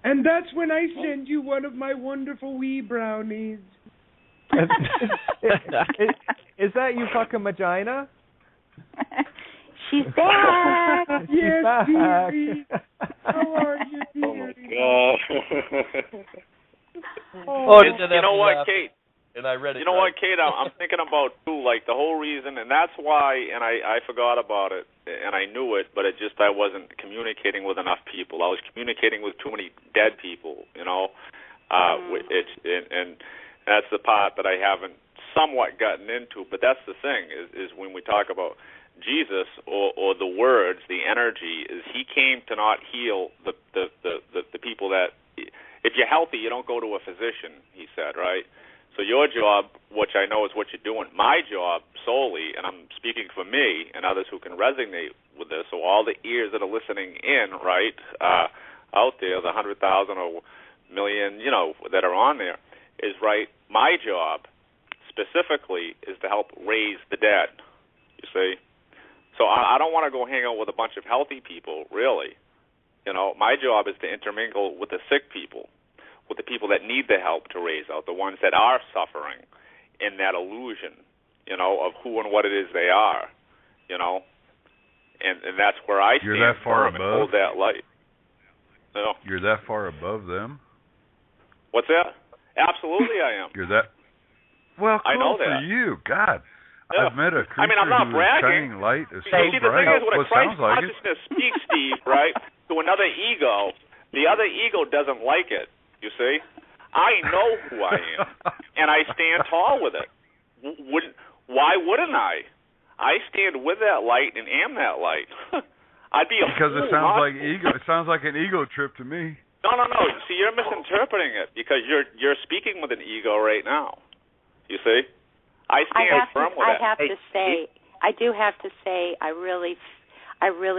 And that's when I send you one of my wonderful wee brownies. Is that you fucking vagina? She's back. Yes, She's back. dearie. How are you, dearie? Oh, my you God. know what, Kate? And I read it. You know what, Kate? I'm thinking about too, like the whole reason, and that's why. And I forgot about it, and I knew it, but I wasn't communicating with enough people. I was communicating with too many dead people, and that's the part that I haven't somewhat gotten into. But that's the thing is when we talk about Jesus or the words, the energy is he came to not heal the people that. If you're healthy, you don't go to a physician. He said, right. So your job, which I know is what you're doing, my job solely, and I'm speaking for me and others who can resonate with this, so all the ears that are listening in, right, out there, the 100,000 or million, that are on there, is, right, my job specifically is to help raise the dead, you see. So I don't want to go hang out with a bunch of healthy people, really. My job is to intermingle with the sick people, with the people that need the help to raise out, the ones that are suffering in that illusion, of who and what it is they are, and that's where I stand that far firm above? and hold that light. You're that far above them? What's that? Absolutely I am. You're that... Well, cool I know for that. you. God. Yeah. I've met a creature I'm not who bragging. is shining light is so See, the bright. thing is, when a Christ sounds like consciousness speaks, Steve, right, to another ego, the other ego doesn't like it. You see, I know who I am, and I stand tall with it. Why wouldn't I? I stand with that light and am that light. I'd be a because fool it sounds not like to. ego. It sounds like an ego trip to me. No. See, you're misinterpreting it because you're speaking with an ego right now. You see? I stand firm with that. I do have to say, I really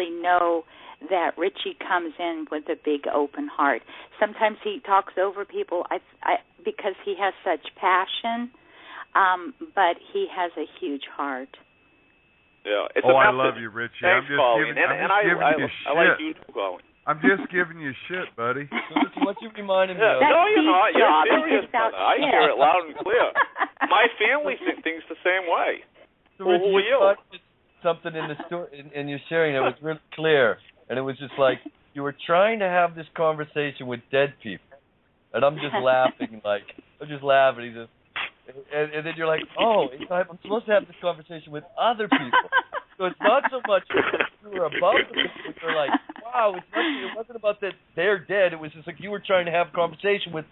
know that Richie comes in with a big open heart. Sometimes he talks over people because he has such passion, but he has a huge heart. Yeah, it's I love you, Richie. Thanks, Colleen. I like you too, Colleen. I'm just giving you shit, buddy. So what you reminding me of? No, you're not. You're serious, brother. I hear it loud and clear. My family thinks the same way. So who are you? Something in the story, and you're sharing it was really clear, and it was just like you were trying to have this conversation with dead people, and I'm just laughing, He just, and then you're like, oh, I'm supposed to have this conversation with other people. So it's not so much you were about the people. You're like, wow, it wasn't about that they're dead. It was just like you were trying to have a conversation with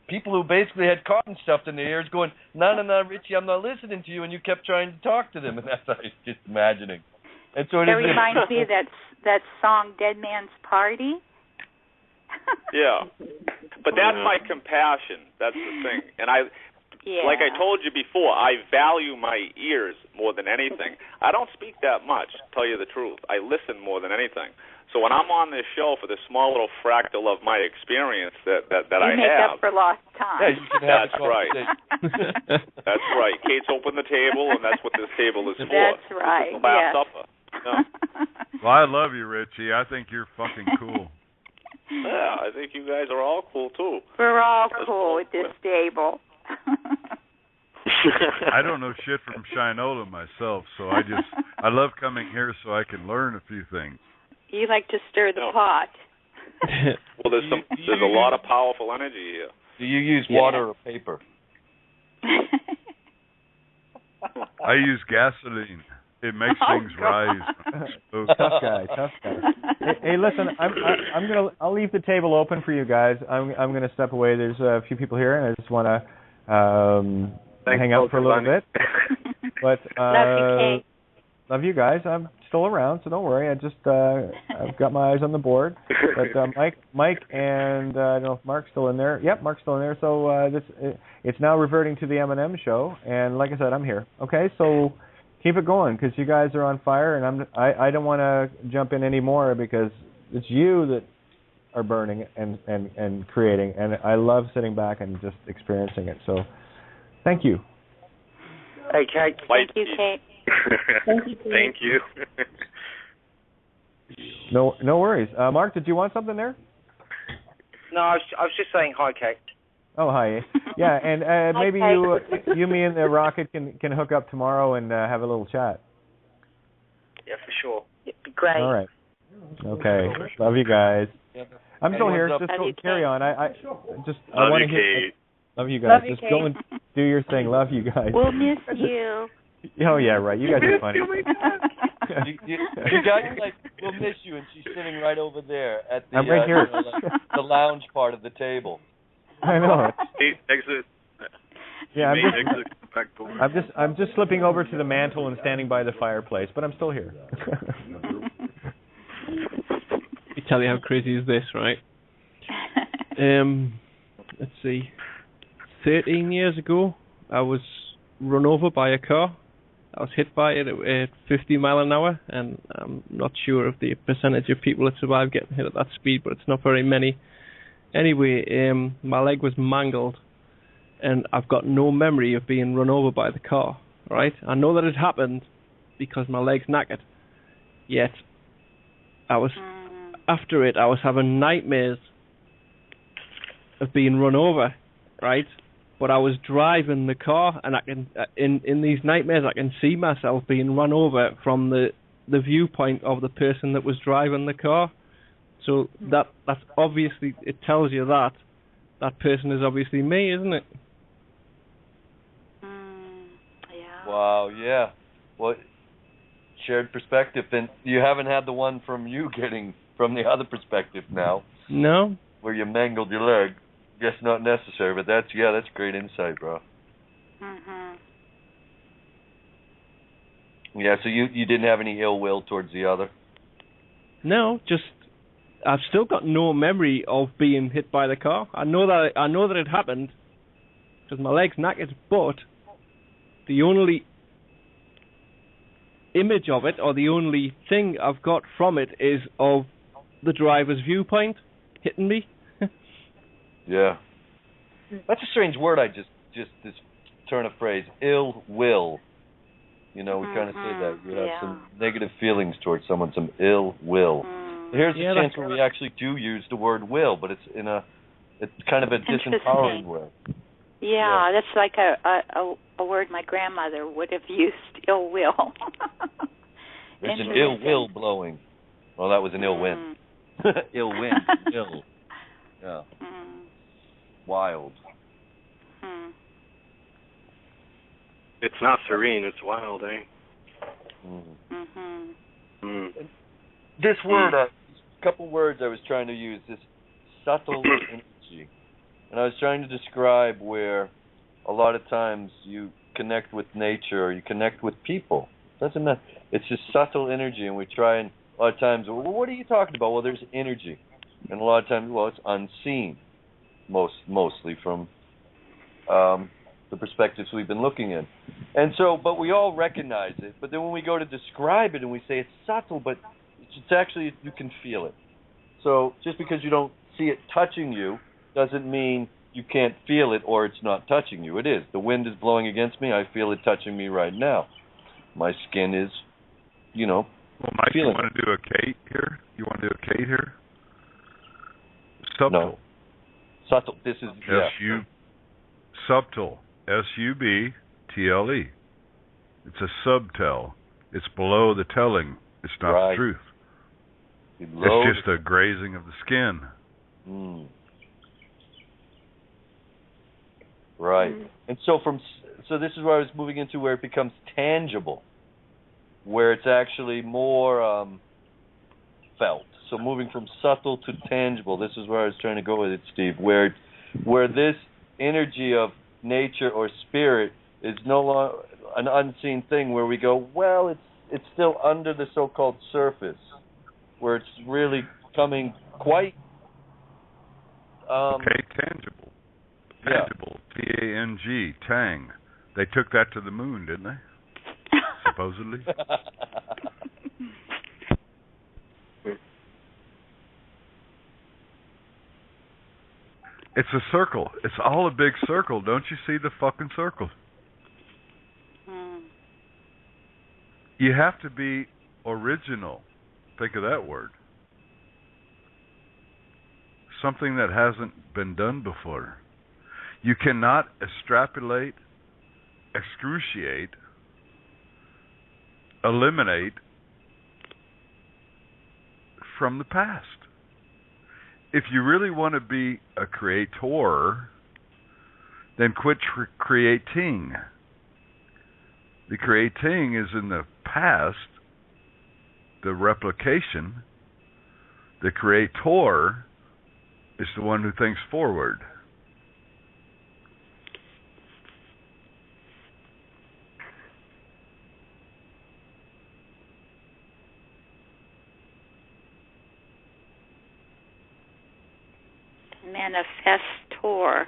people who basically had cotton stuffed in their ears going, no, Richie, I'm not listening to you, and you kept trying to talk to them, and that's what I was just imagining. And so it reminds me of that song, Dead Man's Party. Yeah. But that's my compassion. That's the thing. And like I told you before, I value my ears more than anything. I don't speak that much, to tell you the truth. I listen more than anything. So when I'm on this show for this small little fractal of my experience that I have. You make up for lost time. Yeah, you can have that's right. That's right. Kate's opened the table, and that's what this table is for. That's right. It's the last supper. No. Well, I love you, Richie. I think you're fucking cool. Yeah, I think you guys are all cool, too. We're all cool at this table. I don't know shit from Shinola myself, so I love coming here so I can learn a few things. You like to stir the pot. Well, there's a lot of powerful energy here. Do you use water or paper? I use gasoline. It makes things rise. Tough guy. Hey, listen, I'll leave the table open for you guys. I'm gonna step away. There's a few people here, and I just want to hang out for a little bit. But love you guys. I'm still around, so don't worry. I've got my eyes on the board. But Mike, and I don't know if Mark's still in there. Yep, Mark's still in there. So it's now reverting to the M&M show, and like I said, I'm here. Okay, so keep it going because you guys are on fire, and I don't want to jump in anymore because it's you that are burning and creating, and I love sitting back and just experiencing it. So thank you. Hey, Kate. Thank you, Kate. Thank you. No worries. Mark, did you want something there? No, I was just saying hi, Kate. Oh, hi. Yeah, and maybe you, me, and the Rocket can hook up tomorrow and have a little chat. Yeah, for sure. It'd be great. All right. Okay. Love you guys. I'm still here. Just carry on. I want to hear. Love you guys. Just go and do your thing. Love you guys. We'll miss you. Oh yeah, right. You guys are funny. you guys like we'll miss you, and she's sitting right over there at the I'm right here. The lounge part of the table. I know. Exit. Yeah, I'm just slipping over to the mantle and standing by the fireplace, but I'm still here. Let me tell you how crazy is this, right? Let's see. 13 years ago, I was run over by a car. I was hit by it at 50 mile an hour, and I'm not sure of the percentage of people that survive getting hit at that speed, but it's not very many. Anyway, my leg was mangled, and I've got no memory of being run over by the car, right? I know that it happened because my leg's knackered. Yet, after it, I was having nightmares of being run over, right? But I was driving the car, and I can in these nightmares I can see myself being run over from the viewpoint of the person that was driving the car. So that's obviously, it tells you that person is obviously me, isn't it? Yeah. Wow. Yeah. Well, shared perspective. Then you haven't had the one from you getting from the other perspective now. No. Where you mangled your leg. Guess not necessary, but that's great insight, bro. Mhm. Yeah, so you didn't have any ill will towards the other? No, just I've still got no memory of being hit by the car. I know that it happened because my leg's knackered, but the only image of it, or the only thing I've got from it, is of the driver's viewpoint hitting me. Yeah. That's a strange word. Just this turn of phrase, ill will. You know, we kind of say that. You have some negative feelings towards someone, some ill will. Here's a chance where we actually do use the word will, but it's kind of a disempowering way. Yeah, that's like a word my grandmother would have used, ill will. There's an ill will blowing. Well, that was an ill wind. Ill wind. Ill. Yeah. Wild. It's not serene, it's wild, eh? This word, a couple words I was trying to use, this subtle energy. And I was trying to describe where a lot of times you connect with nature or you connect with people. Doesn't matter. It's this subtle energy, and we try and a lot of times, well, what are you talking about? Well, there's energy. And a lot of times, well, it's unseen, mostly from the perspectives we've been looking in. And so, but we all recognize it. But then when we go to describe it and we say it's subtle, but it's actually, you can feel it. So just because you don't see it touching you doesn't mean you can't feel it or it's not touching you. It is. The wind is blowing against me. I feel it touching me right now. My skin is, Well, Mike, you want it. to do a Kate here? You want to do a Kate here? Subtle. No. Subtle. This is subtle. S-U-B-T-L-E. It's a subtel. It's below the telling. It's not the truth. It's just a grazing of the skin. Right. And so this is where I was moving into, where it becomes tangible, where it's actually more felt. So moving from subtle to tangible, this is where I was trying to go with it, Steve, where this energy of nature or spirit is no longer an unseen thing, where we go, well, it's still under the so-called surface, where it's really coming quite tangible. Tangible. T-A-N-G, Tang. They took that to the moon, didn't they? Supposedly. It's a circle. It's all a big circle. Don't you see the fucking circle? You have to be original. Think of that word. Something that hasn't been done before. You cannot extrapolate, excruciate, eliminate from the past. If you really want to be a creator, then quit creating. The creating is in the past, the replication. The creator is the one who thinks forward. Manifestor.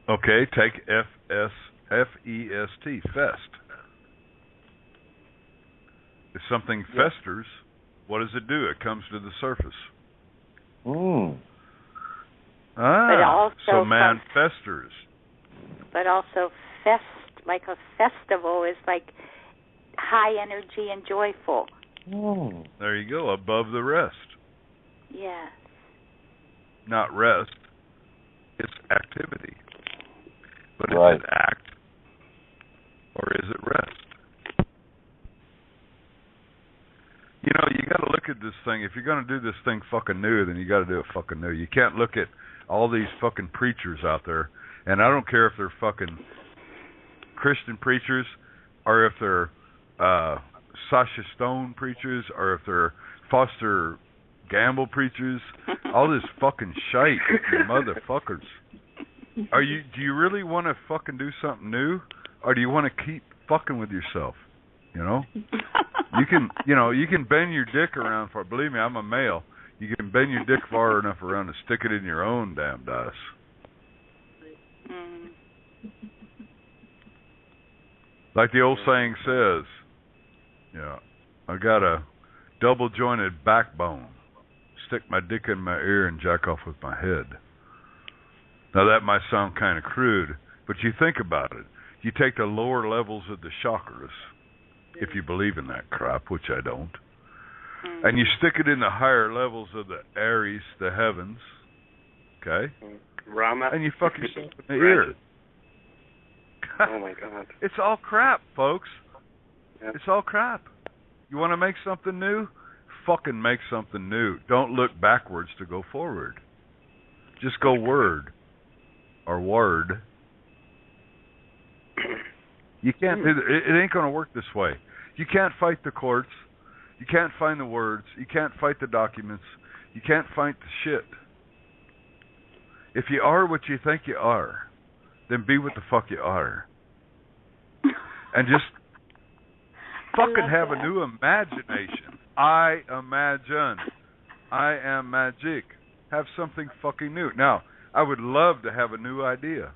Okay, take F-E-S-T, fest. If something festers, what does it do? It comes to the surface. So man festers. But also like a festival is like high energy and joyful. There you go, above the rest. Yes. Not rest, it's activity. But is it act or is it rest? You know, you got to look at this thing. If you're going to do this thing fucking new, then you got to do it fucking new. You can't look at all these fucking preachers out there, and I don't care if they're fucking Christian preachers or if they're Sasha Stone preachers or if they're Foster Gamble preachers. All this fucking shite, you motherfuckers. Do you really want to fucking do something new, or do you want to keep fucking with yourself? You know, you can bend your dick around for. Believe me, I'm a male. You can bend your dick far enough around to stick it in your own damn ass. Like the old saying says, I got a double-jointed backbone. Stick my dick in my ear and jack off with my head. Now that might sound kind of crude, but you think about it. You take the lower levels of the chakras, if you believe in that crap, which I don't, and you stick it in the higher levels of the Aries, the heavens, okay? Rama. And you fuck yourself in the ear. Oh my God. It's all crap, folks. Yeah. It's all crap. You want to make something new? Fucking make something new. Don't look backwards to go forward. Just go word or word. You can't. It ain't going to work this way. You can't fight the courts. You can't find the words. You can't fight the documents. You can't fight the shit. If you are what you think you are, then be what the fuck you are. And just fucking have a new imagination. I imagine. I am magic. Have something fucking new. Now, I would love to have a new idea.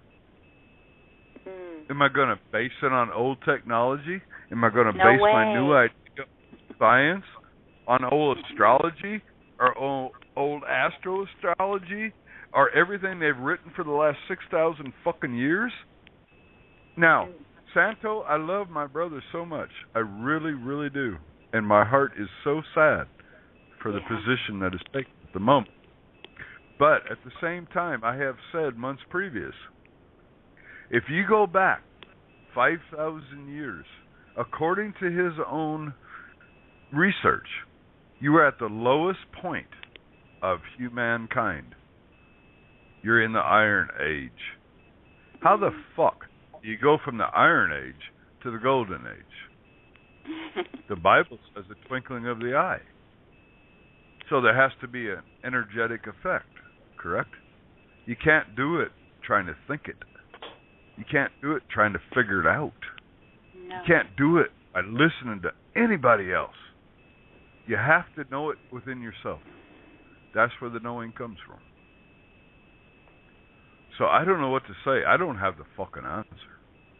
Am I going to base it on old technology? Am I going to base my new idea on science, on old astrology, or old astro-astrology, or everything they've written for the last 6,000 fucking years? Now, Santo, I love my brother so much. I really, really do. And my heart is so sad for the position that is taken at the moment. But at the same time, I have said months previous, if you go back 5,000 years, according to his own research, you are at the lowest point of humankind. You're in the Iron Age. How the fuck do you go from the Iron Age to the Golden Age? The Bible says the twinkling of the eye. So there has to be an energetic effect, correct? You can't do it trying to think it. You can't do it trying to figure it out. No. You can't do it by listening to anybody else. You have to know it within yourself. That's where the knowing comes from. So I don't know what to say. I don't have the fucking answer.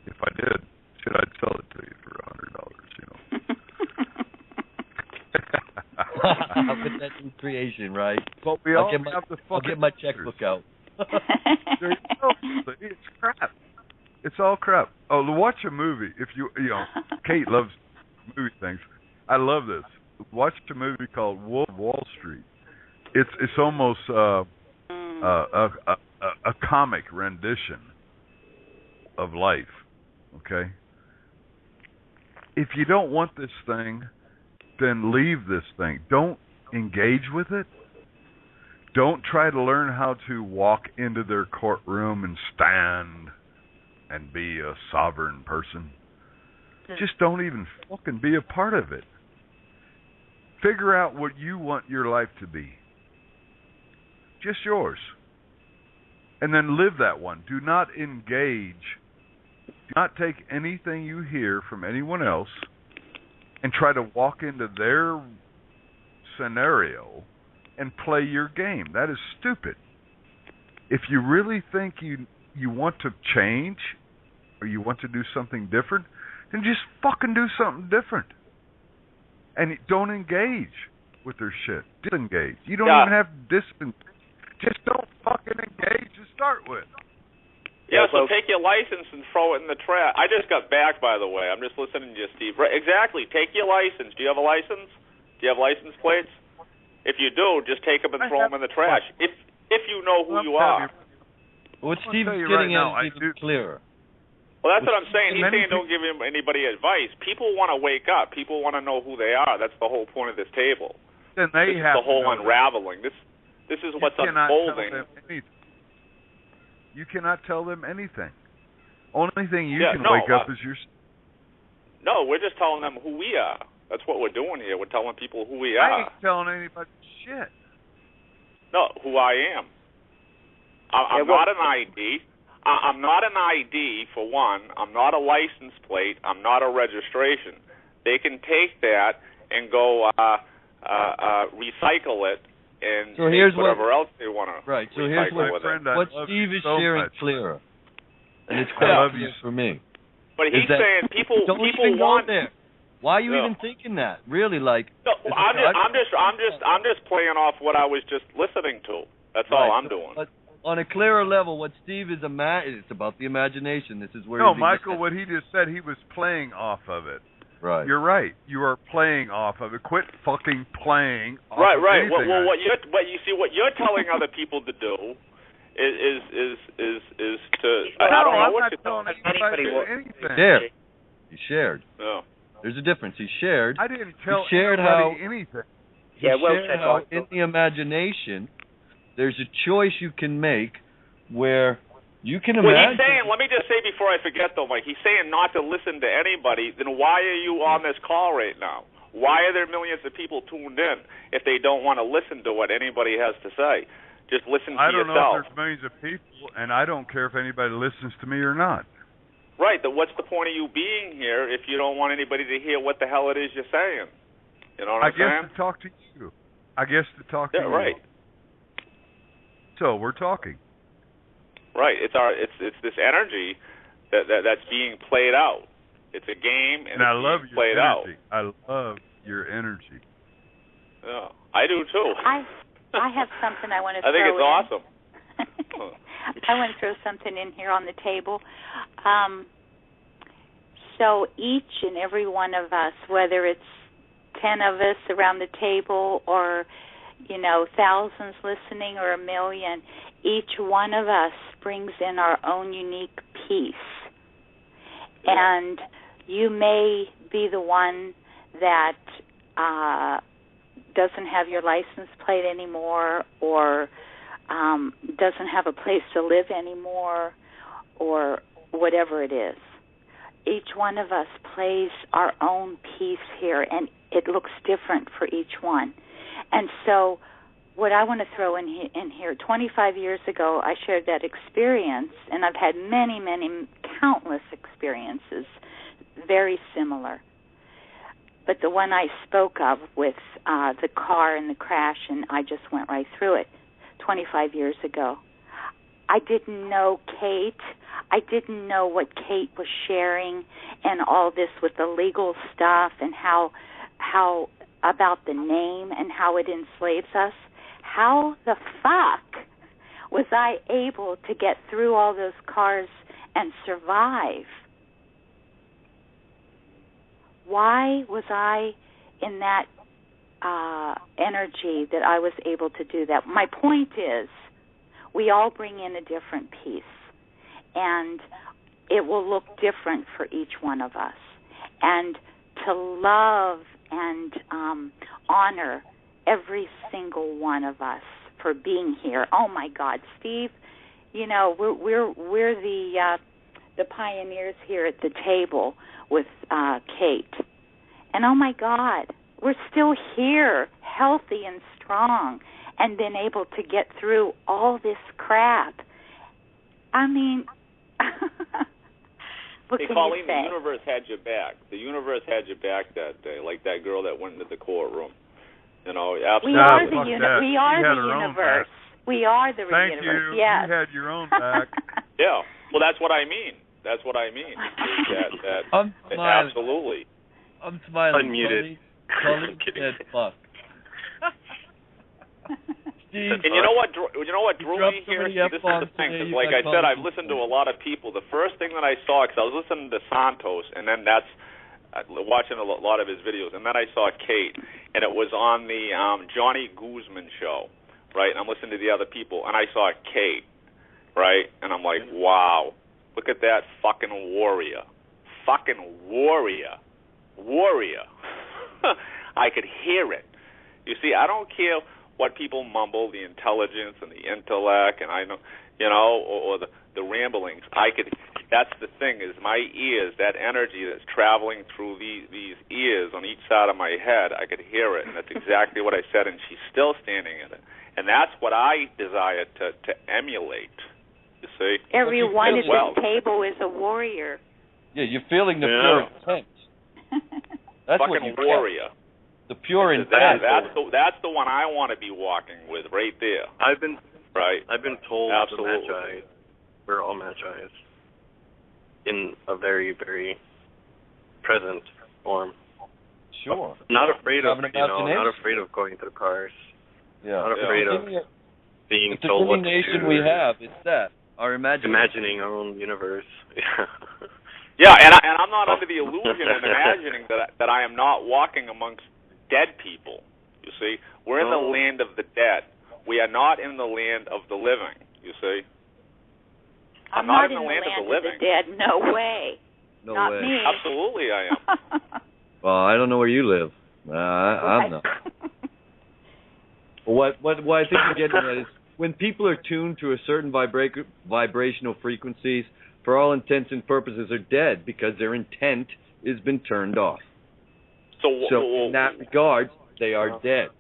If I did, I'd sell it to you for $100, you know. I'll put that in creation, right? But I'll get my checkbook out. There you go. It's crap. It's all crap. Oh, watch a movie. If you know, Kate loves movie things. I love this. Watch a movie called Wolf of Wall Street. It's almost a comic rendition of life. Okay. If you don't want this thing, then leave this thing. Don't engage with it. Don't try to learn how to walk into their courtroom and stand and be a sovereign person. Just don't even fucking be a part of it. Figure out what you want your life to be. Just yours. And then live that one. Do not engage. Do not take anything you hear from anyone else and try to walk into their scenario and play your game. That is stupid. If you really think you want to change or you want to do something different, then just fucking do something different. And don't engage with their shit. Disengage. You don't even have to disengage. Just don't fucking engage to start with. Yeah, so take your license and throw it in the trash. I just got back, by the way. I'm just listening to you, Steve. Right, exactly. Take your license. Do you have a license? Do you have license plates? If you do, just take them and throw them in the trash. If you know who you are. What Steve's getting at is even clearer. Well, that's what I'm saying. He's saying don't give anybody advice. People want to wake up. People want to know who they are. That's the whole point of this table. Then they this have is the whole unraveling. That. This is what's unfolding. You cannot tell them anything. Only thing you can wake up is your... No, we're just telling them who we are. That's what we're doing here. We're telling people who we are. I ain't telling anybody shit. No, who I am. I'm not an ID. I'm not an ID, for one. I'm not a license plate. I'm not a registration. they can take that and go recycle it and so here's whatever else they want to. Right. So here's what Steve is sharing clearer, and it's clear for me. But he's saying people even want go there. Why are you even thinking that? Really, like? No, I'm just playing off what I was just listening to. That's all I'm doing. But on a clearer level, what Steve is it's about the imagination. This is where. No, Michael, what he just said, he was playing off of it. Right. You're right. You are playing off of it. Quit fucking playing off right, of right. anything. Well, what you're telling other people to do is to. I don't know what you're telling anybody to do anything. There. He shared. No. There's a difference. He shared. I didn't tell anybody anything. He shared how in the imagination, there's a choice you can make where you can imagine. Well, he's saying, let me just say before I forget though, Mike, he's saying not to listen to anybody. Then why are you on this call right now? Why are there millions of people tuned in if they don't want to listen to what anybody has to say? Just listen to yourself. I don't know if there's millions of people, and I don't care if anybody listens to me or not. Right, then what's the point of you being here if you don't want anybody to hear what the hell it is you're saying? You know what I'm saying? I guess to talk to you. to you. Right. So we're talking. Right. It's this energy that's being played out. It's a game and I it's love being played out. I love your energy. Yeah, I do too. I have something I want to throw in. I think it's awesome. I want to throw something in here on the table. So each and every one of us, whether it's 10 of us around the table or, thousands listening or 1 million, each one of us brings in our own unique piece. And you may be the one that doesn't have your license plate anymore or doesn't have a place to live anymore or whatever it is. Each one of us plays our own piece here, and it looks different for each one. And so what I want to throw in here, 25 years ago, I shared that experience, and I've had many, many, countless experiences very similar. But the one I spoke of with the car and the crash, and I just went right through it 25 years ago. I didn't know Kate. I didn't know what Kate was sharing and all this with the legal stuff and how about the name and how it enslaves us. How the fuck was I able to get through all those cars and survive? Why was I in that energy that I was able to do that? My point is, we all bring in a different piece, and it will look different for each one of us. And to love and honor every single one of us for being here. Oh my God, Steve! We're the pioneers here at the table with Kate, and oh my God, we're still here, healthy and strong, and been able to get through all this crap. I mean, what hey, can Colleen, you say? The universe had your back. The universe had your back that day, like that girl that went into the courtroom. Absolutely. We are the universe. We are the universe. Thank you. Yes. You had your own back. Yeah. Well, that's what I mean. That's what I mean. I'm smiling. Absolutely. I'm smiling. Unmuted. Colleen said fuck. Steve, and you know what drew me here? This is the thing, because like I said, I've listened to a lot of people. The first thing that I saw, because I was listening to Santos, and then that's watching a lot of his videos, and then I saw Kate, and it was on the Johnny Guzman show, right? And I'm listening to the other people, and I saw Kate, right? And I'm like, wow, look at that fucking warrior. I could hear it. You see, I don't care what people mumble, the intelligence and the intellect, and I know, or the ramblings. That's the thing, is my ears, that energy that's traveling through these ears on each side of my head, I could hear it, and that's exactly what I said, and she's still standing in it. And that's what I desire to emulate, you see. Everyone at this table is a warrior. Yeah, you're feeling the pure intent. That's fucking what you warrior. The pure intent. That's the one I want to be walking with right there. I've been told Absolutely. the Magi, we're all Magi, in a very, very present form. Sure. Not afraid of not afraid of going through cars. Yeah. Not afraid of being the told what to do. delineation we have is that our imagining our own universe. Yeah, and I'm not under the illusion and imagining that I am not walking amongst dead people. You see, we're in the land of the dead. We are not in the land of the living. You see, I'm not in the land of the living. Dead. No way. No not way. me. Absolutely, I am. Well, I don't know where you live. I'm not. What I think you're getting at is when people are tuned to a certain vibrational frequencies, for all intents and purposes, are dead because their intent has been turned off. So in that regard, they are dead.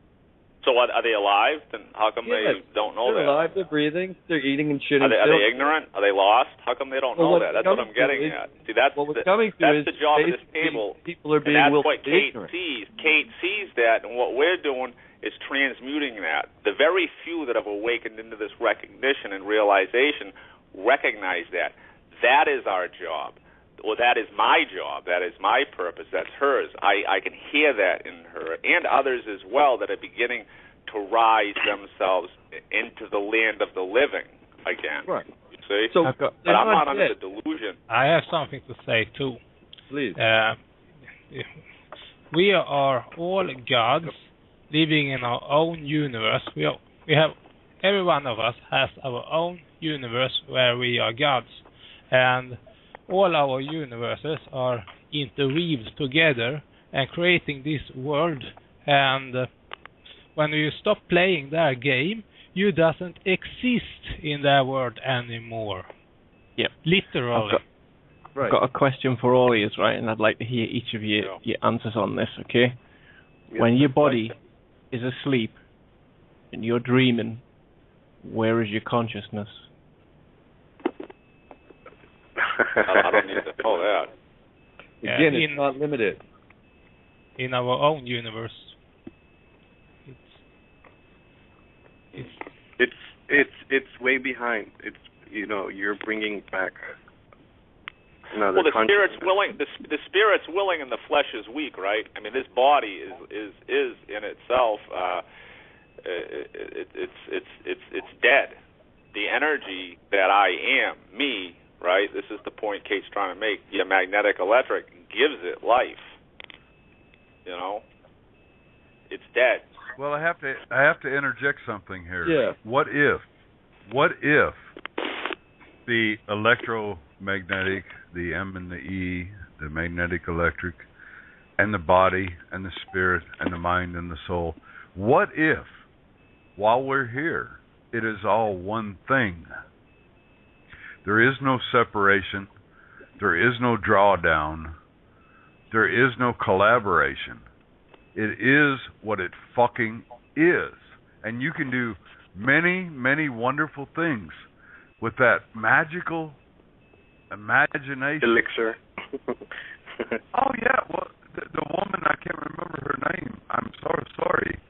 So are they alive? Then how come they don't know they're that? Alive, they're breathing, they're eating and shitting. Are they ignorant? Are they lost? How come they don't know that? That's what I'm getting at. See, that's the job of this table. People are being and that's willfully what Kate ignorant. sees. Kate sees that, and what we're doing is transmuting that. The very few that have awakened into this recognition and realization recognize that. That is our job. Well, that is my job. That is my purpose. That's hers. I can hear that in her and others as well that are beginning to rise themselves into the land of the living again. Right. You see? So, but I'm not under the delusion. I have something to say too. Please. We are all gods living in our own universe. We have every one of us has our own universe where we are gods, and all our universes are interweaved together and creating this world. And when you stop playing their game, you doesn't exist in their world anymore. Yep. Literally. I've got a question for all of you, right? And I'd like to hear each of your answers on this, okay? Yep. When your body is asleep and you're dreaming, where is your consciousness? I don't need to know that. Again, it's not limited. In our own universe. It's way behind. It's you're bringing back. Well, the spirit's willing. The spirit's willing, and the flesh is weak, right? I mean, this body is in itself. It's dead. The energy that I am, me, right? This is the point Kate's trying to make. Your magnetic electric gives it life. It's dead. Well, I have to interject something here. Yeah. What if the electromagnetic, the M and the E, the magnetic electric, and the body and the spirit and the mind and the soul, what if, while we're here, it is all one thing? There is no separation. There is no drawdown. There is no collaboration. It is what it fucking is. And you can do many, many wonderful things with that magical imagination. Elixir. Oh, yeah. Well, the woman, I can't remember her name, I'm so sorry,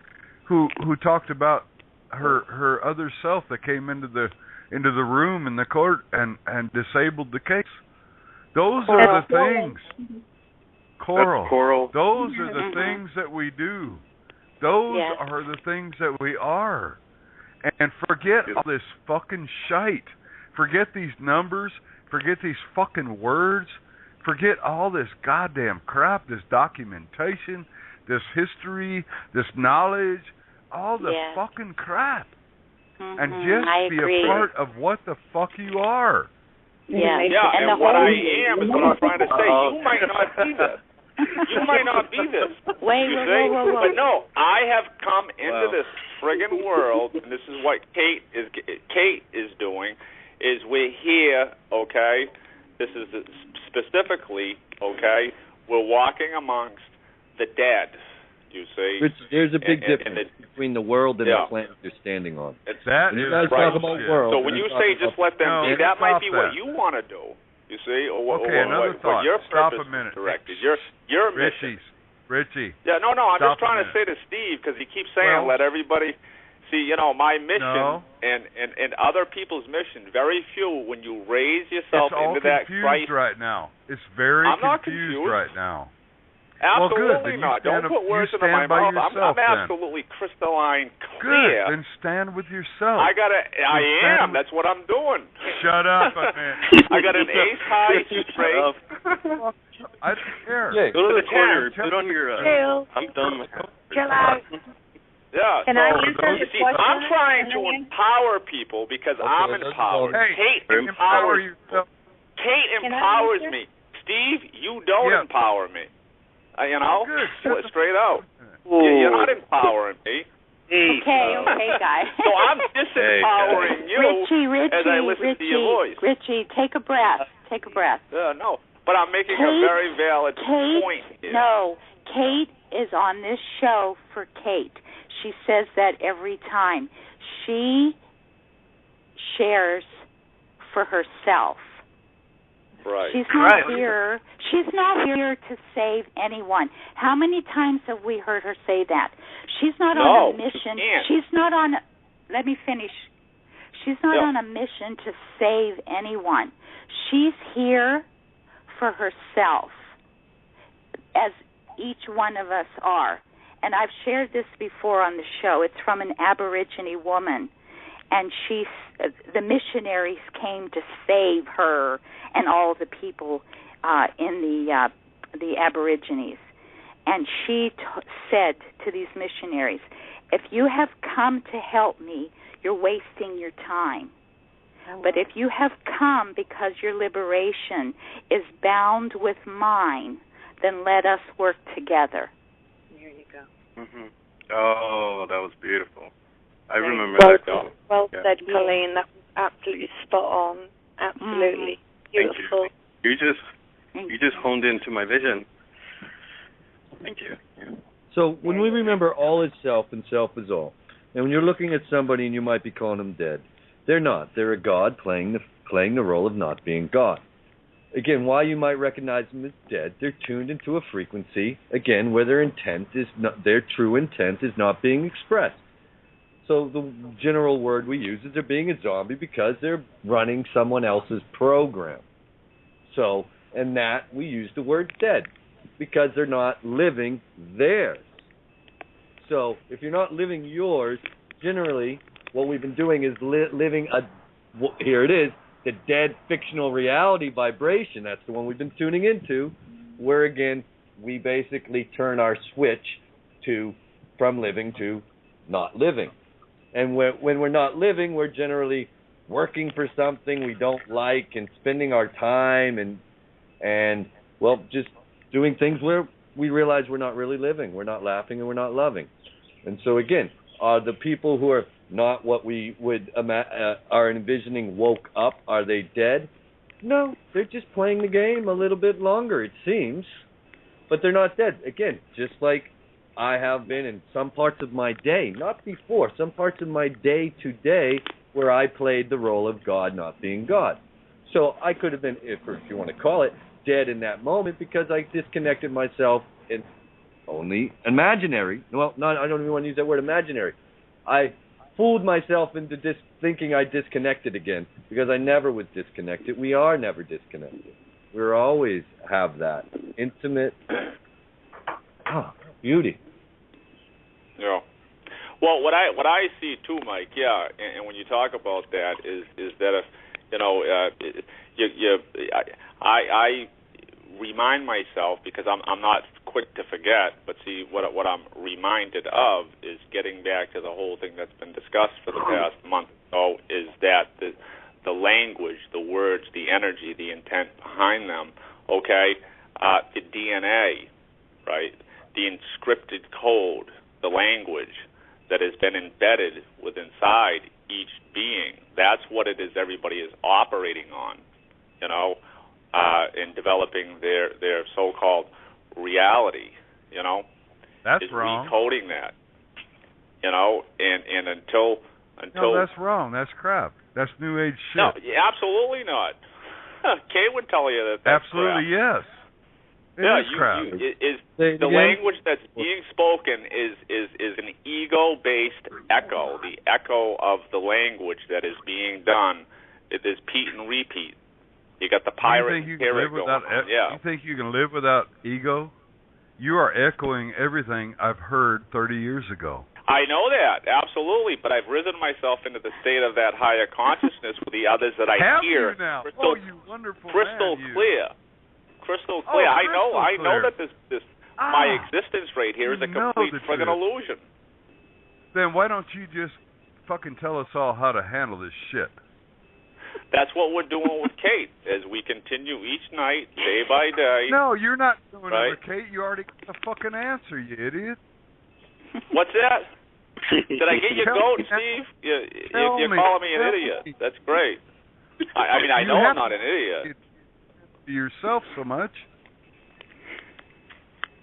who talked about her other self that came into the room in the court and disabled the case. Those are the things. Coral. Those are the things that we do. Those are the things that we are. And forget all this fucking shite. Forget these numbers. Forget these fucking words. Forget all this goddamn crap, this documentation, this history, this knowledge, all the fucking crap. And just be a part of what the fuck you are. Yeah, and what I am is what I'm trying to say. You might not be this. You might not be this. Whoa. But no, I have come into this friggin' world, and this is what Kate is doing, is we're here, okay? This is specifically, okay? We're walking amongst the dead, you see. There's a big difference between the world and the planet you're standing on. That you is guys right. talk about world. So when you say just let them be, that might be what you want to do. You see, or another thought. What your Stop purpose a minute. is directed. Your mission. Richie. Yeah, no, I'm Stop just trying to say to Steve, because he keeps saying let everybody see, my mission and other people's mission. Very few, when you raise yourself into that Christ. Right now. It's very not confused right now. Absolutely not. Don't put words into my mouth. I'm absolutely crystalline clear. Good. Then stand with yourself. I am. That's what I'm doing. Shut up, man. I got an ace high straight. I don't care. Yeah, go to the corner. Put on your. I'm done. Chill out. Yeah. Can I answer the question? I'm trying to empower people because I'm empowered. Kate empowers yourself. Kate empowers me. Steve, you don't empower me. Straight out. You're not empowering me. Okay, guys. So I'm disempowering you Richie, as I listen to your voice. Richie, take a breath. No, but I'm making a very valid point here. No, Kate is on this show for Kate. She says that every time. She shares for herself. Right. She's not here. She's not here to save anyone. How many times have we heard her say that? She's not on a mission. She's not on. Let me finish. She's not on a mission to save anyone. She's here for herself, as each one of us are. And I've shared this before on the show. It's from an Aborigine woman. And the missionaries came to save her and all the people in the Aborigines. And she said to these missionaries, if you have come to help me, you're wasting your time. But if you have come because your liberation is bound with mine, then let us work together. There you go. Mm-hmm. Oh, that was beautiful. I remember that. Well said, Colleen. That was absolutely spot on. Absolutely beautiful. Thank you. You just honed into my vision. Thank you. Yeah. So when we remember all is self and self is all, and when you're looking at somebody and you might be calling them dead, they're not. They're a God playing the role of not being God. Again, why you might recognize them as dead, they're tuned into a frequency, again, where their true intent is not being expressed. So the general word we use is they're being a zombie because they're running someone else's program. So, and that we use the word dead because they're not living theirs. So if you're not living yours, generally what we've been doing is living here it is, the dead fictional reality vibration. That's the one we've been tuning into, where again we basically turn our switch from living to not living. And when we're not living, we're generally working for something we don't like and spending our time and just doing things where we realize we're not really living. We're not laughing and we're not loving. And so again, the people who are not what we would are envisioning woke up, are they dead? No, they're just playing the game a little bit longer, it seems. But they're not dead. Again, just like I have been in some parts of my day, not before, some parts of my day today where I played the role of God not being God. So I could have been, if you want to call it, dead in that moment because I disconnected myself in only imaginary. Well, I don't even want to use that word imaginary. I fooled myself into thinking I disconnected again because I never was disconnected. We are never disconnected. We always have that intimate beauty. Yeah. Well, what I see too, Mike. Yeah, and when you talk about that, is that if I remind myself because I'm not quick to forget, but see what I'm reminded of is getting back to the whole thing that's been discussed for the past month or so, is that the language, the words, the energy, the intent behind them. Okay, the DNA, right? The encrypted code, the language that has been embedded within inside each being. That's what it is everybody is operating on, in developing their so-called reality, That's is wrong. recoding that, and until No, that's wrong. That's crap. That's New Age shit. No, absolutely not. Kay would tell you that that's absolutely crap. Yes. The language that's being spoken is an ego-based echo. The echo of the language that is being done. It is repeat and repeat. You got the pirate spirit going on. You think you can live without ego? You are echoing everything I've heard 30 years ago. I know that, absolutely, but I've risen myself into the state of that higher consciousness with the others that I hear. You now? You wonderful crystal man, clear. Crystal clear. I know that this my existence right here is a complete friggin' illusion. Then why don't you just fucking tell us all how to handle this shit? That's what we're doing with Kate as we continue each night, day by day. No, you're not doing it with Kate. You already got the fucking answer, you idiot. What's that? Did I get your goat, Steve? You're calling me an idiot. That's great. I mean, I know I'm not an idiot. Yourself so much.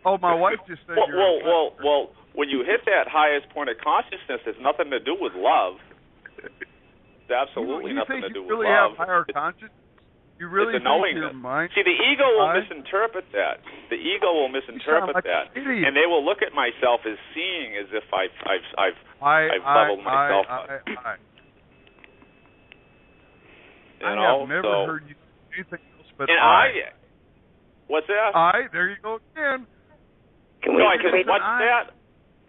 Oh, my wife just said well, when you hit that highest point of consciousness, it's nothing to do with love. It's absolutely nothing to do with love. You really have higher consciousness? You really think your mind... See, the ego will misinterpret that. The ego will misinterpret that, and they will look at myself as seeing as if I've leveled myself up. I have never heard you say anything else but What's that? There you go again. What's that?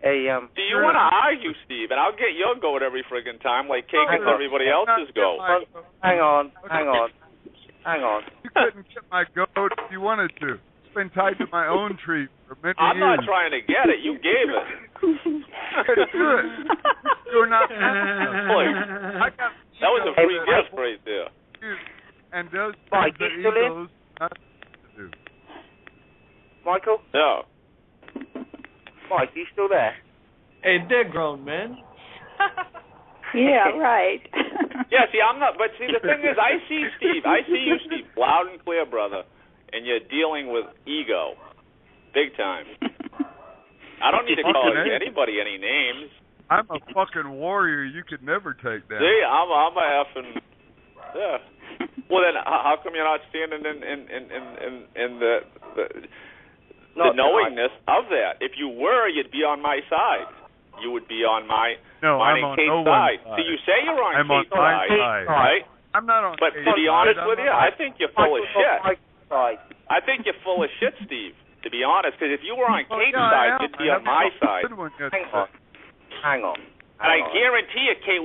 Hey, do you want to argue, Steve? And I'll get your goat every friggin' time, like Kate gets everybody else's goat. Hang on. You couldn't get my goat if you wanted to. It's been tied to my own tree for many years. I'm not trying to get it. You gave it. Couldn't do it. You're not. That was a free gift right there. And those Mike, the you still egos in? not to do. Michael? No. Mike, you still there? Hey, they're grown men. Yeah, right. Yeah, see, I'm not. But see, the thing is, I see you, Steve, loud and clear, brother, and you're dealing with ego, big time. I don't need to call anybody any names. I'm a fucking warrior. You could never take that. See, I'm a effing. Yeah. Well, then, how come you're not standing in the knowingness of that? If you were, you'd be on my side. You would be on mine and Kate's side. See, you say you're on Kate's side, right? I'm not on But Kate's to be honest side, with you, I think you're full of shit. I think you're full of shit, Steve, to be honest, because if you were on Kate's side, you'd be on my side. Hang on. And I guarantee you Kate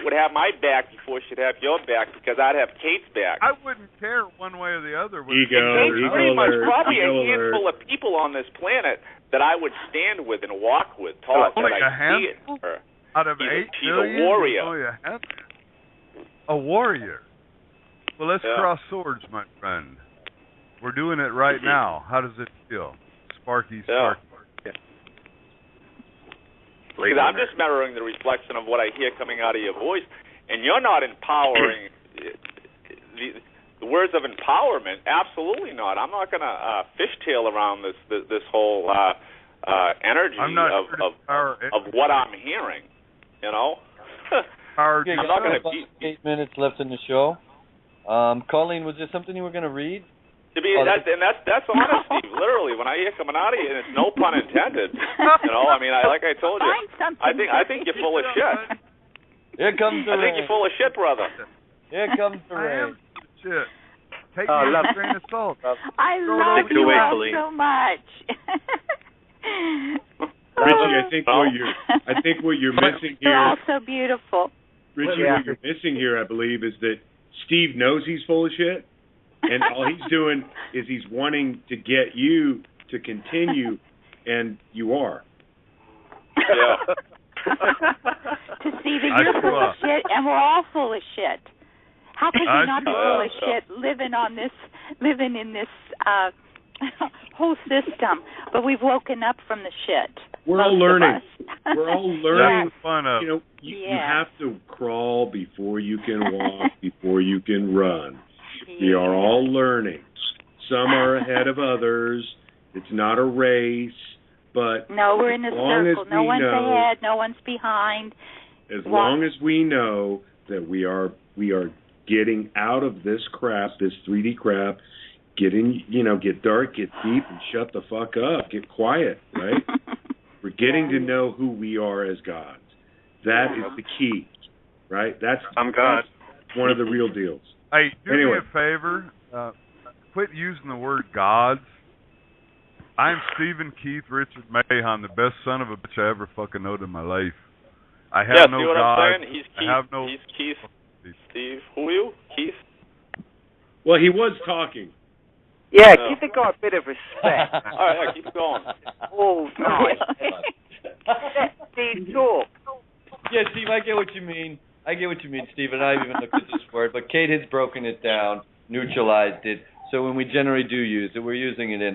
would have my back before she'd have your back, because I'd have Kate's back. I wouldn't care one way or the other. Kate's pretty much probably a handful of people on this planet that I would stand with and walk with, talk, that I see it in her. Out of 8 billion, she's a warrior. A warrior. Well, let's cross swords, my friend. We're doing it right now. How does it feel? Sparky. Because I'm just mirroring the reflection of what I hear coming out of your voice, and you're not empowering the words of empowerment. Absolutely not. I'm not going to fishtail around this whole energy of what I'm hearing. You know. I'm not going to. 8 minutes left in the show. Colleen, was there something you were going to read? That's honest, Steve. Literally, when I hear coming out of you, and it's no pun intended. You know, I mean, like I told you, I think you're full of shit. Here comes the rain. I think you're full of shit, brother. Here comes the rain. Shit. Take me with a grain of salt. I love you all so much. Richie, I think what you're missing here. You're all so beautiful. Richie, what you're missing here, I believe, is that Steve knows he's full of shit. And all he's doing is he's wanting to get you to continue, and you are. Yeah. To see that you're full of shit, and we're all full of shit. How could you not be full of shit living in this whole system? But we've woken up from the shit. We're all learning. We're all learning. Fun of. You know, you have to crawl before you can walk, before you can run. We are all learning. Some are ahead of others. It's not a race, but no, we're in a circle. No one's ahead. No one's behind. As long as we know that we are getting out of this crap, this 3D crap, get dark, get deep, and shut the fuck up. Get quiet, right? We're getting to know who we are as gods. That is the key, right? I'm God. That's one of the real deals. Hey, do me a favor. Quit using the word gods. I'm Stephen Keith Richard Mahon, the best son of a bitch I ever fucking knowed in my life. I have no gods. I'm saying? He's Keith. He's Keith. Steve, who are you? Keith? Well, he was talking. Yeah, give the guy a bit of respect. All right, keep going. Oh, nice. Steve, talk. Yeah, Steve, I get what you mean. Steve, and I even looked at this word, but Kate has broken it down, neutralized it. So when we generally do use it, we're using it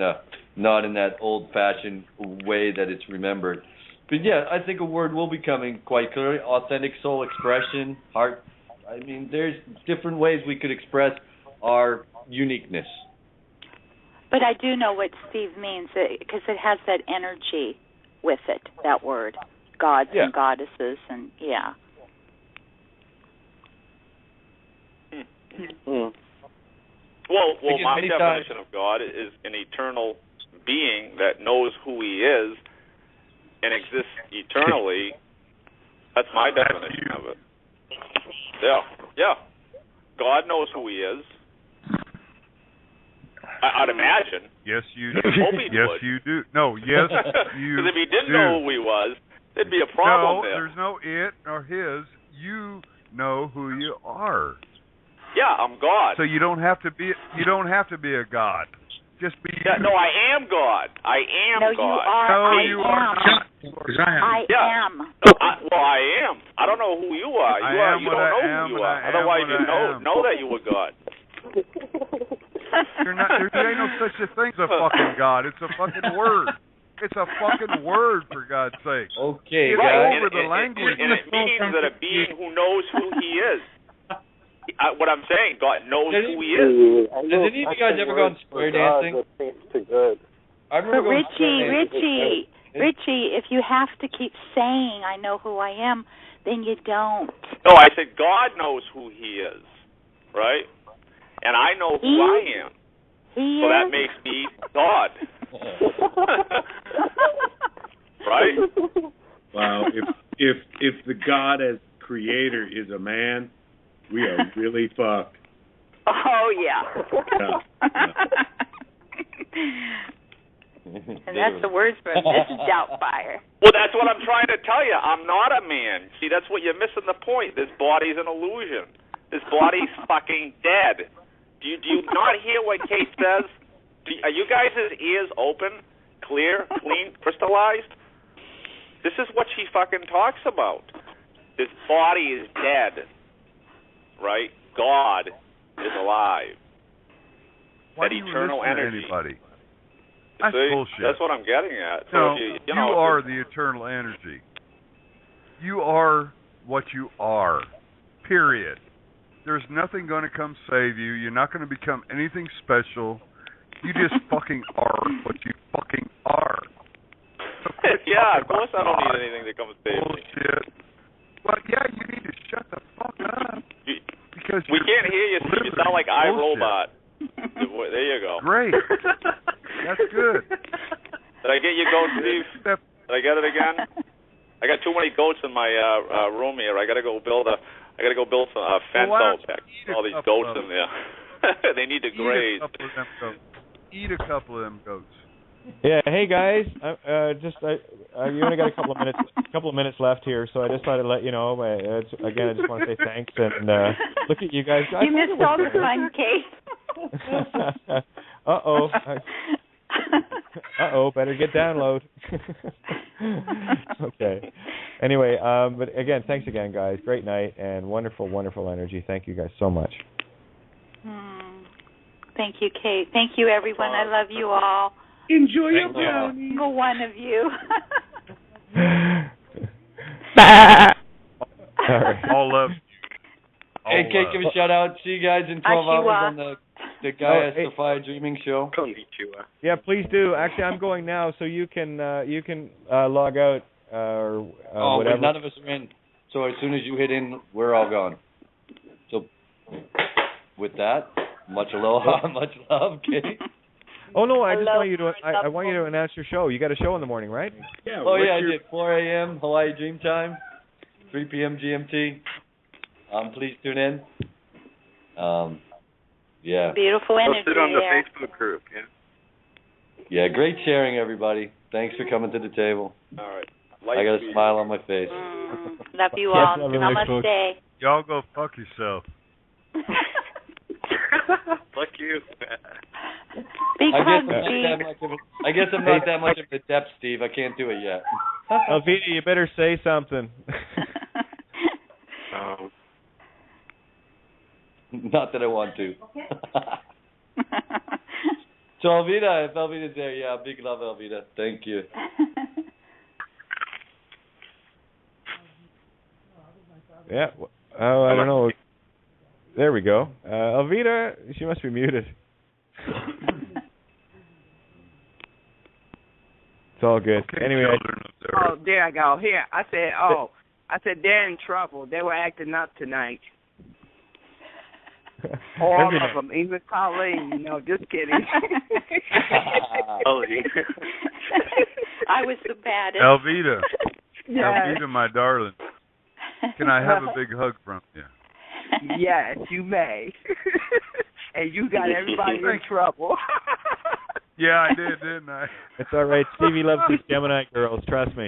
not in that old-fashioned way that it's remembered. But yeah, I think a word will be coming quite clearly. Authentic soul expression, heart. I mean, there's different ways we could express our uniqueness. But I do know what Steve means, because it has that energy with it, that word. Gods and goddesses, and Well, my definition of God is an eternal being that knows who he is and exists eternally. That's my definition of it. Yeah. God knows who he is. I'd imagine. Yes, you do. Hope he yes, would. you do. No, yes, you Because if he didn't do. know who he was, there'd be a problem there. No, there's no it or his. You know who you are. Yeah, I'm God. So you don't have to be a god. Just be you. No, I am God. I am God. You are. No, you are not. I am. I am. I don't know who you are. You don't know who you are. Otherwise, you know that you were God. There ain't no such a thing as a fucking god. It's a fucking word. It's a fucking word, for God's sake. Okay, Get guys. over the language. And it means that a being who knows who he is. What I'm saying, God knows who he is. Has any of you guys ever gone square dancing? I remember going square dancing. Richie, if you have to keep saying, I know who I am, then you don't. No, I said God knows who he is, right? And I know who I am. So that makes me God. Right? Wow. If the God as creator is a man, we are really fucked. Oh, yeah. And that's the words from Mrs. Doubtfire. Well, that's what I'm trying to tell you. I'm not a man. See, that's what you're missing the point. This body's an illusion. This body's fucking dead. Do you not hear what Kate says? Are you guys' ears open, clear, clean, crystallized? This is what she fucking talks about. This body is dead, right? God is alive. Why that do you eternal listen energy. to anybody? That's bullshit. That's what I'm getting at. So No, you are the eternal energy. You are what you are. Period. There's nothing going to come save you. You're not going to become anything special. You just fucking are what you fucking are. So yeah, of course I don't need anything to come save me. Bullshit. Well, yeah, you need to shut the fuck up. Because we can't hear you, Steve. You sound like iRobot. There you go. Great. That's good. Did I get your goat, Steve? Did I get it again? I got too many goats in my room here. I got to go build a fence out back. All these goats in there. They need to graze. Eat a couple of them goats. Yeah. Hey guys, you only got a couple of minutes left here, so I just thought I'd let you know. Again, I just want to say thanks and look at you guys. You missed all the fun, Kate. Better get download. Okay. Anyway, but again, thanks again, guys. Great night and wonderful, wonderful energy. Thank you guys so much. Thank you, Kate. Thank you, everyone. I love you all. Enjoy your brownie. Single one of you. All right. All love. Hey, Kate, give a shout out. See you guys in 12 hours on the Gaia Sophia Dreaming Show. Yeah, please do. Actually, I'm going now, so you can log out or whatever. None of us are in. So as soon as you hit in, we're all gone. So with that. Much aloha, much love, Kate. Oh no, I just want you to. I want you to announce your show. You got a show in the morning, right? Yeah. Oh yeah, I did. 4 a.m. Hawaii Dream Time, 3 p.m. GMT. Please tune in. Yeah. Beautiful energy Posted on the there. Facebook group. Yeah. Yeah, great sharing, everybody. Thanks for coming to the table. All right. I got a smile on my face. Love you all. Yes, Namaste. Y'all go fuck yourself. Fuck you. I guess I'm not that much of a depth, Steve. I can't do it yet. Alvita, you better say something. Not that I want to. So Alvita, if Alvita's there, yeah, big love, Alvita. Thank you. Yeah. Oh, I don't know. There we go. Alvita, she must be muted. It's all good. Okay, anyway. Oh, there I go. Here, I said they're in trouble. They were acting up tonight. All of them, even Colleen. No, just kidding. I was the baddest. Alvita. Yes. Alvita, my darling. Can I have a big hug from you? Yes, you may. And you got everybody in trouble. Yeah, I did, didn't I? It's all right. Stevie loves these Gemini girls. Trust me.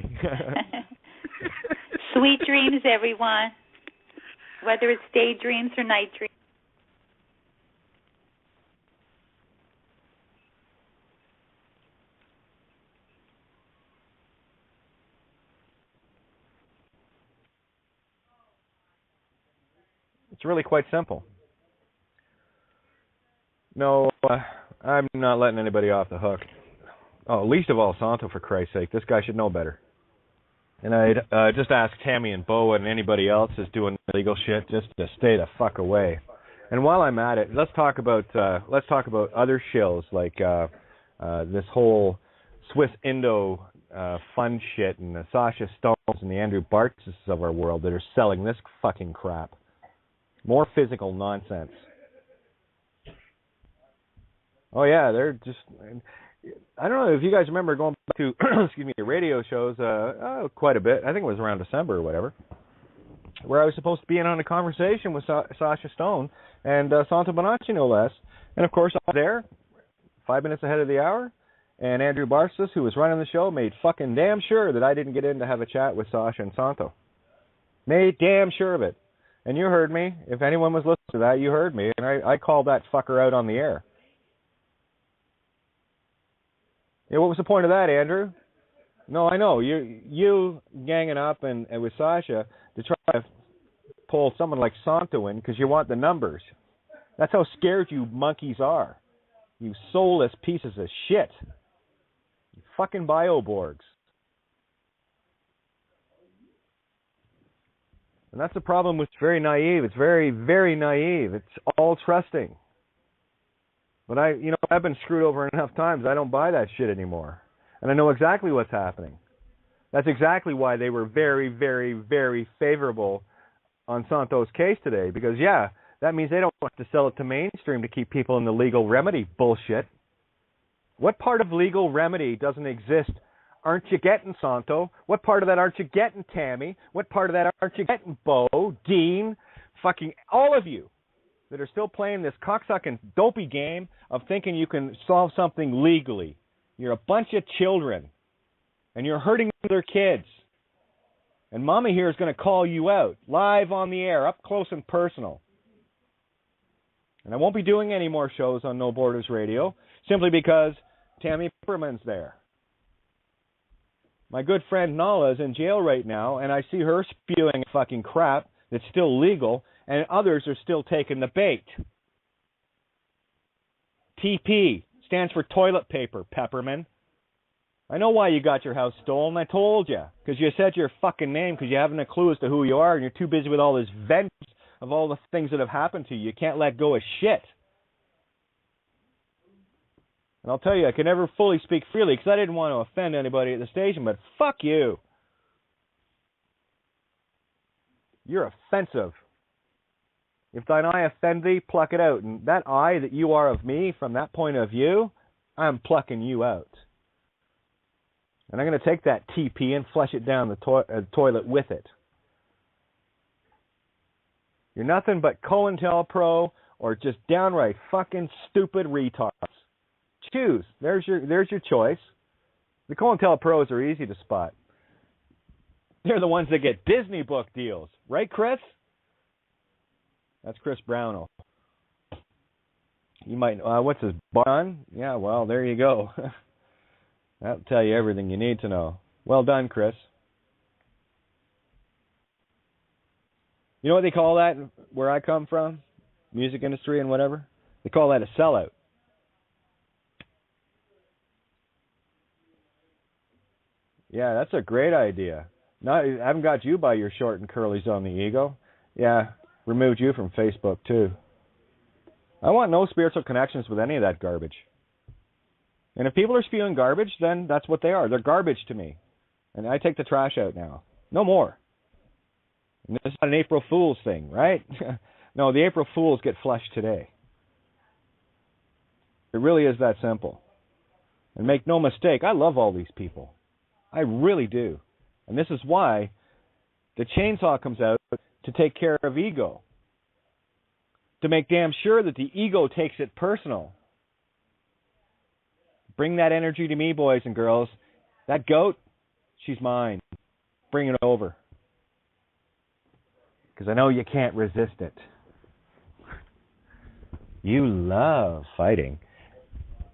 Sweet dreams, everyone. Whether it's daydreams or night dreams. It's really quite simple. No, I'm not letting anybody off the hook. Oh, least of all Santo, for Christ's sake. This guy should know better. And I'd just ask Tammy and Bo and anybody else that's doing illegal shit just to stay the fuck away. And while I'm at it, let's talk about other shills like this whole Swiss Indo fun shit and the Sasha Stones and the Andrew Bartzes of our world that are selling this fucking crap. More physical nonsense. Oh yeah, they're just. I don't know if you guys remember going back to excuse me, radio shows quite a bit. I think it was around December or whatever, where I was supposed to be in on a conversation with Sasha Stone and Santo Bonacci, no less. And of course, I was there 5 minutes ahead of the hour. And Andrew Bartzes, who was running the show, made fucking damn sure that I didn't get in to have a chat with Sasha and Santo. Made damn sure of it. And you heard me. If anyone was listening to that, you heard me. And I called that fucker out on the air. Yeah, what was the point of that, Andrew? No, I know. You ganging up and with Sasha to try to pull someone like Santo in because you want the numbers. That's how scared you monkeys are. You soulless pieces of shit. You fucking bioborgs. And that's the problem with very naive. It's very, very naive. It's all trusting. But I've been screwed over enough times. I don't buy that shit anymore. And I know exactly what's happening. That's exactly why they were very, very, very favorable on Santo's case today. Because, yeah, that means they don't want to sell it to mainstream to keep people in the legal remedy bullshit. What part of legal remedy doesn't exist? Aren't you getting, Santo? What part of that aren't you getting, Tammy? What part of that aren't you getting, Bo, Dean, fucking all of you that are still playing this cocksucking dopey game of thinking you can solve something legally? You're a bunch of children, and you're hurting other kids. And Mama here is going to call you out, live on the air, up close and personal. And I won't be doing any more shows on No Borders Radio, simply because Tammy Pepperman's there. My good friend Nala is in jail right now, and I see her spewing fucking crap that's still legal, and others are still taking the bait. TP stands for toilet paper, Pepperman. I know why you got your house stolen. I told you. Because you said your fucking name because you haven't a clue as to who you are, and you're too busy with all this vengeance of all the things that have happened to you. You can't let go of shit. And I'll tell you, I can never fully speak freely because I didn't want to offend anybody at the station, but fuck you. You're offensive. If thine eye offend thee, pluck it out. And that eye that you are of me, from that point of view, I'm plucking you out. And I'm going to take that TP and flush it down the toilet with it. You're nothing but COINTELPRO or just downright fucking stupid retards. Choose. There's your choice. The COINTELPROs are easy to spot. They're the ones that get Disney book deals. Right, Chris? That's Chris Brownell. You might, what's his, Barn? Yeah, well, there you go. That'll tell you everything you need to know. Well done, Chris. You know what they call that where I come from? Music industry and whatever? They call that a sellout. Yeah, that's a great idea. I haven't got you by your short and curlies on the ego. Yeah, removed you from Facebook too. I want no spiritual connections with any of that garbage. And if people are spewing garbage, then that's what they are. They're garbage to me. And I take the trash out now. No more. And this is not an April Fool's thing, right? No, the April Fools get flushed today. It really is that simple. And make no mistake, I love all these people. I really do. And this is why the chainsaw comes out to take care of ego. To make damn sure that the ego takes it personal. Bring that energy to me, boys and girls. That goat, she's mine. Bring it over. Because I know you can't resist it. You love fighting.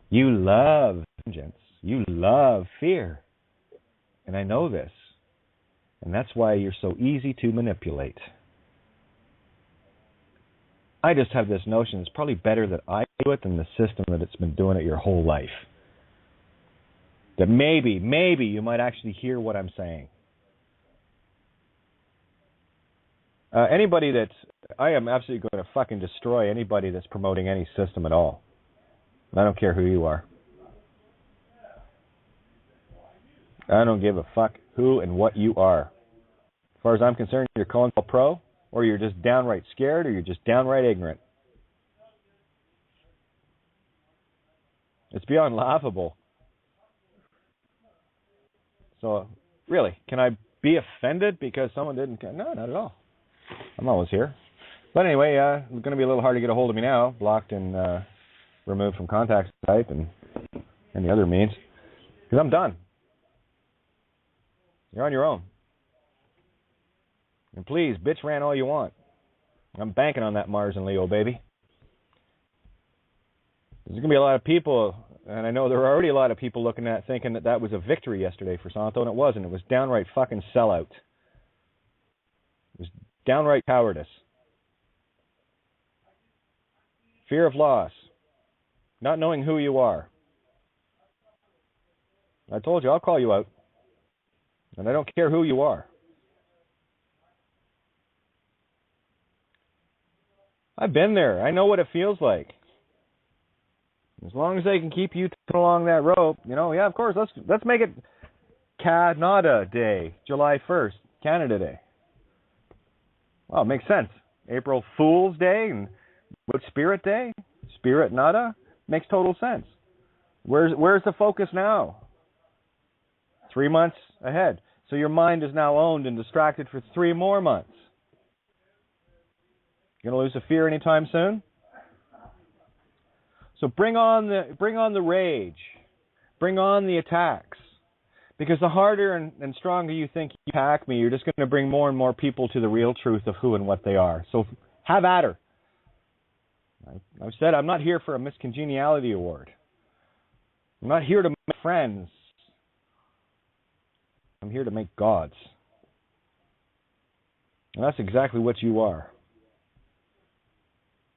You love vengeance. You love fear. And I know this. And that's why you're so easy to manipulate. I just have this notion it's probably better that I do it than the system that it's been doing it your whole life. That maybe you might actually hear what I'm saying. Anybody I am absolutely going to fucking destroy anybody that's promoting any system at all. I don't care who you are. I don't give a fuck who and what you are. As far as I'm concerned, you're COINTELPRO, or you're just downright scared, or you're just downright ignorant. It's beyond laughable. So, really, can I be offended because someone didn't? No, not at all. I'm always here. But anyway, it's going to be a little hard to get a hold of me now. Blocked and removed from contact site and any other means. Because I'm done. You're on your own. And please, bitch rant all you want. I'm banking on that Mars and Leo, baby. There's going to be a lot of people, and I know there are already a lot of people looking at thinking that was a victory yesterday for Santo, and it wasn't. It was downright fucking sellout. It was downright cowardice. Fear of loss. Not knowing who you are. I told you, I'll call you out. And I don't care who you are. I've been there. I know what it feels like. As long as they can keep you along that rope, yeah, of course, let's make it Canada Day, July 1st, Canada Day. Well, it makes sense. April Fool's Day and Wood Spirit Day, Spirit Nada, makes total sense. Where's the focus now? 3 months ahead. So your mind is now owned and distracted for 3 more months. You gonna lose the fear anytime soon? So bring on the rage, bring on the attacks, because the harder and stronger you think you attack me, you're just going to bring more and more people to the real truth of who and what they are. So have at her. I've said I'm not here for a miscongeniality award. I'm not here to make friends. I'm here to make gods. And that's exactly what you are.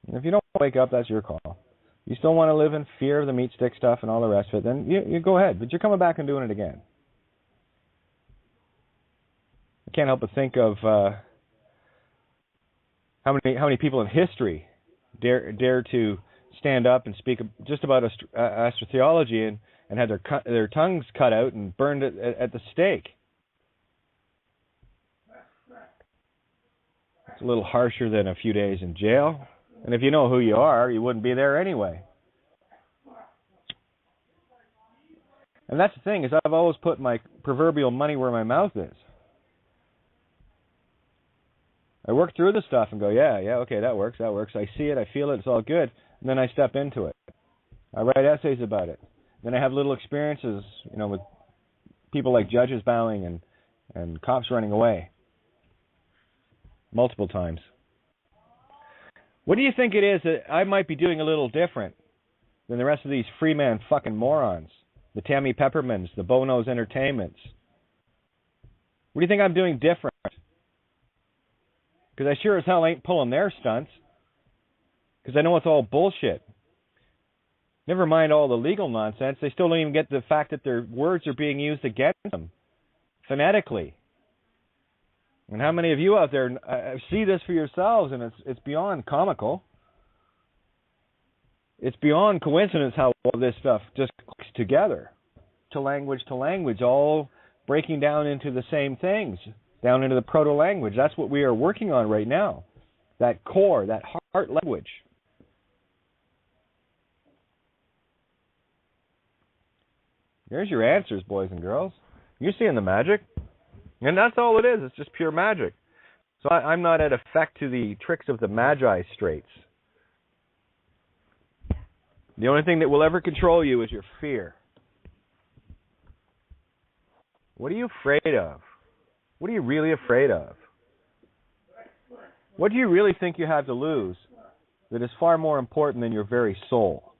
And if you don't wake up, that's your call. You still want to live in fear of the meat stick stuff and all the rest of it, then you go ahead. But you're coming back and doing it again. I can't help but think of how many people in history dare to stand up and speak just about astrotheology and had their tongues cut out and burned at the stake. It's a little harsher than a few days in jail. And if you know who you are, you wouldn't be there anyway. And that's the thing, is I've always put my proverbial money where my mouth is. I work through the stuff and go, yeah, okay, that works. I see it, I feel it, it's all good. And then I step into it. I write essays about it. Then I have little experiences, with people like judges bowing and cops running away. Multiple times. What do you think it is that I might be doing a little different than the rest of these free man fucking morons? The Tammy Peppermans, the Bono's Entertainments. What do you think I'm doing different? Because I sure as hell ain't pulling their stunts. Because I know it's all bullshit. Never mind all the legal nonsense. They still don't even get the fact that their words are being used against them. Phonetically. And how many of you out there see this for yourselves, and it's beyond comical. It's beyond coincidence how all this stuff just clicks together. To language, all breaking down into the same things. Down into the proto-language. That's what we are working on right now. That core, that heart language. There's your answers, boys and girls. You're seeing the magic. And that's all it is. It's just pure magic. So I'm not at effect to the tricks of the Magi Straits. The only thing that will ever control you is your fear. What are you afraid of? What are you really afraid of? What do you really think you have to lose that is far more important than your very soul?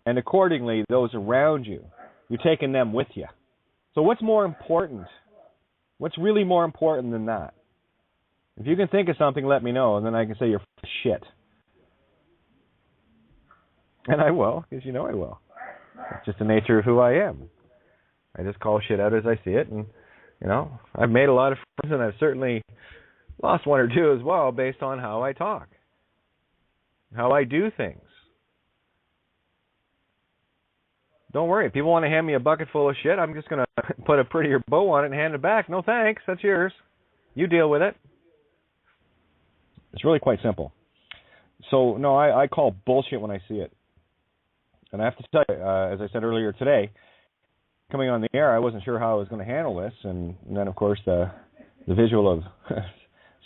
And accordingly, those around you, you're taking them with you. So what's more important? What's really more important than that? If you can think of something, let me know, and then I can say you're shit. And I will, because you know I will. It's just the nature of who I am. I just call shit out as I see it, and, I've made a lot of friends, and I've certainly lost one or two as well based on how I talk, how I do things. Don't worry. If people want to hand me a bucket full of shit, I'm just going to put a prettier bow on it and hand it back. No thanks. That's yours. You deal with it. It's really quite simple. So, no, I call bullshit when I see it. And I have to tell you, as I said earlier today, coming on the air, I wasn't sure how I was going to handle this. And then, of course, the visual of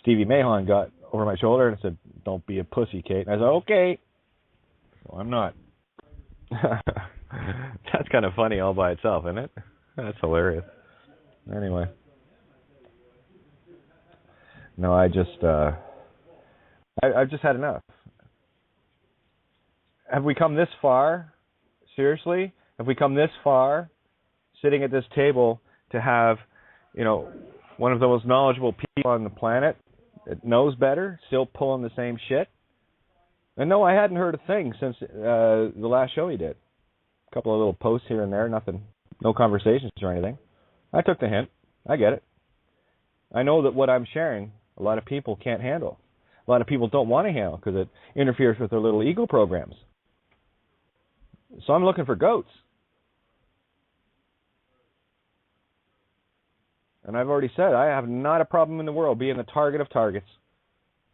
Stevie Mahon got over my shoulder and said, "Don't be a pussy, Kate." And I said, "Okay." Well, I'm not. That's kind of funny all by itself, isn't it? That's hilarious. Anyway. No, I've just had enough. Have we come this far? Seriously? Have we come this far sitting at this table to have, one of the most knowledgeable people on the planet that knows better, still pulling the same shit? And no, I hadn't heard a thing since the last show he did. A couple of little posts here and there, nothing, no conversations or anything. I took the hint. I get it. I know that what I'm sharing, a lot of people can't handle. A lot of people don't want to handle because it interferes with their little ego programs. So I'm looking for goats. And I've already said, I have not a problem in the world being the target of targets.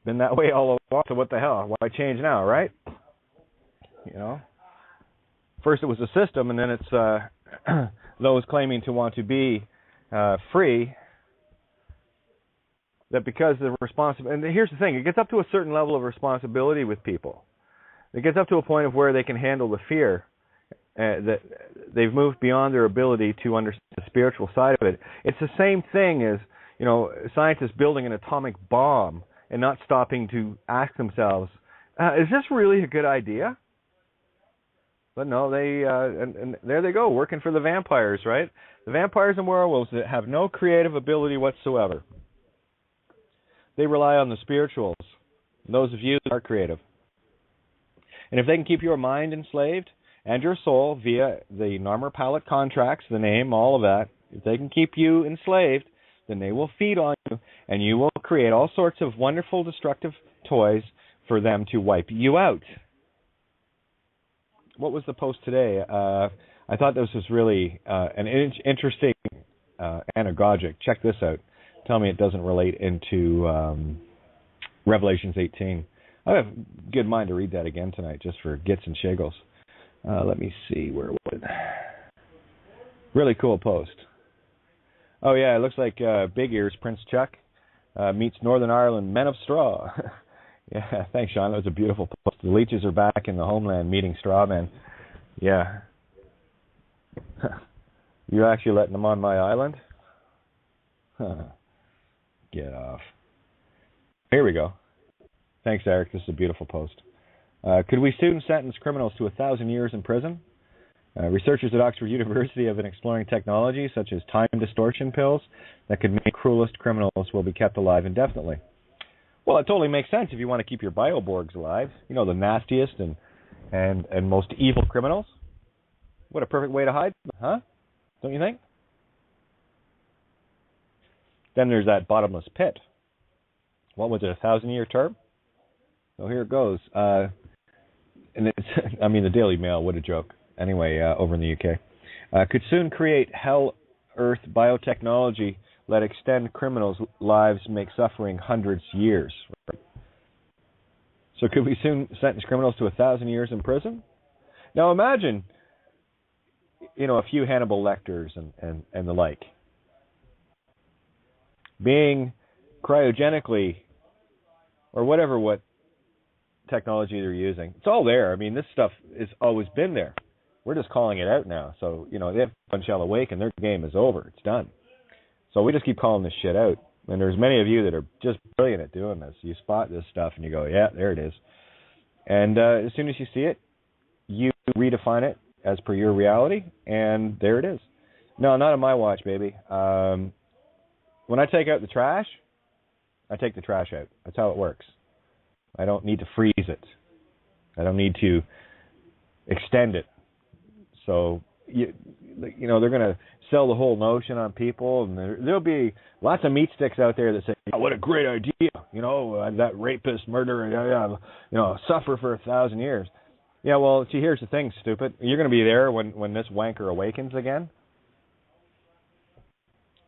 Been that way all along, so what the hell? Why change now, right? First it was the system, and then it's those claiming to want to be free. That because the and here's the thing, it gets up to a certain level of responsibility with people. It gets up to a point of where they can handle the fear. That they've moved beyond their ability to understand the spiritual side of it. It's the same thing as, scientists building an atomic bomb and not stopping to ask themselves, is this really a good idea? But no, they and there they go, working for the vampires, right? The vampires and werewolves that have no creative ability whatsoever. They rely on the spirituals, those of you that are creative. And if they can keep your mind enslaved and your soul via the Narmer Palette contracts, the name, all of that, if they can keep you enslaved, then they will feed on you, and you will create all sorts of wonderful, destructive toys for them to wipe you out. What was the post today? I thought this was really an interesting anagogic. Check this out. tell me it doesn't relate into Revelations 18. I have a good mind to read that again tonight just for gits and shiggles. Let me see, where was it? Really cool post. Oh, yeah, it looks like Big Ears Prince Chuck meets Northern Ireland Men of Straw. Yeah, thanks, Sean. That was a beautiful post. The leeches are back in the homeland meeting straw men. Yeah. You actually letting them on my island? Get off. Here we go. Thanks, Eric. This is a beautiful post. Could we soon sentence criminals to 1,000 years in prison? Researchers at Oxford University have been exploring technology such as time distortion pills that could make cruelest criminals will be kept alive indefinitely. Well, it totally makes sense if you want to keep your bioborgs alive. You know, the nastiest and most evil criminals. What a perfect way to hide them, huh? Don't you think? Then there's that bottomless pit. What was it, 1,000-year term? So here it goes. And it's, I mean, the Daily Mail, what a joke. Anyway, over in the UK. Could soon create hell-earth biotechnology that extend criminals' lives, make suffering hundreds years. So could we soon sentence criminals to 1,000 years in prison? Now imagine, you know, a few Hannibal Lecters and the like being cryogenically, or whatever what technology they're using. It's all there. I mean, this stuff has always been there. We're just calling it out now. So, you know, if one shall awaken, their game is over. It's done. So we just keep calling this shit out. And there's many of you that are just brilliant at doing this. You spot this stuff and you go, yeah, there it is. And as soon as you see it, you redefine it as per your reality, and there it is. No, not on my watch, baby. When I take out the trash, I take the trash out. That's how it works. I don't need to freeze it. I don't need to extend it. So, you know, they're going to sell the whole notion on people, and there'll be lots of meat sticks out there that say, oh, what a great idea, you know, that rapist, murderer, you know, suffer for 1,000 years. Yeah, well, see, here's the thing, stupid. You're going to be there when this wanker awakens again?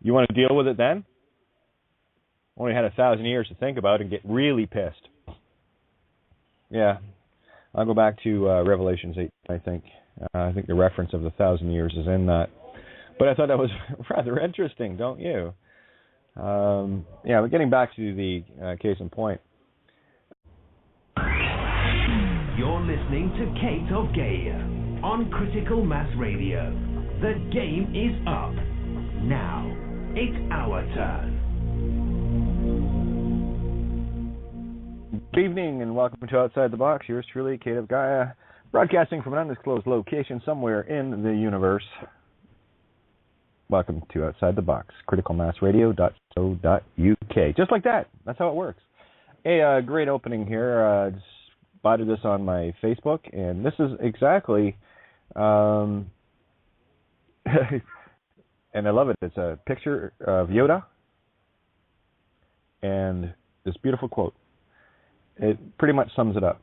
You want to deal with it then? Only had 1,000 years to think about it and get really pissed. Yeah, I'll go back to Revelations 8, I think. I think the reference of the 1,000 years is in that. But I thought that was rather interesting, don't you? Yeah, but getting back to the case in point. You're listening to Kate of Gaia on Critical Mass Radio. The game is up. Now, it's our turn. Good evening and welcome to Outside the Box. Yours truly, Kate of Gaia, broadcasting from an undisclosed location somewhere in the universe. Welcome to Outside the Box, criticalmassradio.co.uk. Just like that. That's how it works. A great opening here. Just spotted this on my Facebook, and this is exactly, and I love it. It's a picture of Yoda and this beautiful quote. It pretty much sums it up.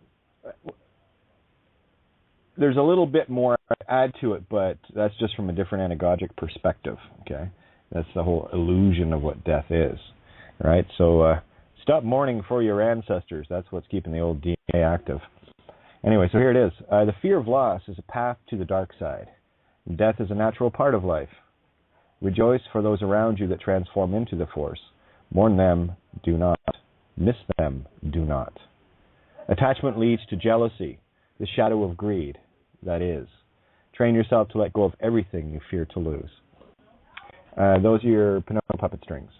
There's a little bit more to add to it, but that's just from a different anagogic perspective, okay? That's the whole illusion of what death is, right? So stop mourning for your ancestors. That's what's keeping the old DNA active. Anyway, so here it is. The fear of loss is a path to the dark side. Death is a natural part of life. Rejoice for those around you that transform into the Force. Mourn them, do not. Miss them, do not. Attachment leads to jealousy, the shadow of greed, that is. Train yourself to let go of everything you fear to lose. Those are your Pinocchio puppet strings.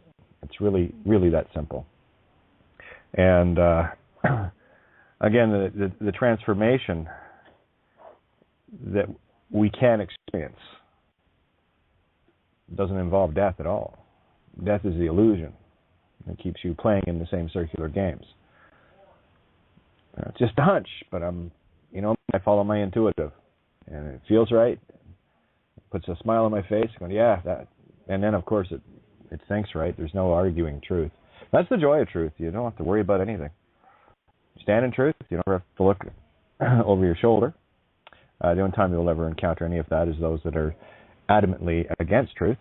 It's really, really that simple. And again, the transformation that we can experience doesn't involve death at all. Death is the illusion. It keeps you playing in the same circular games. It's just a hunch, but I follow my intuitive, and it feels right. It puts a smile on my face. Going, yeah, that, and then of course it thinks right. There's no arguing truth. That's the joy of truth. You don't have to worry about anything. Stand in truth. You don't have to look over your shoulder. The only time you'll ever encounter any of that is those that are adamantly against truth.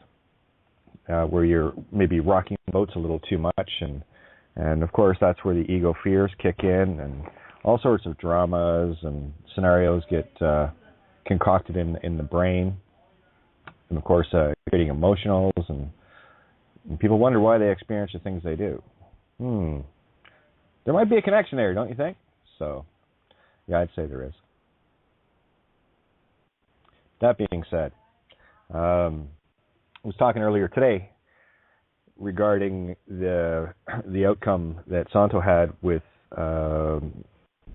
where you're maybe rocking boats a little too much, and of course that's where the ego fears kick in, and all sorts of dramas and scenarios get concocted in the brain, and of course creating emotionals, and people wonder why they experience the things they do. There might be a connection there, don't you think? So, yeah, I'd say there is. That being said, I was talking earlier today regarding the outcome that Santo had with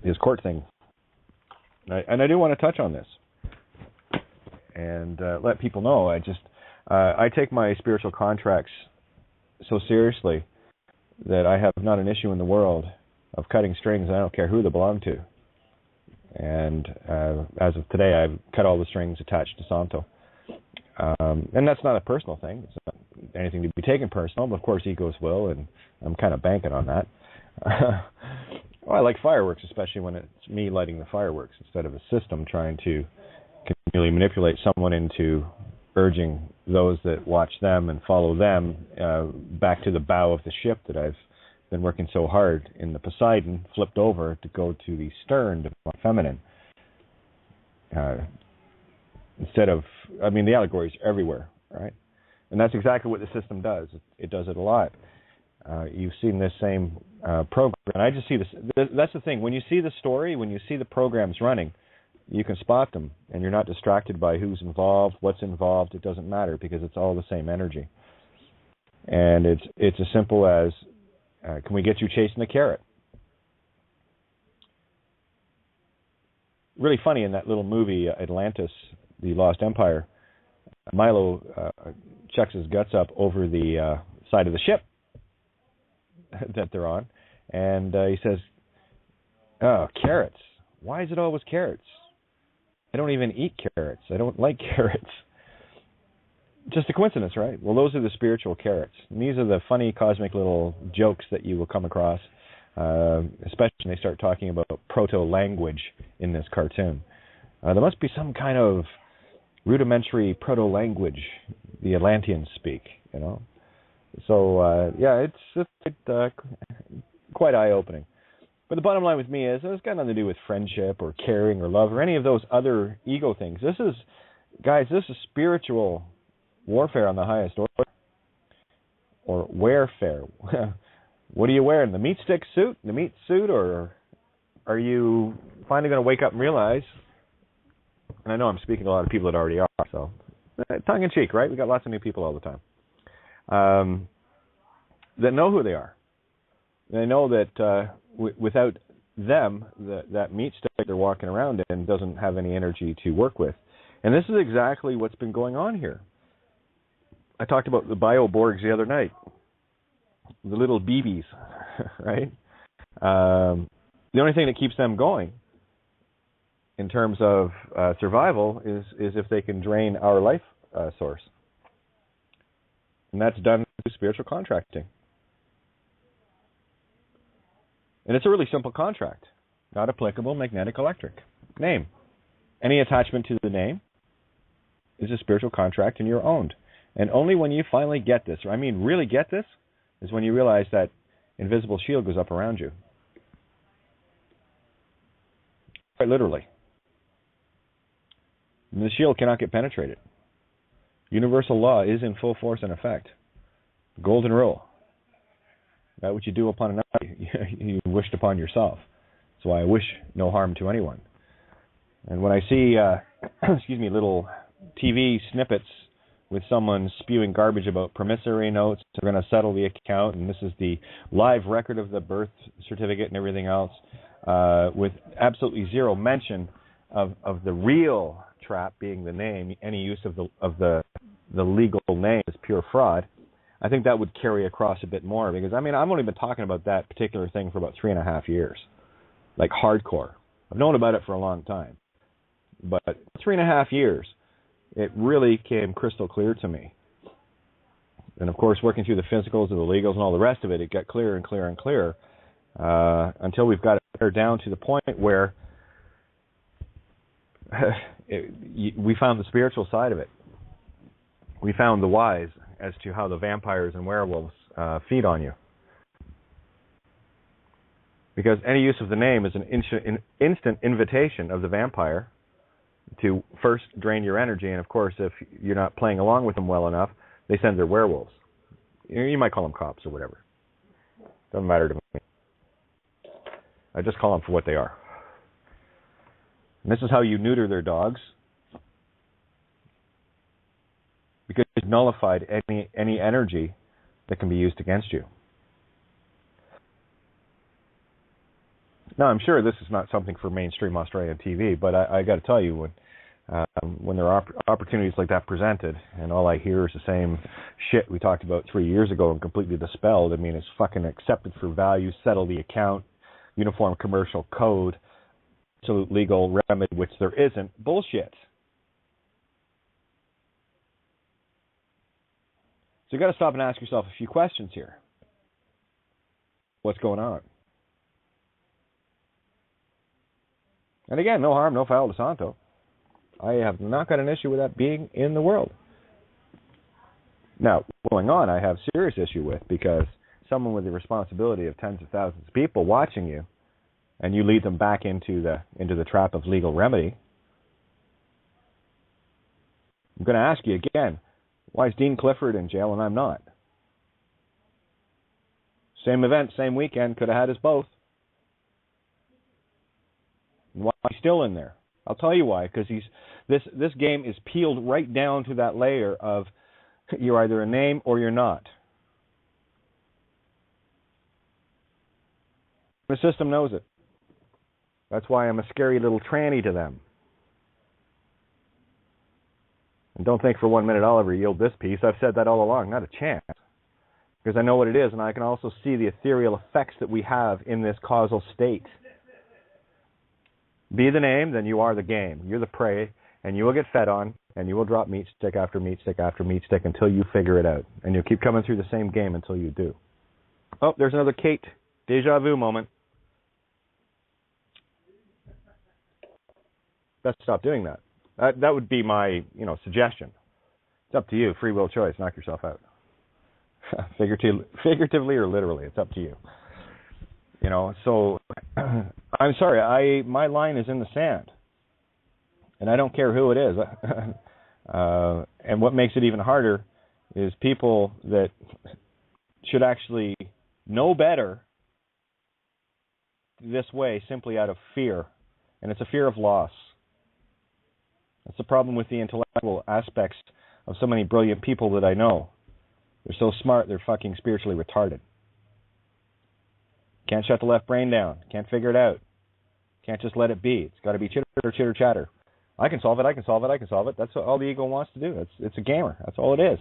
his court thing, and I do want to touch on this and let people know. I take my spiritual contracts so seriously that I have not an issue in the world of cutting strings. I don't care who they belong to. And as of today, I've cut all the strings attached to Santo. And that's not a personal thing. It's not anything to be taken personal, but of course egos will, and I'm kind of banking on that. I like fireworks, especially when it's me lighting the fireworks instead of a system trying to continually manipulate someone into urging those that watch them and follow them back to the bow of the ship that I've been working so hard in the Poseidon, flipped over to go to the stern, to become feminine. Instead of, the allegories are everywhere, right? And that's exactly what the system does. It does it a lot. You've seen this same program, and I just see this. That's the thing. When you see the story, when you see the programs running, you can spot them, and you're not distracted by who's involved, what's involved. It doesn't matter because it's all the same energy. And it's as simple as, can we get you chasing the carrot? Really funny in that little movie, Atlantis, The Lost Empire, Milo chucks his guts up over the side of the ship that they're on, and he says, "Oh, carrots. Why is it always carrots? I don't even eat carrots. I don't like carrots." Just a coincidence, right? Well, those are the spiritual carrots. And these are the funny cosmic little jokes that you will come across, especially when they start talking about proto-language in this cartoon. There must be some kind of rudimentary proto-language the Atlanteans speak, So, it's quite eye-opening. But the bottom line with me is it's got nothing to do with friendship or caring or love or any of those other ego things. This is spiritual warfare on the highest order. Or warfare. What are you wearing? The meat stick suit? The meat suit? Or are you finally going to wake up and realize, and I know I'm speaking to a lot of people that already are, so tongue in cheek, right? We got lots of new people all the time. That know who they are. They know that without them, that meat stick they're walking around in doesn't have any energy to work with. And this is exactly what's been going on here. I talked about the bioborgs the other night, the little BBs, right? The only thing that keeps them going in terms of survival is if they can drain our life source. And that's done through spiritual contracting. And it's a really simple contract. Not applicable, magnetic, electric. Name. Any attachment to the name is a spiritual contract and you're owned. And only when you finally get this, really get this, is when you realize that invisible shield goes up around you. Quite literally. And the shield cannot get penetrated. Universal law is in full force and effect. Golden rule. That which you do upon another, you wished upon yourself. That's why I wish no harm to anyone. And when I see, little TV snippets with someone spewing garbage about promissory notes, they're going to settle the account, and this is the live record of the birth certificate and everything else, with absolutely zero mention of the real trap being the name. Any use of the legal name is pure fraud. I think that would carry across a bit more because, I've only been talking about that particular thing for about 3.5 years, like hardcore. I've known about it for a long time. But 3.5 years, it really came crystal clear to me. And, of course, working through the physicals and the legals and all the rest of it, it got clearer and clearer and clearer until we've got it down to the point where we found the spiritual side of it. We found the whys. as to how the vampires and werewolves feed on you. Because any use of the name is an instant invitation of the vampire to first drain your energy, and of course, if you're not playing along with them well enough, they send their werewolves. You might call them cops or whatever. Doesn't matter to me. I just call them for what they are. And this is how you neuter their dogs. Because you've nullified any energy that can be used against you. Now, I'm sure this is not something for mainstream Australian TV, but I got to tell you, when there are opportunities like that presented, and all I hear is the same shit we talked about 3 years ago and completely dispelled. I mean, it's fucking accepted for value, settle the account, uniform commercial code, absolute legal remedy, which there isn't. Bullshit. So you got to stop and ask yourself a few questions here. What's going on? And again, no harm, no foul to Santo. I have not got an issue with that being in the world. Now, going on, I have serious issue with, because someone with the responsibility of tens of thousands of people watching you, and you lead them back into the trap of legal remedy. I'm going to ask you again, why is Dean Clifford in jail and I'm not? Same event, same weekend, could have had us both. Why is he still in there? I'll tell you why, because this game is peeled right down to that layer of you're either a name or you're not. The system knows it. That's why I'm a scary little tranny to them. And don't think for 1 minute I'll ever yield this piece. I've said that all along, not a chance. Because I know what it is, and I can also see the ethereal effects that we have in this causal state. Be the name, then you are the game. You're the prey, and you will get fed on, and you will drop meat stick after meat stick after meat stick until you figure it out. And you'll keep coming through the same game until you do. Oh, there's another Kate. Deja vu moment. Best stop doing that. That would be my, suggestion. It's up to you. Free will choice. Knock yourself out. Figuratively or literally, it's up to you. So I'm sorry. My line is in the sand, and I don't care who it is. And what makes it even harder is people that should actually know better this way simply out of fear, and it's a fear of loss. That's the problem with the intellectual aspects of so many brilliant people that I know. They're so smart, they're fucking spiritually retarded. Can't shut the left brain down. Can't figure it out. Can't just let it be. It's got to be chitter, chatter. I can solve it. That's all the ego wants to do. It's a gamer. That's all it is.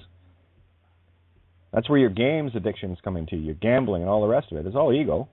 That's where your games addictions come into. Your gambling and all the rest of it. It's all ego.